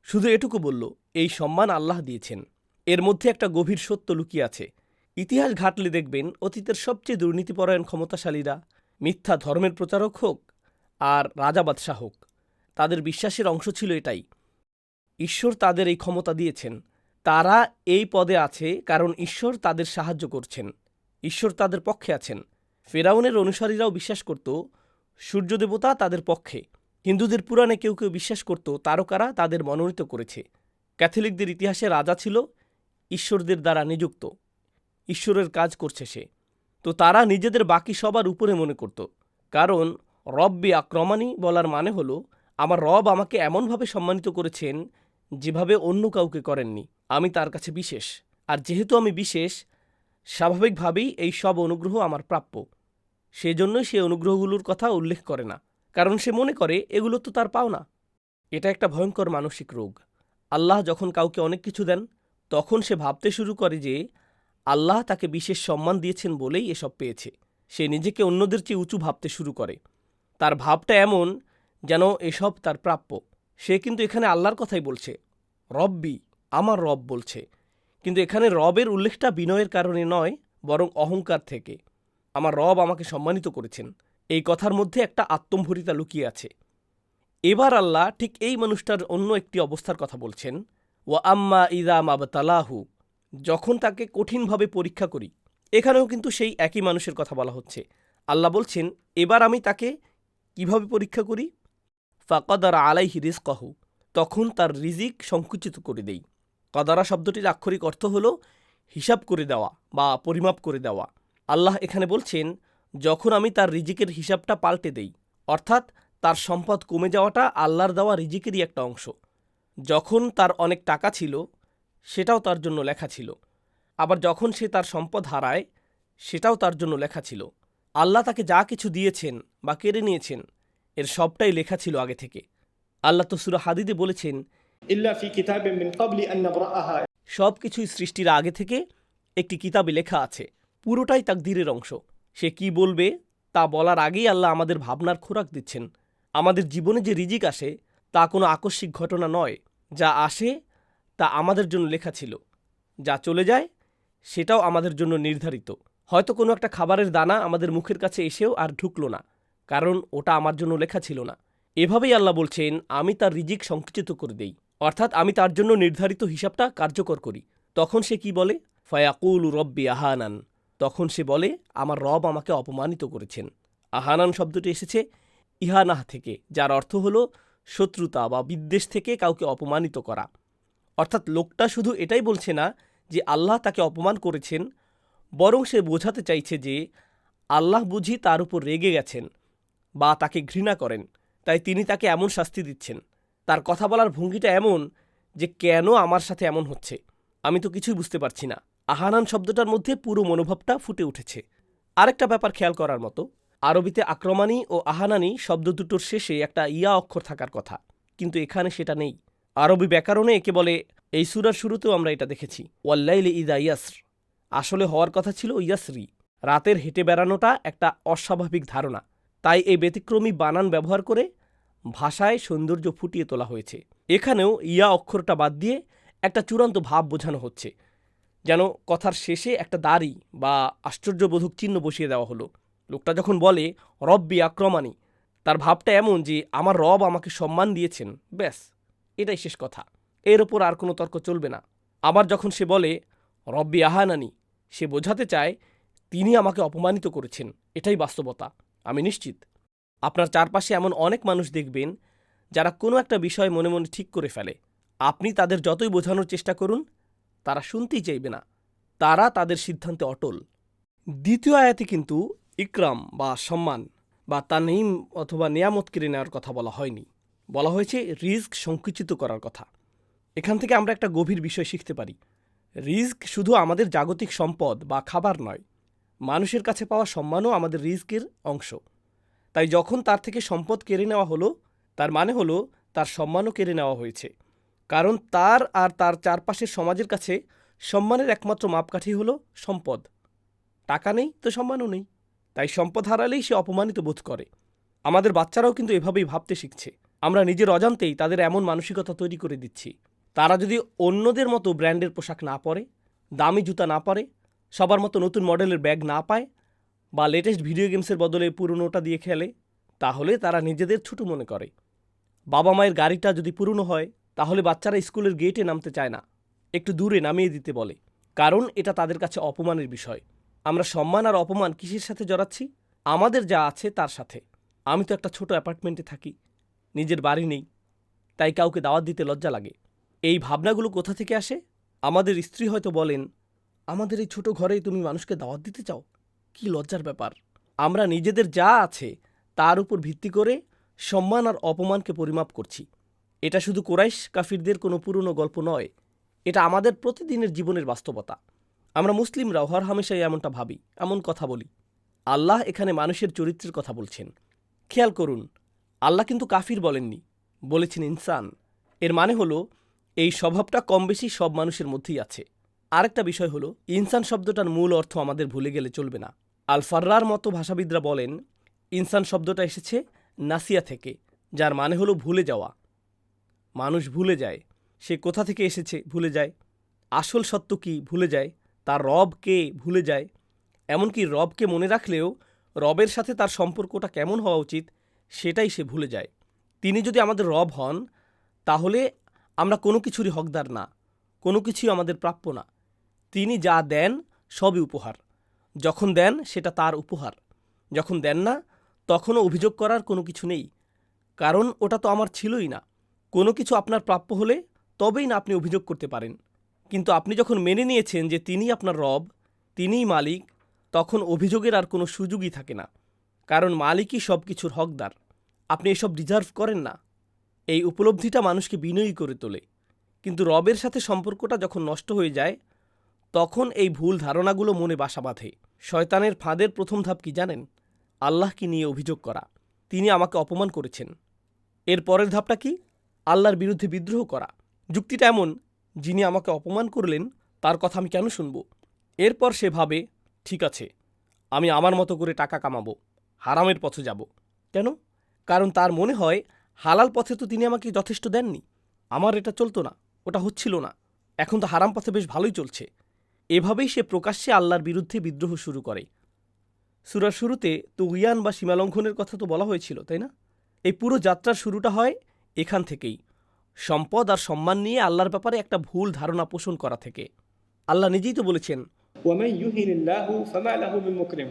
শুধু এটুকু বলল এই সম্মান আল্লাহ দিয়েছেন। এর মধ্যে একটা গভীর সত্য লুকিয়ে আছে। ইতিহাস ঘাটলে দেখবেন অতীতের সবচেয়ে দুর্নীতিপরায়ণ ক্ষমতাশালীরা, মিথ্যা ধর্মের প্রচারক হোক আর রাজা বাদশাহ হোক, তাদের বিশ্বাসের অংশ ছিল এটাই, ঈশ্বর তাদের এই ক্ষমতা দিয়েছেন। তারা এই পদে আছে কারণ ঈশ্বর তাদের সাহায্য করছেন, ঈশ্বর তাদের পক্ষে আছেন। ফেরাউনের অনুসারীরাও বিশ্বাস করত সূর্যদেবতা তাদের পক্ষে। হিন্দুদের পুরাণে কেউ কেউ বিশ্বাস করত তারকারা তাদের মনোনীত করেছে। ক্যাথলিকদের ইতিহাসে রাজা ছিল ঈশ্বরদের দ্বারা নিযুক্ত, ঈশ্বরের কাজ করছে সে। তো তারা নিজেদের বাকি সবার উপরে মনে করত, কারণ রব্বি আক্রমানি বলার মানে হলো আমার রব আমাকে এমনভাবে সম্মানিত করেছেন যেভাবে অন্য কাউকে করেননি। আমি তার কাছে বিশেষ, আর যেহেতু আমি বিশেষ, স্বাভাবিকভাবেই এই সব অনুগ্রহ আমার প্রাপ্য। সেজন্যই সে অনুগ্রহগুলোর কথা উল্লেখ করে না, কারণ সে মনে করে এগুলো তো তার পাওনা। এটা একটা ভয়ঙ্কর মানসিক রোগ। আল্লাহ যখন কাউকে অনেক কিছু দেন, তখন সে ভাবতে শুরু করে যে আল্লাহ তাকে বিশেষ সম্মান দিয়েছেন বলেই এসব পেয়েছে। সে নিজেকে অন্যদের চেয়ে উঁচু ভাবতে শুরু করে। তার ভাবটা এমন যেন এসব তার প্রাপ্য। সে কিন্তু এখানে আল্লাহর কথাই বলছে, রব্বি, আমার রব বলছে। কিন্তু এখানে রবের উল্লেখটা বিনয়ের কারণে নয়, বরং অহংকার থেকে। আমার রব আমাকে সম্মানিত করেছেন, এই কথার মধ্যে একটা আত্মম্ভরিতা লুকিয়ে আছে। এবার আল্লাহ ঠিক এই মানুষটার অন্য একটি অবস্থার কথা বলছেন, ওয়া আম্মা ইদা মাবতালাহু, যখন তাকে কঠিনভাবে পরীক্ষা করি। এখানেও কিন্তু সেই একই মানুষের কথা বলা হচ্ছে। আল্লাহ বলছেন এবার আমি তাকে কিভাবে পরীক্ষা করি? ফাকাদার আলাইহি রিজকাহু, তখন তার রিজিক সংকুচিত করে দেই। কদারা শব্দটির আক্ষরিক অর্থ হল হিসাব করে দেওয়া বা পরিমাপ করে দেওয়া। আল্লাহ এখানে বলছেন যখন আমি তার রিজিকের হিসাবটা পাল্টে দেই, অর্থাৎ তার সম্পদ কমে যাওয়াটা আল্লাহর দেওয়া রিজিকেরই একটা অংশ। যখন তার অনেক টাকা ছিল, সেটাও তার জন্য লেখা ছিল। আবার যখন সে তার সম্পদ হারায়, সেটাও তার জন্য লেখা ছিল। আল্লাহ তাকে যা কিছু দিয়েছেন বা কেড়ে নিয়েছেন, এর সবটাই লেখা ছিল আগে থেকে। আল্লাহ তো সূরা হাদীদে বলেছেন, ইল্লা ফি কিতাবিন মিন ক্বাবলি আন নাবরাআহা, সব কিছুই সৃষ্টির আগে থেকে একটি কিতাবে লেখা আছে। পুরোটাই তাকদীরের অংশ। সে কি বলবে তা বলার আগেই আল্লাহ আমাদের ভাবনার খোরাক দিচ্ছেন। আমাদের জীবনে যে রিজিক আসে তা কোনো আকস্মিক ঘটনা নয়। যা আসে তা আমাদের জন্য লেখা ছিল, যা চলে যায় সেটাও আমাদের জন্য নির্ধারিত। হয়তো কোনো একটা খাবারের দানা আমাদের মুখের কাছে এসেও আর ঢুকলো না, কারণ ওটা আমার জন্য লেখা ছিল না। এভাবেই আল্লাহ বলছেন আমি তার রিজিক সংকুচিত করে দেই, অর্থাৎ আমি তার জন্য নির্ধারিত হিসাবটা কার্যকর করি। তখন সে কি বলে? ফায়াকুল রব্বি আহানান, তখন সে বলে আমার রব আমাকে অপমানিত করেছেন। আহানান শব্দটি এসেছে ইহানাহ থেকে, যার অর্থ হল শত্রুতা বা বিদ্বেষ থেকে কাউকে অপমানিত করা। অর্থাৎ লোকটা শুধু এটাই বলছে না যে আল্লাহ তাকে অপমান করেছেন, বরং সে বোঝাতে চাইছে যে আল্লাহ বুঝি তার উপর রেগে গেছেন বা তাকে ঘৃণা করেন, তাই তিনি তাকে এমন শাস্তি দিচ্ছেন। তার কথা বলার ভঙ্গিটা এমন যে কেন আমার সাথে এমন হচ্ছে, আমি তো কিছুই বুঝতে পারছি না। আহানান শব্দটার মধ্যে পুরো মনোভাবটা ফুটে উঠেছে। আরেকটা ব্যাপার খেয়াল করার মতো, আরবিতে আক্রমানি ও আহানানি শব্দ দুটোর শেষে একটা ইয়া অক্ষর থাকার কথা, কিন্তু এখানে সেটা নেই। আরবি ব্যাকরণে একে বলে, এই সূরার শুরুতেও আমরা এটা দেখেছি, ওয়াল্লাইলি ইদা ইয়াসর। আসলে হওয়ার কথা ছিল ইয়াসরি। রাতের হেঁটে বেড়ানোটা একটা অস্বাভাবিক ধারণা, তাই এই ব্যতিক্রমী বানান ব্যবহার করে ভাষায় সৌন্দর্য ফুটিয়ে তোলা হয়েছে। এখানেও ইয়া অক্ষরটা বাদ দিয়ে একটা চূড়ান্ত ভাব বোঝানো হচ্ছে, যেন কথার শেষে একটা দাড়ি বা আশ্চর্যবোধক চিহ্ন বসিয়ে দেওয়া হলো। লোকটা যখন বলে রব্বি আক্রমানি, তার ভাবটা এমন যে আমার রব আমাকে সম্মান দিয়েছেন, ব্যাস এটাই শেষ কথা, এর ওপর আর কোনো তর্ক চলবে না। আবার যখন সে বলে রব্বি আহানানি, সে বোঝাতে চায় তিনি আমাকে অপমানিত করেছেন, এটাই বাস্তবতা, আমি নিশ্চিত। আপনার চারপাশে এমন অনেক মানুষ দেখবেন যারা কোনো একটা বিষয় মনে মনে ঠিক করে ফেলে। আপনি তাদের যতই বোঝানোর চেষ্টা করুন, তারা শুনতেই চাইবে না। তারা তাদের সিদ্ধান্তে অটল। দ্বিতীয় আয়াতে কিন্তু ইকরাম বা সম্মান বা তানঈম অথবা নিয়ামত কেড়ে নেওয়ার কথা বলা হয়নি। বলা হয়েছে রিজক সংকুচিত করার কথা। এখান থেকে আমরা একটা গভীর বিষয় শিখতে পারি। রিজক শুধু আমাদের জাগতিক সম্পদ বা খাবার নয়, মানুষের কাছে পাওয়া সম্মানও আমাদের রিজকের অংশ। তাই যখন তার থেকে সম্পদ কেড়ে নেওয়া হলো, তার মানে হলো তার সম্মানও কেড়ে নেওয়া হয়েছে। কারণ তার আর তার চারপাশের সমাজের কাছে সম্মানের একমাত্র মাপকাঠি হলো সম্পদ। টাকা নেই তো সম্মানও নেই। তাই সম্পদ হারালেই সে অপমানিত বোধ করে। আমাদের বাচ্চারাও কিন্তু এভাবেই ভাবতে শিখছে। আমরা নিজের অজান্তেই তাদের এমন মানসিকতা তৈরি করে দিচ্ছি। তারা যদি অন্যদের মতো ব্র্যান্ডের পোশাক না পরে, দামি জুতা না পরে, সবার মতো নতুন মডেলের ব্যাগ না পায়, বা লেটেস্ট ভিডিও গেমসের বদলে পুরনোটা দিয়ে খেলে, তাহলে তারা নিজেদের ছোট মনে করে। বাবা মায়ের গাড়িটা যদি পুরনো হয়, তাহলে বাচ্চারা স্কুলের গেটে নামতে চায় না, একটু দূরে নামিয়ে দিতে বলে। কারণ এটা তাদের কাছে অপমানের বিষয়। আমরা সম্মান আর অপমান কিসের সাথে জড়াচ্ছি? আমাদের যা আছে তার সাথে। আমি তো একটা ছোট অ্যাপার্টমেন্টে থাকি, নিজের বাড়ি নেই, তাই কাউকে দাওয়াত দিতে লজ্জা লাগে। এই ভাবনাগুলো কোথা থেকে আসে? আমাদের স্ত্রী হয়তো বলেন, আমাদের এই ছোট ঘরেই তুমি মানুষকে দাওয়াত দিতে চাও? কি লজ্জার ব্যাপার। আমরা নিজেদের যা আছে তার উপর ভিত্তি করে সম্মান আর অপমানকে পরিমাপ করছি। এটা শুধু কুরাইশ কাফিরদের কোনো পুরনো গল্প নয়, এটা আমাদের প্রতিদিনের জীবনের বাস্তবতা। আমরা মুসলিমরাও হরহামেশাই এমনটা ভাবি, এমন কথা বলি। আল্লাহ এখানে মানুষের চরিত্রের কথা বলছেন। খেয়াল করুন, আল্লাহ কিন্তু কাফির বলেননি, বলেছেন ইনসান। এর মানে হলো এই স্বভাবটা কম বেশি সব মানুষের মধ্যেই আছে। আরেকটা বিষয় হলো, ইনসান শব্দটার মূল অর্থ আমাদের ভুলে গেলে চলবে না। আল ফাররার মতো ভাষাবিদরা বলেন, ইনসান শব্দটা এসেছে নাসিয়া থেকে, যার মানে হলো ভুলে যাওয়া। মানুষ ভুলে যায়, সে কোথা থেকে এসেছে ভুলে যায়, আসল সত্য কি ভুলে যায়, তার রব কে ভুলে যায়। এমনকি রবকে মনে রাখলেও রবের সাথে তার সম্পর্কটা কেমন হওয়া উচিত সেটাই সে ভুলে যায়। তিনি যদি আমাদের রব হন, তাহলে আমরা কোনো কিছুরই হকদার না, কোনো কিছুই আমাদের প্রাপ্য না। তিনি যা দেন সবই উপহার। যখন দেন সেটা তার উপহার, যখন দেন না তখনও অভিযোগ করার কোনো কিছু নেই, কারণ ওটা তো আমার ছিলই না। কোনো কিছু আপনার প্রাপ্য হলে তবেই না আপনি অভিযোগ করতে পারেন। কিন্তু আপনি যখন মেনে নিয়েছেন যে তিনি আপনার রব, তিনিই মালিক, তখন অভিযোগের আর কোনো সুযোগই থাকে না, কারণ মালিকই সব কিছুর হকদার। আপনি এসব ডিজার্ভ করেন না। এই উপলব্ধিটা মানুষকে বিনয়ী করে তোলে। কিন্তু রবের সাথে সম্পর্কটা যখন নষ্ট হয়ে যায়, তখন এই ভুল ধারণাগুলো মনে বাসা বাঁধে। শয়তানের ফাঁদের প্রথম ধাপ কি জানেন? আল্লাহকে নিয়ে অভিযোগ করা, তিনি আমাকে অপমান করেছেন। এর পরের ধাপটা কি? আল্লাহর বিরুদ্ধে বিদ্রোহ করা। যুক্তিটা এমন, যিনি আমাকে অপমান করলেন তার কথা আমি কেন শুনব? এরপর সে ভাবে, ঠিক আছে, আমি আমার মতো করে টাকা কামাবো, হারামের পথে যাব। কেন? কারণ তার মনে হয় হালাল পথে তো তিনি আমাকে যথেষ্ট দেননি, আমার এটা চলতো না, ওটা হচ্ছিল না, এখন তো হারাম পথে বেশ ভালোই চলছে। এভাবেই সে প্রকাশ্যে আল্লাহর বিরুদ্ধে বিদ্রোহ শুরু করে। সূরার শুরুতে তুগয়ান বা সীমালঙ্ঘনের কথা তো বলা হয়েছিল, তাই না? এই পুরো যাত্রার শুরুটা হয় এখান থেকেই, সম্পদ আর সম্মান নিয়ে আল্লাহর ব্যাপারে একটা ভুল ধারণা পোষণ করা থেকে। আল্লাহ নিজেই তো বলেছেন, ومن يهن الله فما له من مكرم।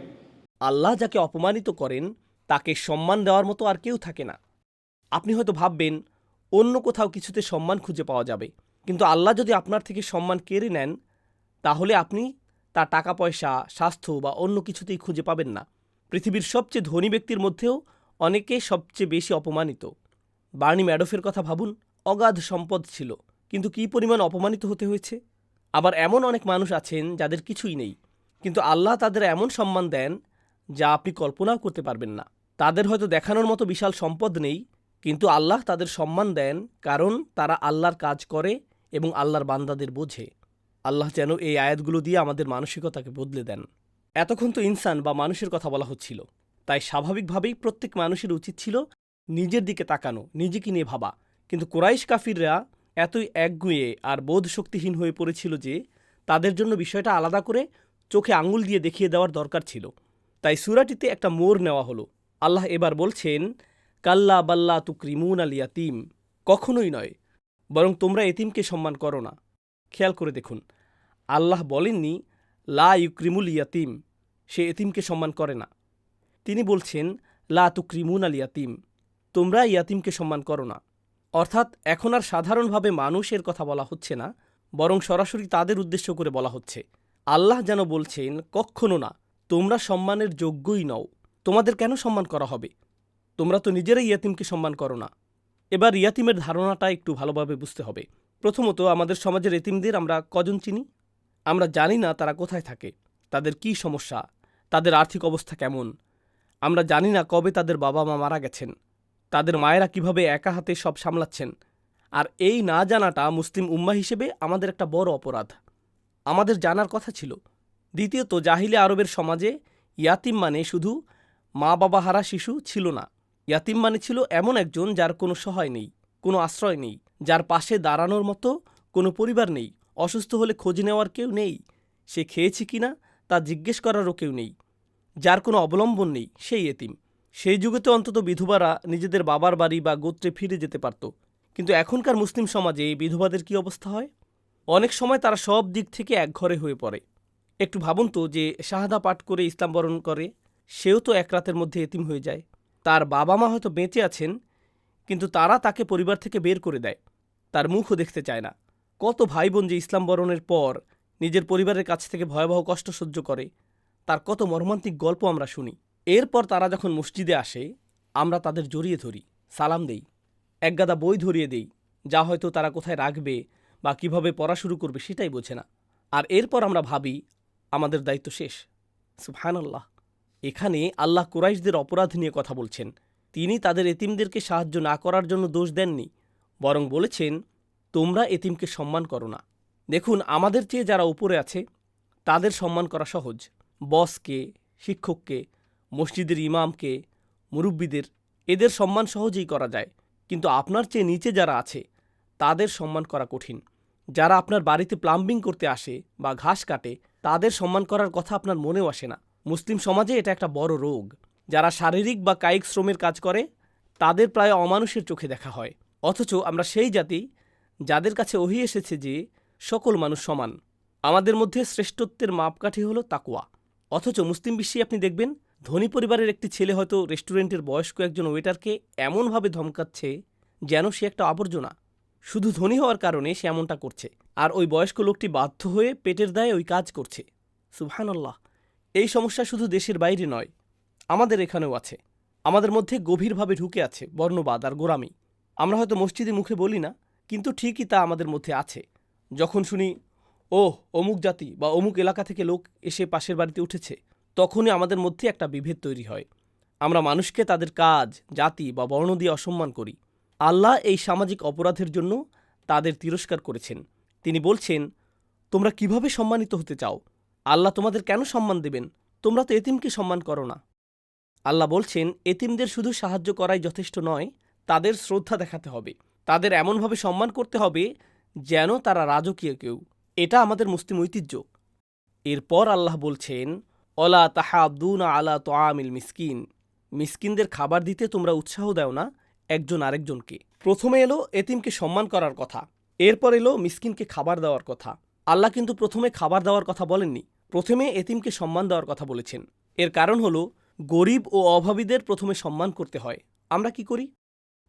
আল্লাহ যাকে অপমানিত করেন তাকে সম্মান দেওয়ার মতো আর কেউ থাকে না। আপনি হয়তো ভাববেন অন্য কোথাও কিছুতে সম্মান খুঁজে পাওয়া যাবে, কিন্তু আল্লাহ যদি আপনার থেকে সম্মান কেড়ে নেন, তাহলে আপনি তার টাকা পয়সা, স্বাস্থ্য বা অন্য কিছুতেই খুঁজে পাবেন না। পৃথিবীর সবচেয়ে ধনী ব্যক্তির মধ্যেও অনেকে সবচেয়ে বেশি অপমানিত। বার্নি ম্যাডোফের কথা ভাবুন, অগাধ সম্পদ ছিল, কিন্তু কী পরিমাণ অপমানিত হতে হয়েছে। আবার এমন অনেক মানুষ আছেন যাদের কিছুই নেই, কিন্তু আল্লাহ তাদের এমন সম্মান দেন যা আপনি কল্পনাও করতে পারবেন না। তাদের হয়তো দেখানোর মতো বিশাল সম্পদ নেই, কিন্তু আল্লাহ তাদের সম্মান দেন কারণ তারা আল্লাহর কাজ করে এবং আল্লাহর বান্দাদের বোঝে। আল্লাহ যেন এই আয়াতগুলো দিয়ে আমাদের মানসিকতাকে বদলে দেন। এতক্ষণ তো ইনসান বা মানুষের কথা বলা হচ্ছিল, তাই স্বাভাবিকভাবেই প্রত্যেক মানুষের উচিত ছিল নিজের দিকে তাকানো, নিজেকে নিয়ে ভাবা। কিন্তু কুরাইশ কাফিররা এতই একগুঁয়ে আর বোধ শক্তিহীন হয়ে পড়েছিল যে তাদের জন্য বিষয়টা আলাদা করে চোখে আঙুল দিয়ে দেখিয়ে দেওয়ার দরকার ছিল। তাই সূরাটিতে একটা মোড় নেওয়া হলো। আল্লাহ এবার বলছেন, কাল্লা বাল্লা তুকরিমুন আল ইয়াতিম, কখনোই নয়, বরং তোমরা এতিমকে সম্মান করো না। খেয়াল করে দেখুন, আল্লাহ বলেননি লা ইউক্রিমুল ইয়াতিম, সে এতিমকে সম্মান করে না। তিনি বলছেন লা তুকরিমুন আল ইয়াতিম, তোমরা ইয়াতিমকে সম্মান করো না। অর্থাৎ এখন আর সাধারণভাবে মানুষের কথা বলা হচ্ছে না, বরং সরাসরি তাদের উদ্দেশ্য করে বলা হচ্ছে। আল্লাহ যেন বলছেন, কখনো না, তোমরা সম্মানের যোগ্যই নও, তোমাদের কেন সম্মান করা হবে? তোমরা তো নিজেরাই ইয়াতিমকে সম্মান করো না। এবার ইয়াতিমের ধারণাটা একটু ভালোভাবে বুঝতে হবে। প্রথমত, আমাদের সমাজের এতিমদের আমরা কজন চিনি? আমরা জানি না তারা কোথায় থাকে, তাদের কি সমস্যা, তাদের আর্থিক অবস্থা কেমন। আমরা জানি না কবে তাদের বাবা মা মারা গেছেন, তাদের মায়েরা কিভাবে একা হাতে সব সামলাচ্ছেন। আর এই না জানাটা মুসলিম উম্মাহ হিসেবে আমাদের একটা বড় অপরাধ। আমাদের জানার কথা ছিল। দ্বিতীয়ত, জাহিলি আরবের সমাজে ইয়াতিম মানে শুধু মা বাবা হারা শিশু ছিল না। ইয়াতিম মানে ছিল এমন একজন যার কোনো সহায় নেই, কোনো আশ্রয় নেই, যার পাশে দাঁড়ানোর মতো কোনো পরিবার নেই, অসুস্থ হলে খোঁজ নেওয়ার কেউ নেই, সে খেয়েছে কিনা তা জিজ্ঞেস করারও কেউ নেই, যার কোনো অবলম্বন নেই, সেই এতিম। সেই যুগে তো অন্তত বিধবারা নিজেদের বাবার বাড়ি বা গোত্রে ফিরে যেতে পারত। কিন্তু এখনকার মুসলিম সমাজে এই বিধবাদের কি অবস্থা হয়? অনেক সময় তারা সব দিক থেকে একঘরে হয়ে পড়ে। একটু ভাবুন তো, যে শাহাদা পাঠ করে ইসলাম বরণ করে, সেও তো এক রাতের মধ্যে এতিম হয়ে যায়। তার বাবা মা হয়তো বেঁচে আছেন, কিন্তু তারা তাকে পরিবার থেকে বের করে দেয়, তার মুখও দেখতে চায় না। কত ভাই বোন যে ইসলাম বরণের পর নিজের পরিবারের কাছ থেকে ভয়াবহ কষ্ট সহ্য করে, তার কত মর্মান্তিক গল্প আমরা শুনি। এরপর তারা যখন মসজিদে আসে, আমরা তাদের জড়িয়ে ধরি, সালাম দেই, একগাদা বই ধরিয়ে দেই, যা হয়তো তারা কোথায় রাখবে বা কিভাবে পড়া শুরু করবে সেটাই বোঝে না। আর এরপর আমরা ভাবি আমাদের দায়িত্ব শেষ। সুবহানাল্লাহ, এখানে আল্লাহ কুরাইশদের অপরাধ নিয়ে কথা বলছেন। তিনি তাদের এতিমদেরকে সাহায্য না করার জন্য দোষ দেননি, বরং বলেছেন, তোমরা এতিমকে সম্মান করো না। দেখুন, আমাদের চেয়ে যারা উপরে আছে তাদের সম্মান করা সহজ। বসকে, শিক্ষককে, মসজিদের ইমামকে, মুরব্বীদের, এদের সম্মান সহজেই করা যায়। কিন্তু আপনার চেয়ে নিচে যারা আছে তাদের সম্মান করা কঠিন। যারা আপনার বাড়িতে প্লাম্বিং করতে আসে বা ঘাস কাটে, তাদের সম্মান করার কথা আপনার মনেও আসে না। মুসলিম সমাজে এটা একটা বড় রোগ। যারা শারীরিক বা কায়িক শ্রমের কাজ করে, তাদের প্রায় অমানুষের চোখে দেখা হয়। অথচ আমরা সেই জাতি যাদের কাছে ওহী এসেছে যে সকল মানুষ সমান। আমাদের মধ্যে শ্রেষ্ঠত্বের মাপকাঠি হলো তাকওয়া। অথচ মুসলিম বিশ্বে আপনি দেখবেন, ধনী পরিবারের একটি ছেলে হয়তো রেস্টুরেন্টের বয়স্ক একজন ওয়েটারকে এমনভাবে ধমকাচ্ছে যেন সে একটা আবর্জনা। শুধু ধনী হওয়ার কারণে সে এমনটা করছে, আর ওই বয়স্ক লোকটি বাধ্য হয়ে পেটের দায়ে ওই কাজ করছে। সুবহানাল্লাহ, এই সমস্যা শুধু দেশের বাইরে নয়, আমাদের এখানেও আছে। আমাদের মধ্যে গভীরভাবে ঢুকে আছে বর্ণবাদ আর গোঁড়ামি। আমরা হয়তো মসজিদে মুখে বলি না, কিন্তু ঠিকই তা আমাদের মধ্যে আছে। যখন শুনি, ওহ, অমুক জাতি বা অমুক এলাকা থেকে লোক এসে পাশের বাড়িতে উঠেছে, তখনই আমাদের মধ্যে একটা বিভেদ তৈরি হয়। আমরা মানুষকে তাদের কাজ, জাতি বা বর্ণ দিয়ে অসম্মান করি। আল্লাহ এই সামাজিক অপরাধের জন্য তাদের তিরস্কার করেছেন। তিনি বলছেন, তোমরা কিভাবে সম্মানিত হতে চাও? আল্লাহ তোমাদের কেন সম্মান দেবেন? তোমরা তো এতিমকে সম্মান করো না। আল্লাহ বলছেন, এতিমদের শুধু সাহায্য করাই যথেষ্ট নয়, তাদের শ্রদ্ধা দেখাতে হবে, তাদের এমনভাবে সম্মান করতে হবে যেন তারা রাজকীয় কেউ। এটা আমাদের মুসলিম ঐতিহ্য। এরপর আল্লাহ বলছেন, অলা তাহাদ্দুনা আলা তোয়ামিল মিসকিন, মিসকিনদের খাবার দিতে তোমরা উৎসাহ দাও না একজন আরেকজনকে। প্রথমে এলো এতিমকে সম্মান করার কথা, এরপর এলো মিসকিনকে খাবার দেওয়ার কথা। আল্লাহ কিন্তু প্রথমে খাবার দেওয়ার কথা বলেননি, প্রথমে এতিমকে সম্মান দেওয়ার কথা বলেছেন। এর কারণ হলো, গরিব ও অভাবীদের প্রথমে সম্মান করতে হয়। আমরা কি করি?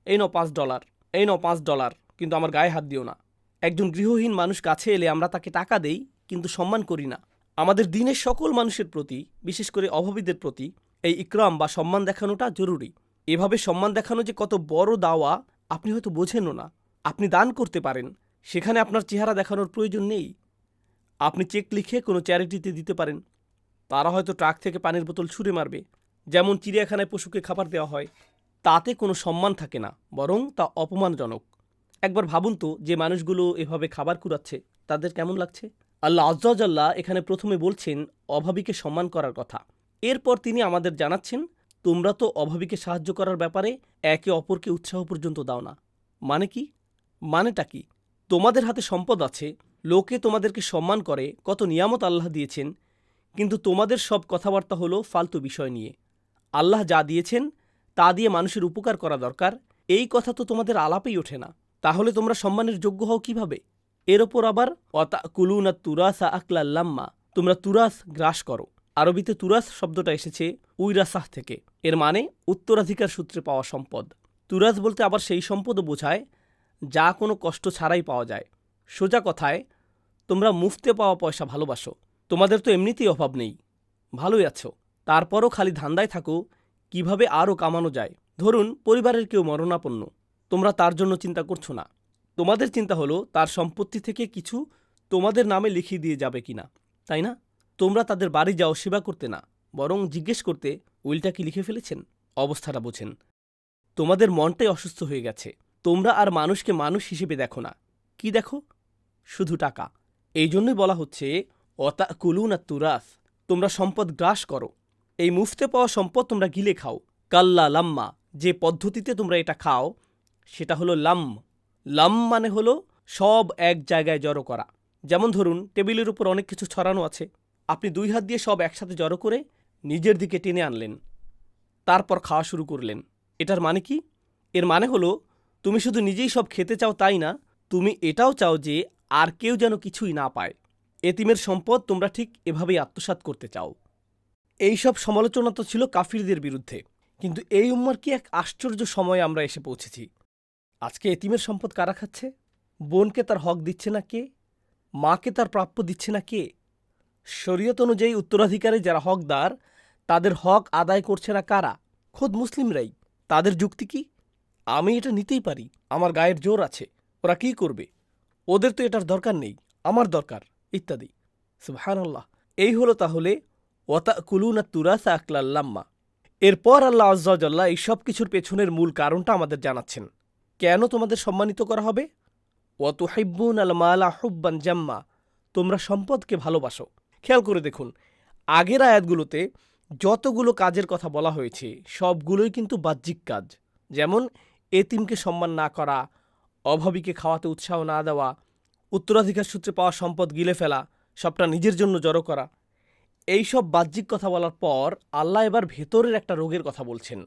এই নাও $5, এই নাও $5, কিন্তু আমার গায়ে হাত দিও না। একজন গৃহহীন মানুষ কাছে এলে আমরা তাকে টাকা দেই, কিন্তু সম্মান করি না। আমাদের দিনের সকল মানুষের প্রতি, বিশেষ করে অভাবীদের প্রতি, এই ইকরাম বা সম্মান দেখানোটা জরুরি। এভাবে সম্মান দেখানো যে কত বড় দাওয়া আপনি হয়তো বোঝেনও না। আপনি দান করতে পারেন, সেখানে আপনার চেহারা দেখানোর প্রয়োজন নেই। আপনি চেক লিখে কোনো চ্যারিটিতে দিতে পারেন, তারা হয়তো ট্রাক থেকে পানির বোতল ছুঁড়ে মারবে। যেমন চিড়িয়াখানায় পশুকে খাবার দেওয়া হয়, তাতে কোনো সম্মান থাকে না, বরং তা অপমানজনক। একবার ভাবুন তো, যে মানুষগুলো এভাবে খাবার কুড়াচ্ছে তাদের কেমন লাগছে? আল্লাহ আজ্জা ওয়া জাল্লা এখানে প্রথমে বলছেন অভাবীকে সম্মান করার কথা। এরপর তিনি আমাদের জানাচ্ছেন, তোমরা তো অভাবীকে সাহায্য করার ব্যাপারে একে অপরকে উৎসাহ পর্যন্ত দাও না। মানে কি? মানেটা কি? তোমাদের হাতে সম্পদ আছে, লোকে তোমাদেরকে সম্মান করে, কত নিয়ামত আল্লাহ দিয়েছেন, কিন্তু তোমাদের সব কথাবার্তা হলো ফালতু বিষয় নিয়ে। আল্লাহ যা দিয়েছেন তা দিয়ে মানুষের উপকার করা দরকার, এই কথা তো তোমাদের আলাপেই ওঠে না। তাহলে তোমরা সম্মানের যোগ্য হও কিভাবে? এর ওপর আবার ওয়াতাকুলুনা তুরাসা আকলাল লাম্মা, তোমরা তুরাস গ্রাস করো। আরবিতে তুরাস শব্দটা এসেছে উইরাসাহ থেকে। এর মানে উত্তরাধিকার সূত্রে পাওয়া সম্পদ। তুরাস বলতে আবার সেই সম্পদও বোঝায় যা কোনো কষ্ট ছাড়াই পাওয়া যায়। সোজা কথায়, তোমরা মুফতে পাওয়া পয়সা ভালোবাসো। তোমাদের তো এমনিতেই অভাব নেই, ভালোই আছো, তারপরও খালি ধান্দায় থাকো কিভাবে আরও কামানো যায়। ধরুন পরিবারের কেউ মরণাপন্ন, তোমরা তার জন্য চিন্তা করছো না। তোমাদের চিন্তা হলো তার সম্পত্তি থেকে কিছু তোমাদের নামে লিখিয়ে দিয়ে যাবে কিনা, তাই না? তোমরা তাদের বাড়ি যাও সেবা করতে না, বরং জিজ্ঞেস করতে উইলটা কি লিখে ফেলেছেন। অবস্থাটা বোঝেন। তোমাদের মনটাই অসুস্থ হয়ে গেছে। তোমরা আর মানুষকে মানুষ হিসেবে দেখো না। কি দেখো? শুধু টাকা। এই জন্যই বলা হচ্ছে ওয়াতাকুলুনা তুরাস, তোমরা সম্পদ গ্রাস করো। এই মুফতে পাওয়া সম্পদ তোমরা গিলে খাও। কাল্লা লাম্মা, যে পদ্ধতিতে তোমরা এটা খাও সেটা হলো লাম। লাম মানে হলো সব এক জায়গায় জড়ো করা। যেমন ধরুন টেবিলের উপর অনেক কিছু ছড়ানো আছে, আপনি 2 হাত দিয়ে সব একসাথে জড়ো করে নিজের দিকে টেনে আনলেন, তারপর খাওয়া শুরু করলেন। এটার মানে কি? এর মানে হলো তুমি শুধু নিজেই সব খেতে চাও তাই না, তুমি এটাও চাও যে আর কেউ যেন কিছুই না পায়। এতিমের সম্পদ তোমরা ঠিক এভাবেই আত্মসাৎ করতে চাও। এই সব সমালোচনা তো ছিল কাফিরদের বিরুদ্ধে, কিন্তু এই উম্মার কি এক আশ্চর্য সময়ে আমরা এসে পৌঁছেছি। আজকে এতিমের সম্পদ কারা খাচ্ছে? বোনকে তার হক দিচ্ছে না কে? মাকে তার প্রাপ্য দিচ্ছে না কে? শরীয়ত অনুযায়ী উত্তরাধিকারী যারা হকদার তাদের হক আদায় করছে না কারা? খোদ মুসলিমরাই। তাদের যুক্তি কি? আমি এটা নিতেই পারি, আমার গায়ের জোর আছে, ওরা কি করবে, ওদের তো এটার দরকার নেই, আমার দরকার, ইত্যাদি। সুবহানাল্লাহ। এই হলো তাহলে ওয়াতাকুলুনা তুরাসা আকলাল লাম্মা। এরপর আল্লাহ আযজা ওয়া জাল্লা এই সব কিছুর পেছনের মূল কারণটা আমাদের জানাচ্ছেন। কেন তোমাদের সম্মানিত করা হবে? ওয়াতুহিব্বুনাল মালা হুব্বান জাম্মা, তোমরা সম্পদকে ভালোবাসো। খেয়াল করে দেখুন, আগের আয়াতগুলোতে যতগুলো কাজের কথা বলা হয়েছে সবগুলোই কিন্তু বাহ্যিক কাজ। যেমন এতিমকে সম্মান না করা, অভাবীকে খাওয়াতে উৎসাহ না দেওয়া, উত্তরাধিকার সূত্রে পাওয়া সম্পদ গিলে ফেলা, সবটা নিজের জন্য জড়ো করা। এই সব বাহ্যিক কথা বলার পর আল্লাহ এবার ভেতরের একটা রোগের কথা বলছেন।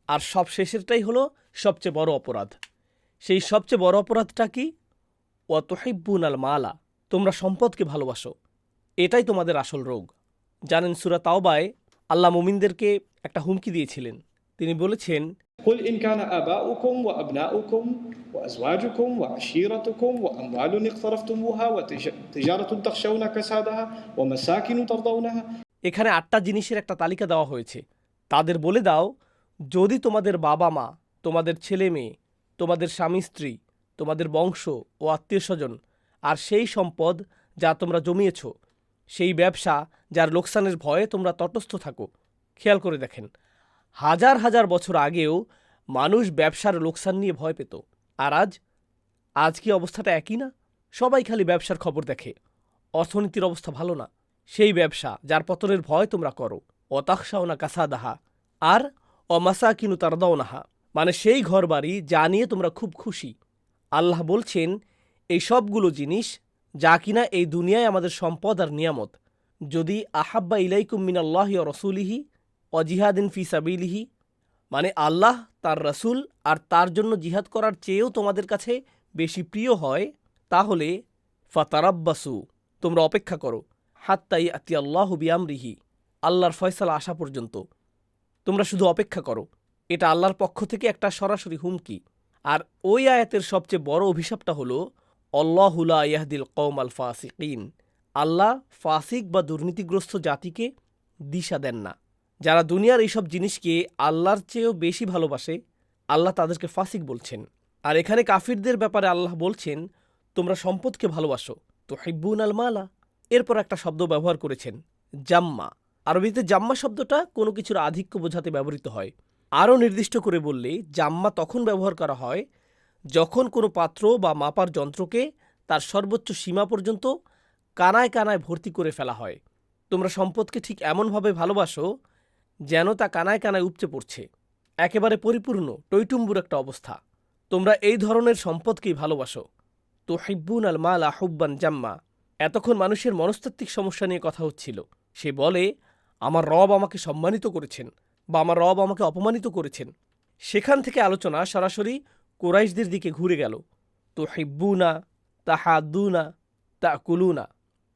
আর সব শেষেরটাই হলো সবচেয়ে বড় অপরাধ। সেই সবচেয়ে বড় অপরাধটা কি? ওয়াতুহিব্বুনাল মালা, তোমরা সম্পদকে ভালোবাসো। এটাই তোমাদের আসল রোগ। জানেন সূরা তাওবায় আল্লাহ মুমিনদেরকে একটা হুমকি দিয়েছিলেন। তিনি বলেছেন, قل إن كان آباؤكم وأبناؤكم وأزواجكم وعشيرتكم وأموال اقترفتموها وتجارة تخشون كسادها ومساكن ترضونها। এখানে 8টা জিনিসের একটা তালিকা দেওয়া হয়েছে। তাদের বলে দাও, যদি তোমাদের বাবা মা, তোমাদের ছেলে মেয়ে, তোমাদের স্বামী স্ত্রী, তোমাদের বংশ ও আত্মীয় স্বজন, আর সেই সম্পদ যা তোমরা জমিয়েছ, সেই ব্যবসা যার লোকসানের ভয়ে তোমরা তটস্থ থাকো। খেয়াল করে দেখেন, হাজার হাজার বছর আগেও মানুষ ব্যবসার লোকসান নিয়ে ভয় পেত। আর আজ কি অবস্থাটা একই না? সবাই খালি ব্যবসার খবর দেখে। অর্থনীতির অবস্থা ভালো না, সেই ব্যবসা যার পতনের ভয় তোমরা করো। অতাখশাওনা কাসাদাহা, আর অমাসাকিনু তারদাওনাহা, মানে সেই ঘরবাড়ি যা নিয়ে তোমরা খুব খুশি। আল্লাহ বলছেন এই সবগুলো জিনিস যা কিনা এই দুনিয়ায় আমাদের সম্পদ আর নিয়ামত, যদি আহাব্বা ইলাইকুম মিনাল্লাহি ওয়া রাসূলিহি ওয়া জিহাদিন ফি সাবিলিহি, মানে আল্লাহ, তার রাসূল আর তার জন্য জিহাদ করার চেয়েও তোমাদের কাছে বেশি প্রিয় হয়, তাহলে ফাতারাব্বাসু, তোমরা অপেক্ষা করো, হাত্তা ইয়াতি আল্লাহু বিআমরিহি, আল্লাহর ফয়সালা আসা পর্যন্ত। তোমরা শুধু অপেক্ষা করো। এটা আল্লাহর পক্ষ থেকে একটা সরাসরি হুমকি। আর ওই আয়াতের সবচেয়ে বড় অভিশাপটা হলো আল্লাহু লা ইয়াহদিল কওমাল ফাসিকিন, আল্লাহ ফাসিক বা দুর্নীতিগ্রস্ত জাতিকে দিশা দেন না। যারা দুনিয়ার এইসব জিনিসকে আল্লাহর চেয়েও বেশি ভালোবাসে, আল্লাহ তাদেরকে ফাসিক বলছেন। আর এখানে কাফিরদের ব্যাপারে আল্লাহ বলছেন তোমরা সম্পদকে ভালোবাসো, তুহিব্বুনাল মালা। এরপর একটা শব্দ ব্যবহার করেছেন, জাম্মা। আরবিতে জাম্মা শব্দটা কোনো কিছুর আধিক্য বোঝাতে ব্যবহৃত হয়। আরও নির্দিষ্ট করে বললে জাম্মা তখন ব্যবহার করা হয় যখন কোনো পাত্র বা মাপার যন্ত্রকে তার সর্বোচ্চ সীমা পর্যন্ত কানায় কানায় ভর্তি করে ফেলা হয়। তোমরা সম্পদকে ঠিক এমনভাবে ভালোবাসো যেন তা কানায় কানায় উপচে পড়ছে, একেবারে পরিপূর্ণ টইটুম্বুর একটা অবস্থা। তোমরা এই ধরনের সম্পদকেই ভালোবাসো। তুহিব্বুনাল মালা হুব্বান জাম্মা। এতক্ষণ মানুষের মনস্তাত্ত্বিক সমস্যা নিয়ে কথা হচ্ছিল। সে বলে আমার রব আমাকে সম্মানিত করেছেন বা আমার রব আমাকে অপমানিত করেছেন। সেখান থেকে আলোচনা সরাসরি কুরাইশদের দিকে ঘুরে গেল। তুহিব্বুনা, তাহাদ্দুনা, তাকুলুনা,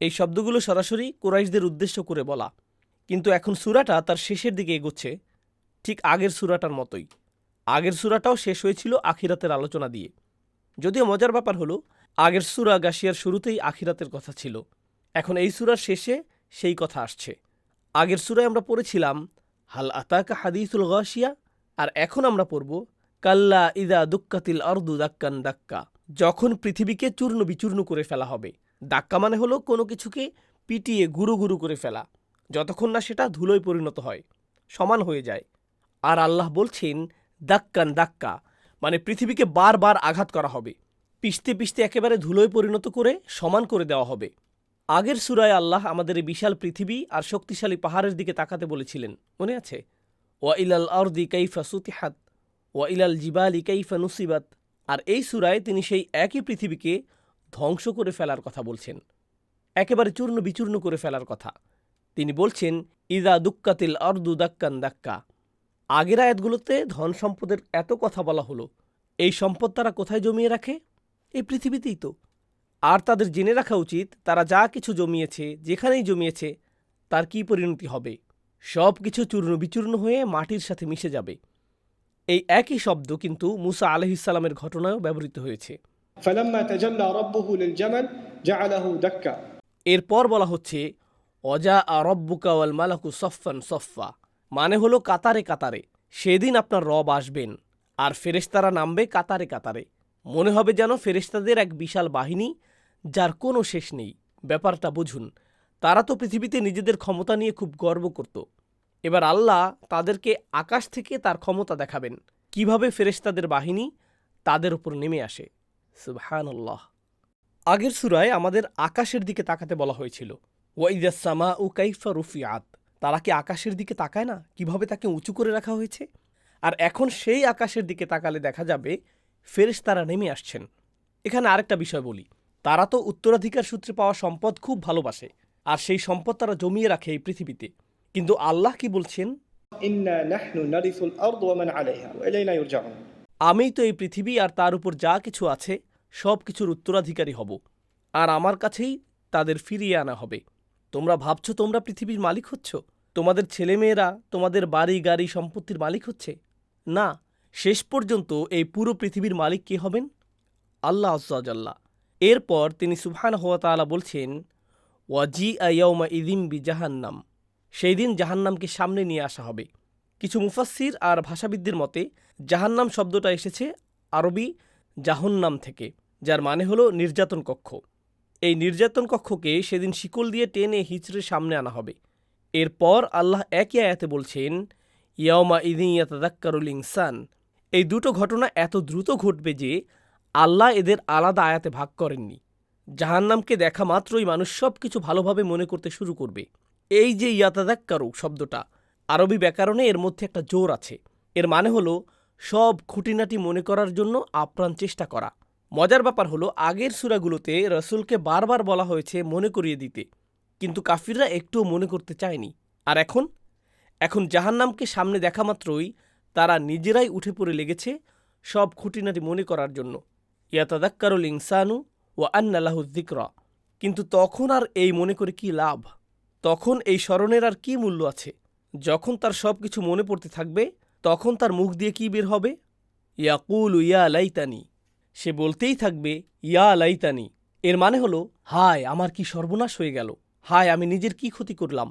এই শব্দগুলো সরাসরি কুরাইশদের উদ্দেশ্য করে বলা। কিন্তু এখন সূরাটা তার শেষের দিকে এগোচ্ছে, ঠিক আগের সূরাটার মতোই। আগের সূরাটাও শেষ হয়েছিল আখিরাতের আলোচনা দিয়ে। যদিও মজার ব্যাপার হলো, আগের সূরা গাশিয়ার শুরুতেই আখিরাতের কথা ছিল, এখন এই সূরার শেষে সেই কথা আসছে। আগের সূরায় আমরা পড়েছিলাম হাল আতাকা হাদিসুল গাশিয়া, আর এখন আমরা পড়ব কাল্লা ইদা দুক্কাতিল আরদু দাক্কান দাক্কা, যখন পৃথিবীকে চূর্ণ বিচূর্ণ করে ফেলা হবে। দাক্কা মানে হলো কোনো কিছুকে পিটিয়ে গুঁড়ো গুঁড়ো করে ফেলা, যতক্ষণ না সেটা ধুলোয় পরিণত হয়, সমান হয়ে যায়। আর আল্লাহ বলছেন দাক্কান দাক্কা, মানে পৃথিবীকে বারবার আঘাত করা হবে, পিষতে পিষতে একেবারে ধুলোয় পরিণত করে সমান করে দেওয়া হবে। আগের সূরায় আল্লাহ আমাদের এই বিশাল পৃথিবী আর শক্তিশালী পাহাড়ের দিকে তাকাতে বলেছিলেন, মনে আছে? ওয়া ইলাল আরদি কাইফা সুতিহাত ওয়া ইলাল জিবালি কাইফা নুসিবাত। আর এই সূরায় তিনি সেই একই পৃথিবীকে ধ্বংস করে ফেলার কথা বলছেন, একেবারে চূর্ণ বিচূর্ণ করে ফেলার কথা। তিনি বলছেন ইদা দুক্কাতিল আরদু দাক্কান দাক্কা। আগের আয়াতগুলোতে ধন সম্পদের এত কথা বলা হলো, এই সম্পদ তারা কোথায় জমিয়ে রাখে? এই পৃথিবীতেই তো। আর তাদের জেনে রাখা উচিত, তারা যা কিছু জমিয়েছে, যেখানেই জমিয়েছে, তার কী পরিণতি হবে। সব কিছু চূর্ণ বিচূর্ণ হয়ে মাটির সাথে মিশে যাবে। এই একই শব্দ কিন্তু মুসা আলাইহিসসালামের ঘটনায়ও ব্যবহৃত হয়েছে। فلما تجلى ربه للجبل جعله دكا। এরপর বলা হচ্ছে অজা রব্বুকা ওয়াল মালাকু সফফান সফফা, মানে হলো কাতারে কাতারে সেদিন আপনার রব আসবেন আর ফেরেশতারা নামবে কাতারে কাতারে। মনে হবে যেন ফেরেশতাদের এক বিশাল বাহিনী, যার কোনো শেষ নেই। ব্যাপারটা বুঝুন, তারা তো পৃথিবীতে নিজেদের ক্ষমতা নিয়ে খুব গর্ব করত। এবার আল্লাহ তাদেরকে আকাশ থেকে তার ক্ষমতা দেখাবেন, কিভাবে ফেরেশতাদের বাহিনী তাদের উপর নেমে আসে। সুবহানাল্লাহ। আগের সূরায় আমাদের আকাশের দিকে তাকাতে বলা হয়েছিল, ওয়াইদাস সামাউ কাইফা রুফিআত। তারা কি আকাশের দিকে তাকায় না, কিভাবে তাকে উঁচু করে রাখা হয়েছে? আর এখন সেই আকাশের দিকে তাকালে দেখা যাবে ফেরেশতারা নেমে আসছেন। এখানে আরেকটা বিষয় বলি, তারা তো উত্তরাধিকার সূত্রে পাওয়া সম্পদ খুব ভালোবাসে, আর সেই সম্পদ তারা জমিয়ে রাখে এই পৃথিবীতে। কিন্তু আল্লাহ কি বলছেন? ইন্না নাহনু নারিসুল আরদ ওয়া মান আলাইহা ওয়া ইলাইনা ইরজাউন। আমিই তো এই পৃথিবী আর তার উপর যা কিছু আছে সব কিছুর উত্তরাধিকারী হব, আর আমার কাছেই তাদের ফিরিয়ে আনা হবে। তোমরা ভাবছো তোমরা পৃথিবীর মালিক হচ্ছ? তোমাদের ছেলেমেয়েরা তোমাদের বাড়ি গাড়ি সম্পত্তির মালিক হচ্ছে? না, শেষ পর্যন্ত এই পুরো পৃথিবীর মালিক কে হবেন? আল্লাহ আজ্জাল্লাহ। এরপর তিনি সুবহানাহু ওয়া তাআলা বলছেন ওয়াজিআ ইয়াউমা ইযিম বিজাহান্নাম, সেই দিন জাহান্নামকে সামনে নিয়ে আসা হবে। কিছু মুফাসসির আর ভাষাবিদদের মতে জাহান্নাম শব্দটা এসেছে আরবি জাহন্নাম থেকে, যার মানে হলো নির্যাতন কক্ষ। এই নির্যাতন কক্ষকে সেদিন শিকল দিয়ে টেনে হিচড়ে সামনে আনা হবে। এরপর আল্লাহ একই আয়াতে বলছেন ইয়াউমা ইযিন ইয়াতাযাক্কারুল ইনসান। এই দুটো ঘটনা এত দ্রুত ঘটবে যে আল্লাহ এদের আলাদা আয়াতে ভাগ করেননি। জাহান্নামকে দেখা মাত্রই মানুষ সব কিছু ভালোভাবে মনে করতে শুরু করবে। এই যে ইয়াতাযাক্কারু শব্দটা, আরবি ব্যাকরণে এর মধ্যে একটা জোর আছে। এর মানে হলো সব খুঁটিনাটি মনে করার জন্য আপ্রাণ চেষ্টা করা। মজার ব্যাপার হলো আগের সূরাগুলোতে রাসূলকে বারবার বলা হয়েছে মনে করিয়ে দিতে, কিন্তু কাফিররা একটুও মনে করতে চায়নি। আর এখন জাহান্নামকে সামনে দেখা মাত্রই তারা নিজেরাই উঠে পড়ে লেগেছে সব খুঁটিনাটি মনে করার জন্য। ইয়াতাযাক্কারুল ইনসানু ওয়া আন্না লাহু যিকরা। কিন্তু তখন আর এই মনে করে কি লাভ? তখন এই স্মরণের আর কি মূল্য আছে? যখন তার সব কিছু মনে পড়তে থাকবে, তখন তার মুখ দিয়ে কি বের হবে? ইয়াকুলু ইয়া লাইতানি। সে বলতেই থাকবে ইয়া লাইতানি। এর মানে হলো হায় আমার কি সর্বনাশ হয়ে গেল, হায় আমি নিজের কি ক্ষতি করলাম।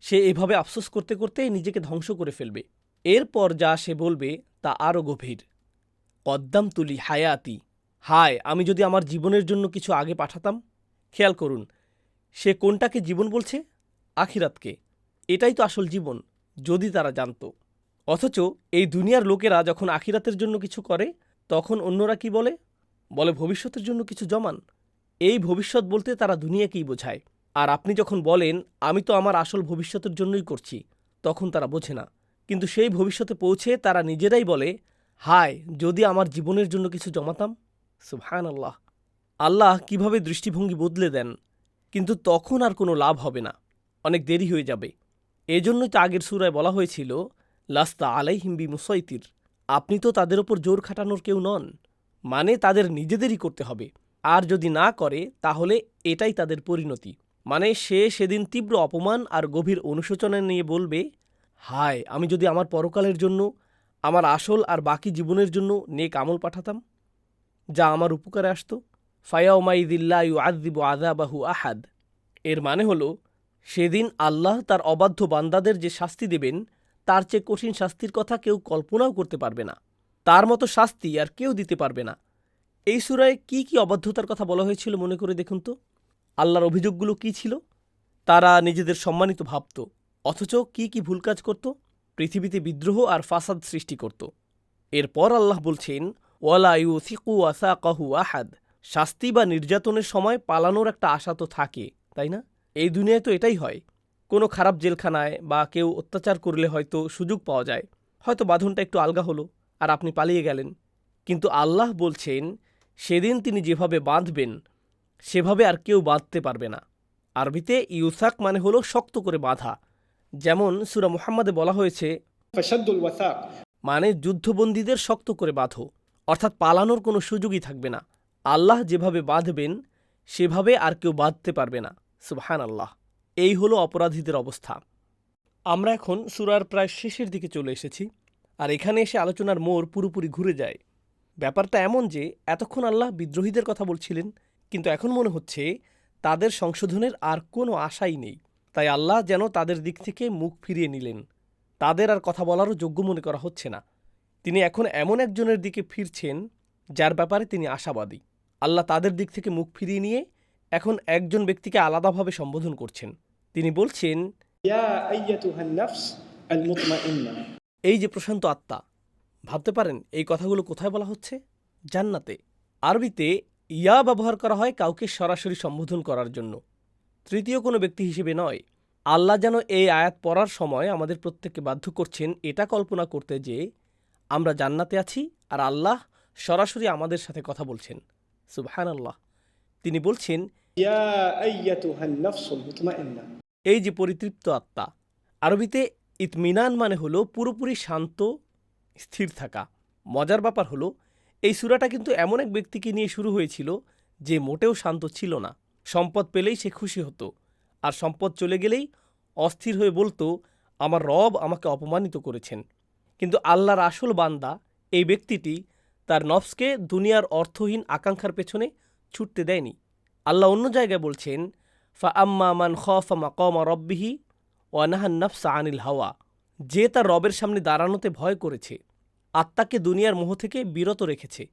সে এভাবে আফসোস করতে করতে নিজেকে ধ্বংস করে ফেলবে। এরপর যা সে বলবে তা আরও গভীর। কদ্দামতু লি হায়াতি। হায় আমি যদি আমার জীবনের জন্য কিছু আগে পাঠাতাম। খেয়াল করুন, সে কোনটাকে জীবন বলছে? আখিরাতকে। এটাই তো আসল জীবন, যদি তারা জানত। অথচ এই দুনিয়ার লোকেরা যখন আখিরাতের জন্য কিছু করে, তখন অন্যরা কি বলে? বলে ভবিষ্যতের জন্য কিছু জমান। এই ভবিষ্যৎ বলতে তারা দুনিয়াকেই বোঝায়। আর আপনি যখন বলেন আমি তো আমার আসল ভবিষ্যতের জন্যই করছি, তখন তারা বোঝে না। কিন্তু সেই ভবিষ্যতে পৌঁছে তারা নিজেরাই বলে হায় যদি আমার জীবনের জন্য কিছু জমাতাম। সুবহানাল্লাহ। আল্লাহ কিভাবে দৃষ্টিভঙ্গি বদলে দেন, কিন্তু তখন আর কোনো লাভ হবে না, অনেক দেরি হয়ে যাবে। এজন্যই তো আগের সূরায় বলা হয়েছিল লাস্তা আলাইহিম বিমুসাইতির। আপনি তো তাদের ওপর জোর খাটানোর কেউ নন, মানে তাদের নিজেদেরই করতে হবে। আর যদি না করে তাহলে এটাই তাদের পরিণতি। মানে সে সেদিন তীব্র অপমান আর গভীর অনুশোচনা নিয়ে বলবে, হায়, আমি যদি আমার পরকালের জন্য, আমার আসল আর বাকি জীবনের জন্য নেক আমল পাঠাতাম, যা আমার উপকারে আসত। ফায়াউমাইদিল্লা ইউআযযিবু আযাবাহু আহাদ। এর মানে হলো, সেদিন আল্লাহ তার অবাধ্য বান্দাদের যে শাস্তি দেবেন, তার চেয়ে কঠিন শাস্তির কথা কেউ কল্পনাও করতে পারবে না। তার মতো শাস্তি আর কেউ দিতে পারবে না। এই সূরায় কি কি অবাধ্যতার কথা বলা হয়েছিল মনে করে দেখুন তো। আল্লাহর অভিযোগগুলো কি ছিল? তারা নিজেদের সম্মানিত ভাবত, অথচ কি কি ভুল কাজ করত? পৃথিবীতে বিদ্রোহ আর ফাসাদ সৃষ্টি করত। এরপর আল্লাহ বলছেন, ওয়ালা ইউসিকু ওয়াসাকাহু আহাদ। শাস্তি বা নির্যাতনের সময় পালানোর একটা আশা তো থাকে, তাই না? এই দুনিয়ায় তো এটাই হয়। কোনো খারাপ জেলখানায় বা কেউ অত্যাচার করলে হয়তো সুযোগ পাওয়া যায়, হয়তো বাঁধনটা একটু আলগা হলো আর আপনি পালিয়ে গেলেন। কিন্তু আল্লাহ বলছেন, সেদিন তিনি যেভাবে বাঁধবেন সেভাবে আর কেউ বাঁধতে পারবে না। আরবিতে ইউসাক মানে হলো শক্ত করে বাঁধা। যেমন সূরা মুহাম্মাদে বলা হয়েছে, فشدوا الوثاق। মানে যুদ্ধবন্দীদের শক্ত করে বাঁধো, অর্থাৎ পালানোর কোনো সুযোগই থাকবে না। আল্লাহ যেভাবে বাঁধবেন সেভাবে আর কেউ বাঁধতে পারবে না। সুবহানাল্লাহ। এই হলো অপরাধীদের অবস্থা। আমরা এখন সূরার প্রায় শেষের দিকে চলে এসেছি, আর এখানে এসে আলোচনার মোড় পুরোপুরি ঘুরে যায়। ব্যাপারটা এমন যে এতক্ষণ আল্লাহ বিদ্রোহীদের কথা বলছিলেন, কিন্তু এখন মনে হচ্ছে তাদের সংশোধনের আর কোনো আশাই নেই। তাই আল্লাহ যেন তাদের দিক থেকে মুখ ফিরিয়ে নিলেন। তাদের আর কথা বলারও যোগ্য মনে করা হচ্ছে না। তিনি এখন এমন একজনের দিকে ফিরছেন যার ব্যাপারে তিনি আশাবাদী। আল্লাহ তাদের দিক থেকে মুখ ফিরিয়ে নিয়ে এখন একজন ব্যক্তিকে আলাদাভাবে সম্বোধন করছেন। তিনি বলছেন, ইয়া আইয়াতুহান নাফস আল মুতমাইন্নাহ। এই যে প্রশান্ত আত্মা, ভাবতে পারেন এই কথাগুলো কোথায় বলা হচ্ছে? জান্নাতে। আরবিতে ইয়া ব্যবহার করা হয় কাউকে সরাসরি সম্বোধন করার জন্য, তৃতীয় কোনো ব্যক্তি হিসেবে নয়। আল্লাহ যেন এই আয়াত পড়ার সময় আমাদের প্রত্যেককে বাধ্য করছেন এটা কল্পনা করতে যে আমরা জান্নাতে আছি আর আল্লাহ সরাসরি আমাদের সাথে কথা বলছেন। সুবহানাল্লাহ। তিনি বলছেন, ইয়া আইয়াতুহান নাফসুল মুতমাইন্নাহ। এই যে পরিতৃপ্ত আত্মা, আরবিতে ইতমিনান মানে হলো পুরোপুরি শান্ত, স্থির থাকা। মজার ব্যাপার হলো, এই সূরাটা কিন্তু এমন এক ব্যক্তিকে নিয়ে শুরু হয়েছিল যে মোটেও শান্ত ছিল না। সম্পদ পেলেই সে খুশি হতো, আর সম্পদ চলে গেলেই অস্থির হয়ে বলতো, আমার রব আমাকে অপমানিত করেছেন। কিন্তু আল্লাহর আসল বান্দা এই ব্যক্তিটি তার নফসকে দুনিয়ার অর্থহীন আকাঙ্ক্ষার পেছনে ছুটতে দেয়নি। আল্লাহ অন্য জায়গায় বলছেন, ফা আম্মা মান খাফা মাকামা রব্বিহি ওয়া নাহান নাফসা আনিল হাওয়া। যে তার রবের সামনে দাঁড়ানোতে ভয় করেছে, আত্মাকে দুনিয়ার মোহ থেকে বিরত রেখেছে।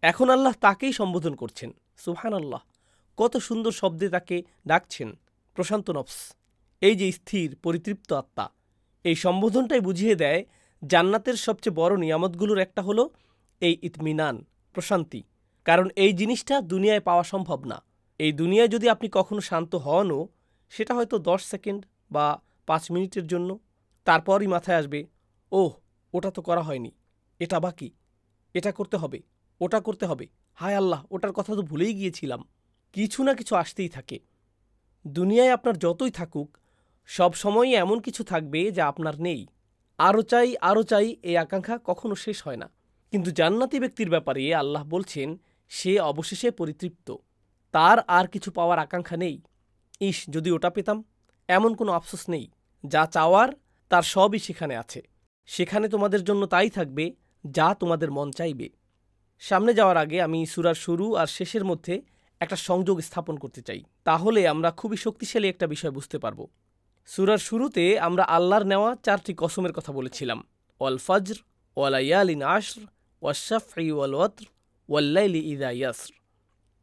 এখন আল্লাহ তাকেই সম্বোধন করছেন। সুবহানাল্লাহ। কত সুন্দর শব্দে তাকে ডাকছেন, প্রশান্ত নফস। এই যে স্থির পরিতৃপ্ত আত্মা, এই সম্বোধনটাই বুঝিয়ে দেয় জান্নাতের সবচেয়ে বড় নিয়ামতগুলোর একটা হলো এই ইতমিনান, প্রশান্তি। কারণ এই জিনিসটা দুনিয়ায় পাওয়া সম্ভব না। এই দুনিয়ায় যদি আপনি কখনো শান্ত হনও, সেটা হয়তো 10 সেকেন্ড বা 5 মিনিটের জন্য। তারপরই মাথায় আসবে, ওহ, ওটা তো করা হয়নি, এটা বাকি, এটা করতে হবে, ওটা করতে হবে, হায় আল্লাহ, ওটার কথা তো ভুলেই গিয়েছিলাম। কিছু না কিছু আসতেই থাকে। দুনিয়ায় আপনার যতই থাকুক, সব সময়ই এমন কিছু থাকবে যা আপনার নেই। আরও চাই, আরও চাই, এই আকাঙ্ক্ষা কখনো শেষ হয় না। কিন্তু জান্নাতি ব্যক্তির ব্যাপারে আল্লাহ বলছেন, সে অবশেষে পরিতৃপ্ত, তার আর কিছু পাওয়ার আকাঙ্ক্ষা নেই। ইস, যদি ওটা পেতাম, এমন কোনো আফসোস নেই। যা চাওয়ার তার সবই সেখানে আছে। সেখানে তোমাদের জন্য তাই থাকবে যা তোমাদের মন চাইবে। সামনে যাওয়ার আগে আমি সূরার শুরু আর শেষের মধ্যে একটা সংযোগ স্থাপন করতে চাই, তাহলে আমরা খুবই শক্তিশালী একটা বিষয় বুঝতে পারব। সূরার শুরুতে আমরা আল্লাহর নেওয়া 4টি কসমের কথা বলেছিলাম, ওয়াল ফজর, ওয়ালায়ালিন আশর, ওয়াশ-শাফঈ ওয়াল ওয়াতর, ওয়াল-লাইলি ইযা ইয়াসর।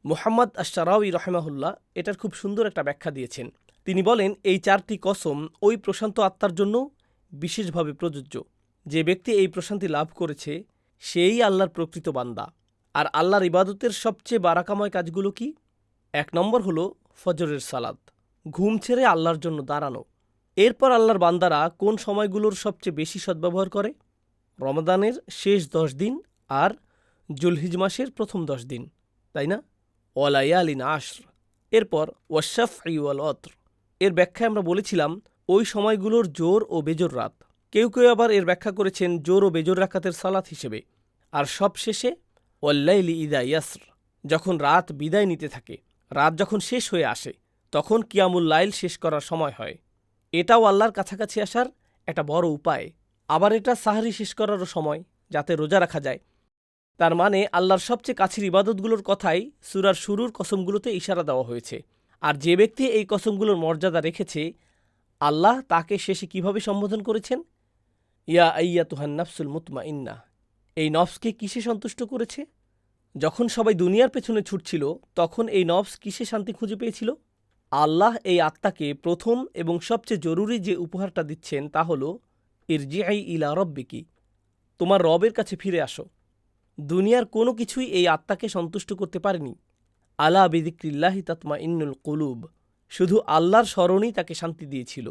মুহাম্মদ আশ-শারাউয়ি রাহিমাহুল্লাহ এটার খুব সুন্দর একটা ব্যাখ্যা দিয়েছেন। তিনি বলেন, এই 4টি কসম ওই প্রশান্ত আত্মার জন্য বিশেষভাবে প্রযোজ্য। যে ব্যক্তি এই প্রশান্তি লাভ করেছে সেই আল্লাহর প্রকৃত বান্দা। আর আল্লাহর ইবাদতের সবচেয়ে বারাকাময় কাজগুলো কি? 1 নম্বর হলো ফজরের সালাত, ঘুম ছেড়ে আল্লাহর জন্য দাঁড়ানো। এরপর আল্লাহর বান্দারা কোন সময়গুলোর সবচেয়ে বেশি সদ্ব্যবহার করে? রমাদানের শেষ 10 দিন আর জুলহিজ মাসের প্রথম 10 দিন, তাই না? ওয়ালায়ালিন আশর। এরপর ওয়াশ-শাফঈ ওয়াল ওয়াতর। এর ব্যাখ্যায় আমরা বলেছিলাম ওই সময়গুলোর জোর ও বেজোর রাত। কেউ কেউ আবার এর ব্যাখ্যা করেছেন জোর ও বেজোর রাকাতের সালাত হিসেবে। আর সবশেষে ওয়াল-লাইলি ইযা ইয়াসর, যখন রাত বিদায় নিতে থাকে, রাত যখন শেষ হয়ে আসে, তখন কিয়ামুল লাইল শেষ করার সময় হয়। এটাও আল্লাহর কাছাকাছি আসার একটা বড় উপায়। আবার এটা সাহরি শেষ করারও সময়, যাতে রোজা রাখা যায়। তার মানে আল্লাহর সবচেয়ে কাছের ইবাদতগুলোর কথাই সূরার শুরুর কসমগুলোতে ইশারা দেওয়া হয়েছে। আর যে ব্যক্তি এই কসমগুলোর মর্যাদা রেখেছে, আল্লাহ তাকে শেষে কিভাবে সম্বোধন করেছেন? ইয়া আইয়াতুহান নাফসুল মুতমাইন্না। এই নফসকে কিসে সন্তুষ্ট করেছে? যখন সবাই দুনিয়ার পেছনে ছুটছিল, তখন এই নফস কিসে শান্তি খুঁজে পেয়েছিল? আল্লাহ এই আত্মাকে প্রথম এবং সবচেয়ে জরুরি যে উপহারটা দিচ্ছেন তা হল ইরজিআই ইলা রব্বিকি, তোমার রবের কাছে ফিরে আসো। দুনিয়ার কোনো কিছুই এই আত্মাকে সন্তুষ্ট করতে পারেনি। আলা বিযিক্রিল্লাহি তাতমাইন্নুল কুলুব, শুধু আল্লাহর স্মরণই তাকে শান্তি দিয়েছিল।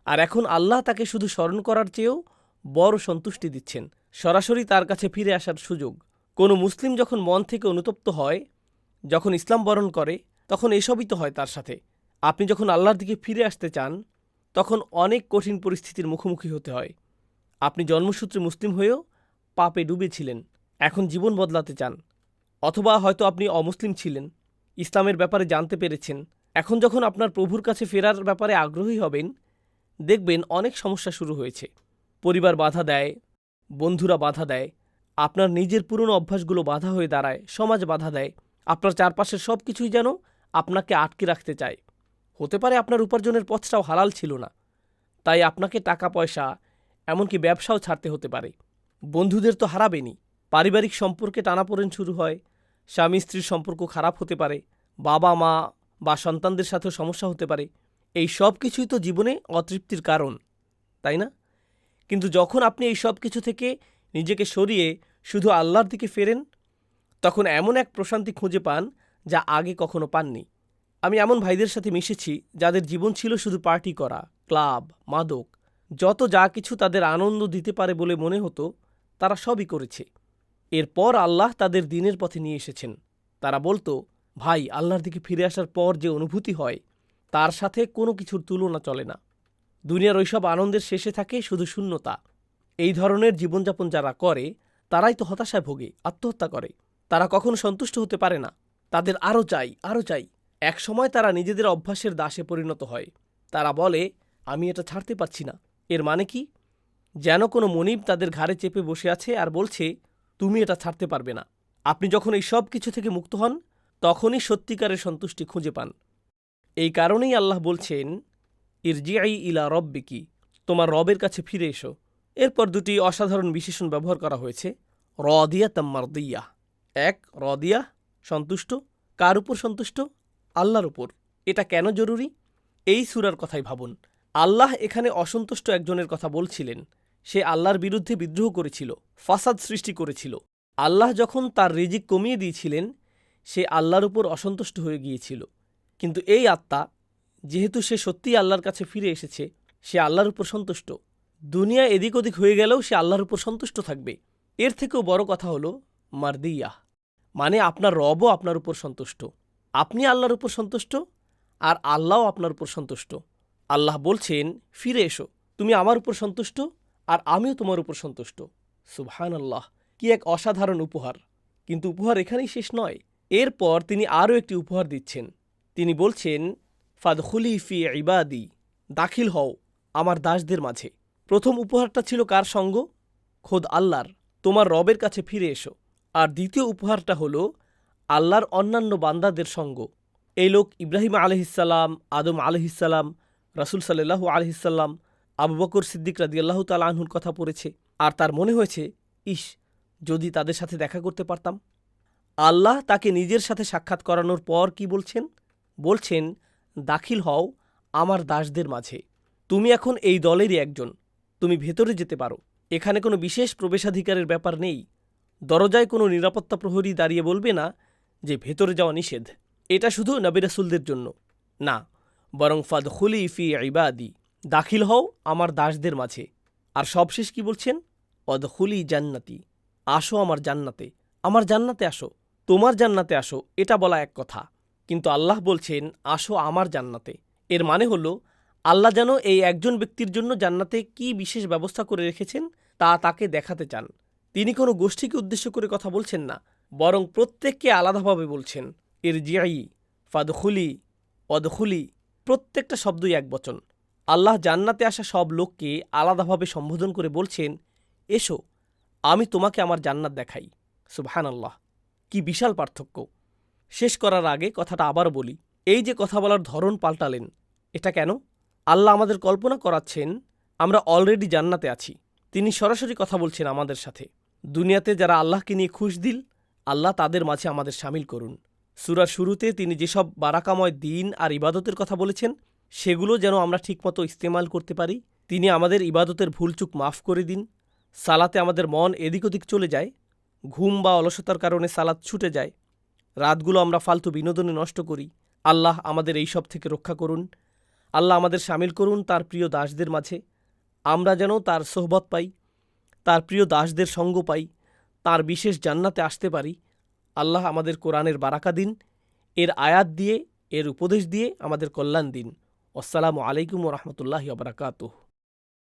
আর এখন আল্লাহ তাকে শুধু স্মরণ করার চেয়েও বড় সন্তুষ্টি দিচ্ছেন, সরাসরি তার কাছে ফিরে আসার সুযোগ। কোনো মুসলিম যখন মন থেকে অনুতপ্ত হয়, যখন ইসলাম বরণ করে, তখন এসবই তো হয় তার সাথে। আপনি যখন আল্লাহর দিকে ফিরে আসতে চান, তখন অনেক কঠিন পরিস্থিতির মুখোমুখি হতে হয়। আপনি জন্মসূত্রে মুসলিম হয়েও পাপে ডুবেছিলেন, এখন জীবন বদলাতে চান। অথবা হয়তো আপনি অমুসলিম ছিলেন, ইসলামের ব্যাপারে জানতে পেরেছেন। এখন যখন আপনার প্রভুর কাছে ফেরার ব্যাপারে আগ্রহী হবেন, দেখবেন অনেক সমস্যা শুরু হয়েছে। পরিবার বাধা দেয়, বন্ধুরা বাধা দেয়, আপনার নিজের পুরনো অভ্যাসগুলো বাধা হয়ে দাঁড়ায়, সমাজ বাধা দেয়, আপনার চারপাশের সব কিছুই যেন আপনাকে আটকে রাখতে চায়। হতে পারে আপনার উপার্জনের পথটাও হালাল ছিল না, তাই আপনাকে টাকা পয়সা, এমনকি ব্যবসাও ছাড়তে হতে পারে। বন্ধুদের তো হারাবেনই, পারিবারিক সম্পর্কে টানাপোড়েন শুরু হয়, স্বামী স্ত্রীর সম্পর্ক খারাপ হতে পারে, বাবা মা বা সন্তানদের সাথেও সমস্যা হতে পারে। এই সব কিছুই তো জীবনে অতৃপ্তির কারণ, তাই না? কিন্তু যখন আপনি এই সব কিছু থেকে নিজেকে সরিয়ে শুধু আল্লাহর দিকে ফেরেন, তখন এমন এক প্রশান্তি খুঁজে পান যা আগে কখনো পাননি। আমি এমন ভাইদের সাথে মিশেছি যাদের জীবন ছিল শুধু পার্টি করা, ক্লাব, মাদক, যত যা কিছু তাদের আনন্দ দিতে পারে বলে মনে হতো, তারা সবই করেছে। এরপর আল্লাহ তাদের দিনের পথে নিয়ে এসেছেন। তারা বলতো, ভাই, আল্লাহর দিকে ফিরে আসার পর যে অনুভূতি হয়, তার সাথে কোনো কিছুর তুলনা চলে না। দুনিয়ার ওইসব আনন্দের শেষে থাকে শুধু শূন্যতা। এই ধরনের জীবনযাপন যারা করে, তারাই তো হতাশায় ভোগে, আত্মহত্যা করে। তারা কখনো সন্তুষ্ট হতে পারে না, তাদের আরও চাই, আরও চাই। এক সময় তারা নিজেদের অভ্যাসের দাসে পরিণত হয়। তারা বলে, আমি এটা ছাড়তে পারছি না। এর মানে কি? যেন কোনো মনিব তাদের ঘাড়ে চেপে বসে আছে আর বলছে, তুমি এটা ছাড়তে পারবে না। আপনি যখন এই সব কিছু থেকে মুক্ত হন, তখনই সত্যিকারের সন্তুষ্টি খুঁজে পান। এই কারণেই আল্লাহ বলছেন, ইরজিআই ইলা রব্বিকি, তোমার রবের কাছে ফিরে এসো। এরপর দুটি অসাধারণ বিশেষণ ব্যবহার করা হয়েছে, রদিয়া তাম্মারদিয়া। এক, রদিয়া, সন্তুষ্ট। কার উপর সন্তুষ্ট? আল্লাহর উপর। এটা কেন জরুরি? এই সূরার কথাই ভাবুন। আল্লাহ এখানে অসন্তুষ্ট একজনের কথা বলছিলেন। সে আল্লাহর বিরুদ্ধে বিদ্রোহ করেছিল, ফাসাদ সৃষ্টি করেছিল। আল্লাহ যখন তার রিজিক কমিয়ে দিয়েছিলেন, সে আল্লাহর উপর অসন্তুষ্ট হয়ে গিয়েছিল। কিন্তু এই আত্মা, যেহেতু সে সত্যিই আল্লাহর কাছে ফিরে এসেছে, সে আল্লাহর উপর সন্তুষ্ট। দুনিয়া এদিক ওদিক হয়ে গেলেও সে আল্লাহর উপর সন্তুষ্ট থাকবে। এর থেকেও বড় কথা হলো মারদিয়াহ, মানে আপনার রবও আপনার উপর সন্তুষ্ট। আপনি আল্লাহর উপর সন্তুষ্ট, আর আল্লাহও আপনার উপর সন্তুষ্ট। আল্লাহ বলছেন, ফিরে এসো, তুমি আমার উপর সন্তুষ্ট আর আমিও তোমার উপর সন্তুষ্ট। সুবহানাল্লাহ, কি এক অসাধারণ উপহার! কিন্তু উপহার এখানেই শেষ নয়। এরপর তিনি আরও একটি উপহার দিচ্ছেন। তিনি বলছেন, ফাদখুলি ফি ইবাদি, দাখিল হও আমার দাসদের মাঝে। প্রথম উপহারটা ছিল কার সঙ্গ? খোদ আল্লাহর, তোমার রবের কাছে ফিরে এসো। আর দ্বিতীয় উপহারটা হলো আল্লাহর অন্যান্য বান্দাদের সঙ্গ। এই লোক ইব্রাহিম আলহিসাল্লাম, আদম আলহিসাল্লাম, রাসূল সাল্লাল্লাহু আলহিসাল্লাম, আবু বকর সিদ্দিক রাদিয়াল্লাহু তাআলা আনহুর কথা পড়েছে, আর তার মনে হয়েছে, ইস, যদি তাদের সাথে দেখা করতে পারতাম। আল্লাহ তাকে নিজের সাথে সাক্ষাৎ করানোর পর কি বলছেন? বলছেন, দাখিল হও আমার দাসদের মাঝে। তুমি এখন এই দলেরই একজন, তুমি ভেতরে যেতে পারো। এখানে কোনো বিশেষ প্রবেশাধিকারের ব্যাপার নেই। দরজায় কোনো নিরাপত্তা প্রহরী দাঁড়িয়ে বলবে না যে ভেতরে যাওয়া নিষেধ, এটা শুধু নবী রাসূলদের জন্য না, বরং ফাদখুলি ফি ইবাদি, দাখিল হও আমার দাসদের মাঝে। আর সবশেষ কি বলছেন? অদখুলি জান্নাতি, আসো আমার জান্নাতে, আমার জান্নাতে আসো। তোমার জান্নাতে আসো, এটা বলা এক কথা, কিন্তু আল্লাহ বলছেন, আসো আমার জান্নাতে। এর মানে হলো, আল্লাহ যেন এই একজন ব্যক্তির জন্য জান্নাতে কি বিশেষ ব্যবস্থা করে রেখেছেন তা তাকে দেখাতে চান। তিনি কোনো গোষ্ঠীকে উদ্দেশ্য করে কথা বলছেন না, বরং প্রত্যেককে আলাদাভাবে বলছেন, ইরজিই, ফাদখুলি, অদখুলি, প্রত্যেকটা শব্দই একবচন। আল্লাহ জান্নাতে আসা সব লোককে আলাদাভাবে সম্বোধন করে বলছেন, এসো আমি তোমাকে আমার জান্নাত দেখাই। সুবহানাল্লাহ, কি বিশাল পার্থক্য! শেষ করার আগে কথাটা আবারও বলি, এই যে কথা বলার ধরন পাল্টালেন, এটা কেন? আল্লাহ আমাদের কল্পনা করাচ্ছেন আমরা অলরেডি জান্নাতে আছি। তিনি সরাসরি কথা বলছেন আমাদের সাথে। দুনিয়াতে যারা আল্লাহকে নিয়ে খুশদিল, আল্লাহ তাদের মাঝে আমাদের শামিল করুন। সূরার শুরুতে তিনি যেসব বারাকাময় দিন আর ইবাদতের কথা বলেছেন, সেগুলো যেন আমরা ঠিকমতো ইস্তেমাল করতে পারি। তিনি আমাদের ইবাদতের ভুলচুক মাফ করে দিন। সালাতে আমাদের মন এদিক ওদিক চলে যায়, ঘুম বা অলসতার কারণে সালাত ছুটে যায়, রাতগুলো আমরা ফালতু বিনোদনে নষ্ট করি। আল্লাহ আমাদের এই সব থেকে রক্ষা করুন। আল্লাহ আমাদের শামিল করুন তার প্রিয় দাসদের মাঝে। আমরা যেন তার সোহবত পাই, তার প্রিয় দাসদের সঙ্গ পাই, তার বিশেষ জান্নাতে আসতে পারি। আল্লাহ আমাদের কোরআনের বারাকা দিন, এর আয়াত দিয়ে, এর উপদেশ দিয়ে আমাদের কল্যাণ দিন। আসসালামু আলাইকুম ওয়া রাহমাতুল্লাহি ওয়া বারাকাতুহু।